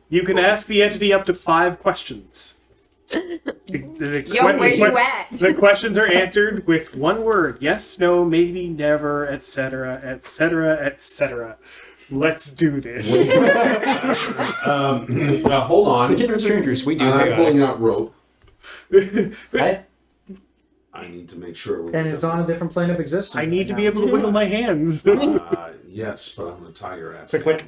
you can ask the entity up to 5 questions. Yo, where you at? The questions are answered with one word: yes, no, maybe, never, etc., etc., etc. Let's do this. Hold on. Kindred strangers, we do. I'm pulling out rope. I, I need to make sure. And it's on a different plane of existence. I need to be right now. able to wiggle my hands. Yes, but I'm going to tie your ass. click, click.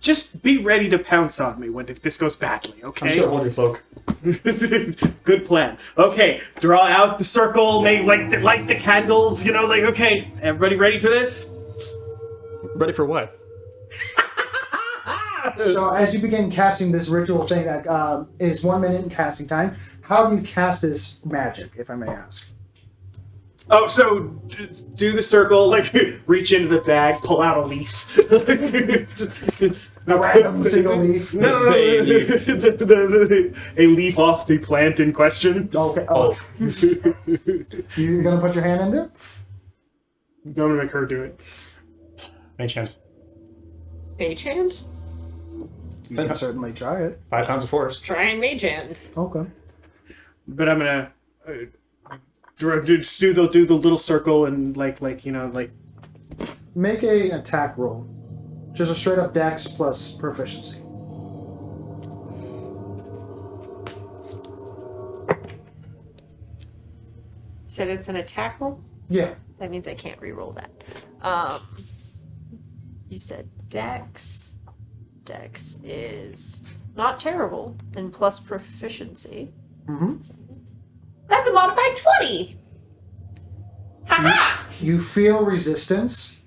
Just be ready to pounce on me if this goes badly, I'm okay? just gonna hold your cloak. Good plan. Okay, draw out the circle, light the candles, okay, everybody ready for this? Ready for what? So as you begin casting this ritual thing that is 1 minute in casting time, how do you cast this magic, if I may ask? Oh, so do the circle, reach into the bag, pull out a leaf. A random single leaf? No. A leaf off the plant in question. Okay. Oh. You're gonna put your hand in there? I'm gonna make her do it. Mage hand. Mage hand? You can certainly try it. 5 pounds of force. Try and mage hand. Okay. But I'm gonna do the little circle and Make an attack roll. Just a straight up dex plus proficiency. Said it's an attack roll? Yeah. That means I can't re-roll that. You said dex. Dex is not terrible, and plus proficiency. Mm-hmm. That's a modified 20! Haha! You feel resistance.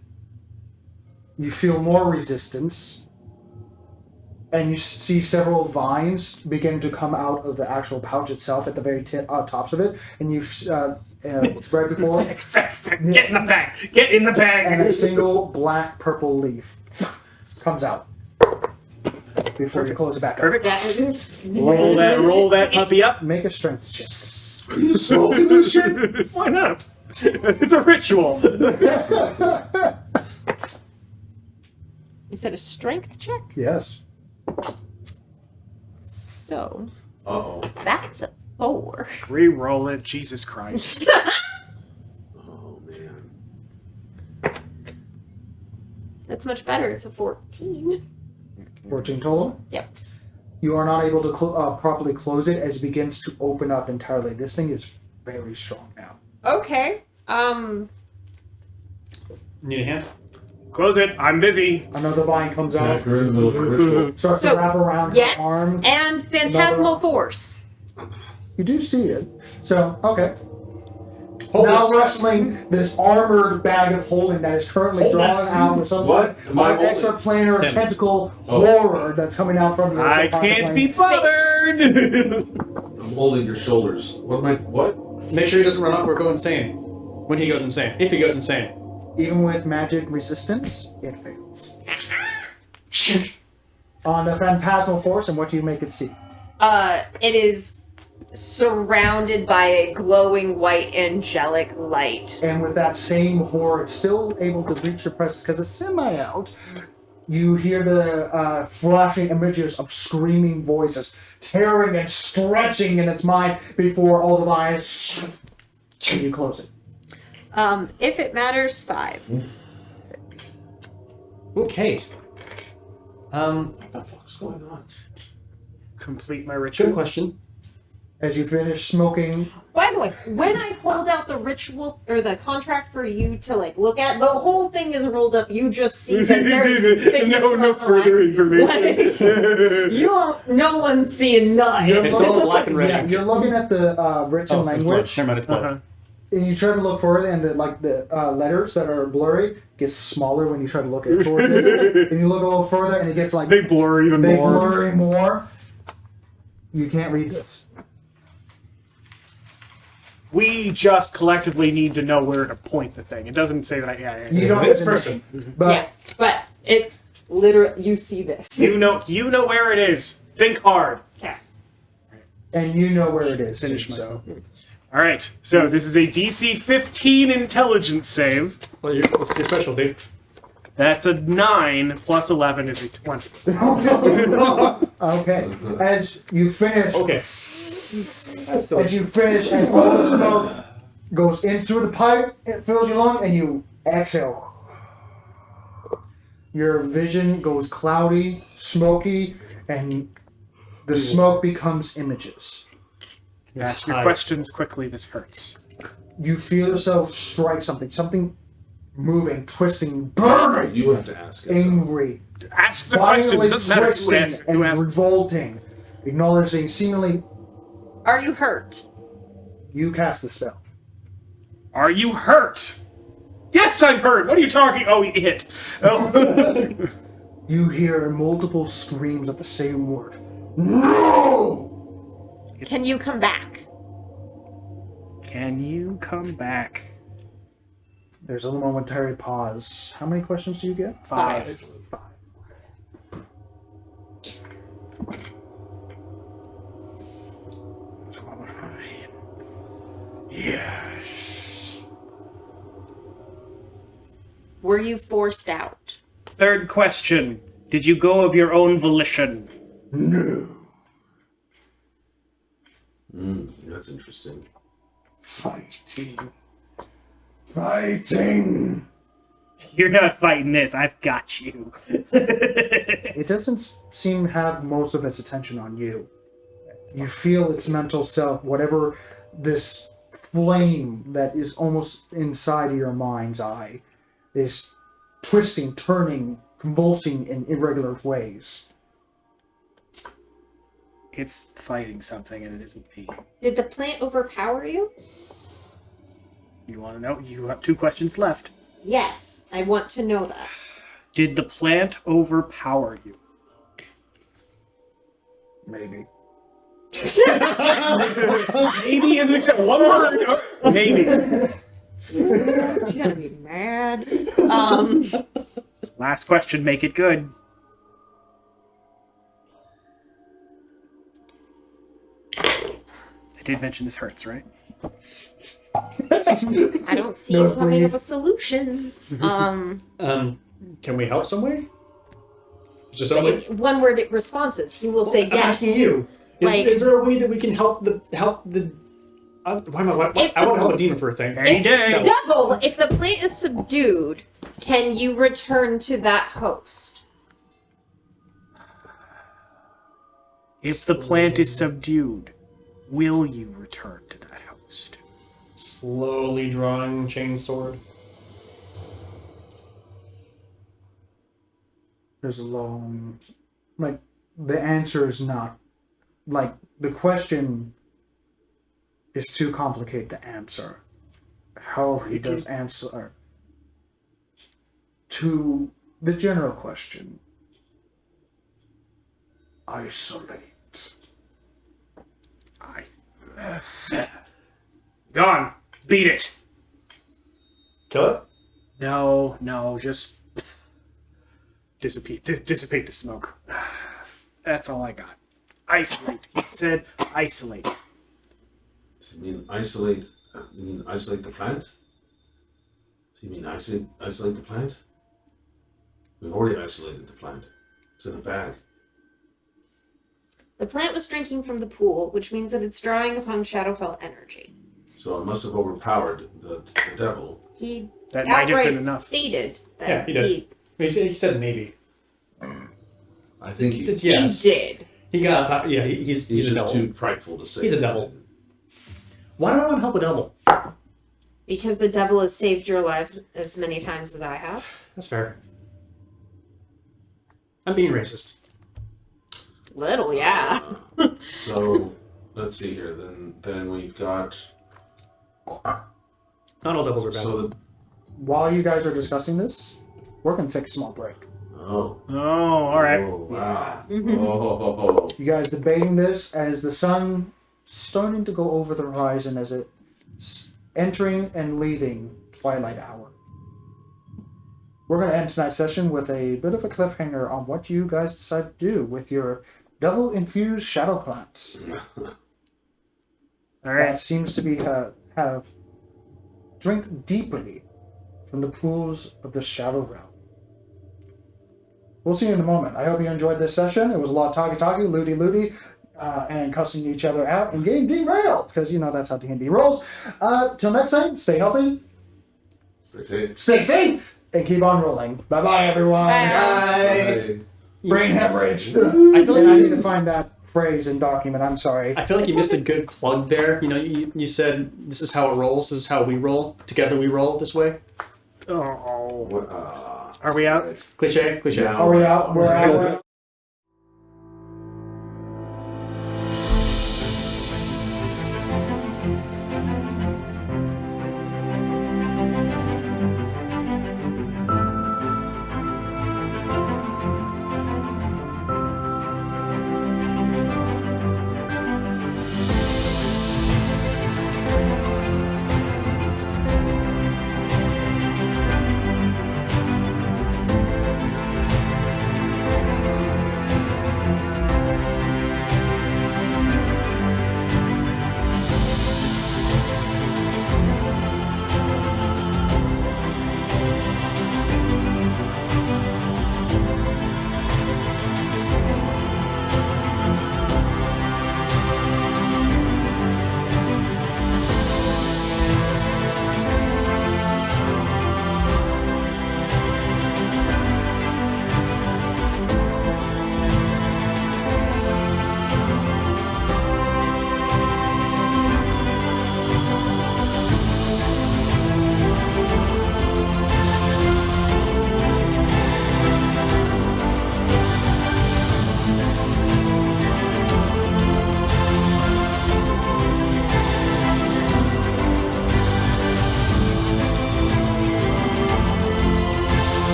You feel more resistance. And you see several vines begin to come out of the actual pouch itself at the very tops of it. And you, right before... Get in the bag! Get in the bag! And a single black-purple leaf comes out. Before you close it back up. Perfect. Roll that puppy up. Make a strength check. Are you smoking this shit? Why not? It's a ritual. You said a strength check? Yes. So, Uh-oh. that's a 4. Re-roll it, Jesus Christ. Oh, man. That's much better. It's a 14. 14 total? Yep. You are not able to properly close it as it begins to open up entirely. This thing is very strong now. Okay. Need a hand? Close it. I'm busy. Another vine comes out, Attacker, little ritual. starts So, to wrap around Yes, her arm. and Phantasmal Another- Force. You do see it. So, okay. Hold now this. wrestling this armored bag of holding that is currently Hold drawn this. out with some What? sort Am I of holding? extra planar Him. tentacle Oh. horror that's coming out from your I pocket can't plane. be bothered. I'm holding your shoulders. What? Make sure he doesn't run up or go insane. When he goes insane. If he goes insane. Even with magic resistance, it fails. On the Phantasmal Force, and what do you make it see? It is surrounded by a glowing white angelic light. And with that same horror, it's still able to reach your presence because it's semi-out. You hear the flashing images of screaming voices, tearing and stretching in its mind before all the vines. And you close it. If it matters, 5. Okay. What the fuck's going on? Complete my Good ritual. question. As you finish smoking, By the way, when I hold out the ritual or the contract for you to look at, the whole thing is rolled up. You just see that there's no further information. no one's seeing nothing. It's all black and red. yeah, you're looking at the written Oh, it's blood. language, Never mind, it's blood. Uh-huh. and you try to look for it, and the letters that are blurry get smaller when you try to look at towards it. And you look a little further, and it gets They blur even they more. blurry more. You can't read this. We just collectively need to know where to point the thing. It doesn't say that. You don't This get the person. name, but Yeah, but it's literally you see this. You know where it is. Think hard. Okay. and you know where it is. Finish too, so. All right. So this is a DC 15 intelligence save. Well, what's your specialty? That's a 9 plus 11 is a 20. Okay. As you finish, Okay. That's good. as you finish, as all the smoke goes in through the pipe, it fills your lung, and you exhale. Your vision goes cloudy, smoky, and the smoke becomes images. Ask your Hi. questions quickly. This hurts. You feel yourself strike something moving, twisting, burning, You have to ask it. angry, Ask the questions. It violently doesn't matter who twisting asks. and Who asks. revolting, acknowledging seemingly Are you hurt? you cast the spell. Are you hurt? Yes, I'm hurt. What are you talking? Oh, he hit. Oh. You hear multiple screams at the same word. No! Can you come back? Can you come back? There's a momentary pause. How many questions do you get? 5. Yes. Were you forced out? Third question. Did you go of your own volition? No. That's interesting. Fighting. Fighting. You're not fighting this. I've got you. It doesn't seem to have most of its attention on you. You feel its mental self, whatever this flame that is almost inside of your mind's eye, is twisting, turning, convulsing in irregular ways. It's fighting something, and it isn't me. Did the plant overpower you? You want to know? You have 2 questions left. Yes, I want to know that. Did the plant overpower you? Maybe. Maybe isn't except one word. Maybe. You gotta be mad. Last question. Make it good. I did mention this hurts, right? I don't see you coming up with solutions. Can we help some way? Just One word responses. He will say I'm yes. asking you. Is, Like- is there a way that we can help the why am I? If I want to the- help a demon for a thing. Any day. No. Devil, if the plant is subdued, can you return to that host? If the plant is subdued, will you return to that host? Slowly drawing chainsword. There's a long... Like, the answer is not... Like, the question is too complicated to answer. However, he does answer to the general question. Isolate. Gone. Beat it. Kill it. No, just dissipate the smoke. That's all I got. Isolate. It said isolate. So you mean isolate? You mean isolate the plant? You mean isolate the plant? We've already isolated the plant. It's in a bag. The plant was drinking from the pool, which means that it's drawing upon Shadowfell energy. So it must have overpowered the devil. He That might have outright been enough. stated that Yeah, he did. He said maybe. I think It's he yes. did. He got. Yeah, he's he's a just devil. too prideful to say. He's a devil. Why do I want to help a devil? Because the devil has saved your lives as many times as I have. That's fair. I'm being racist. Little, yeah. So let's see here. Then we've got. Not all devils are bad. So While you guys are discussing this, we're going to take a small break. oh. Oh, all right. Oh wow. Mhm. Oh. You guys debating this as the sun starting to go over the horizon as it entering and leaving Twilight Hour. We're going to end tonight's session with a bit of a cliffhanger on what you guys decide to do with your devil-infused shadow plants. All right. That seems to be have drink deeply from the pools of the Shadow Realm. We'll see you in a moment. I hope you enjoyed this session. It was a lot of talky-talky, looty-looty, and cussing each other out and getting derailed, because you know that's how D&D rolls. Till next time, stay healthy, stay safe, and keep on rolling. Bye-bye, everyone. Bye. Brain hemorrhage. I feel like And I need to find that phrase and document. I'm sorry. I feel like you missed a good plug there. You know, you said this is how it rolls. This is how we roll. Together we roll this way. Oh. What, Are we out? Cliche. No. Are we out? We're out.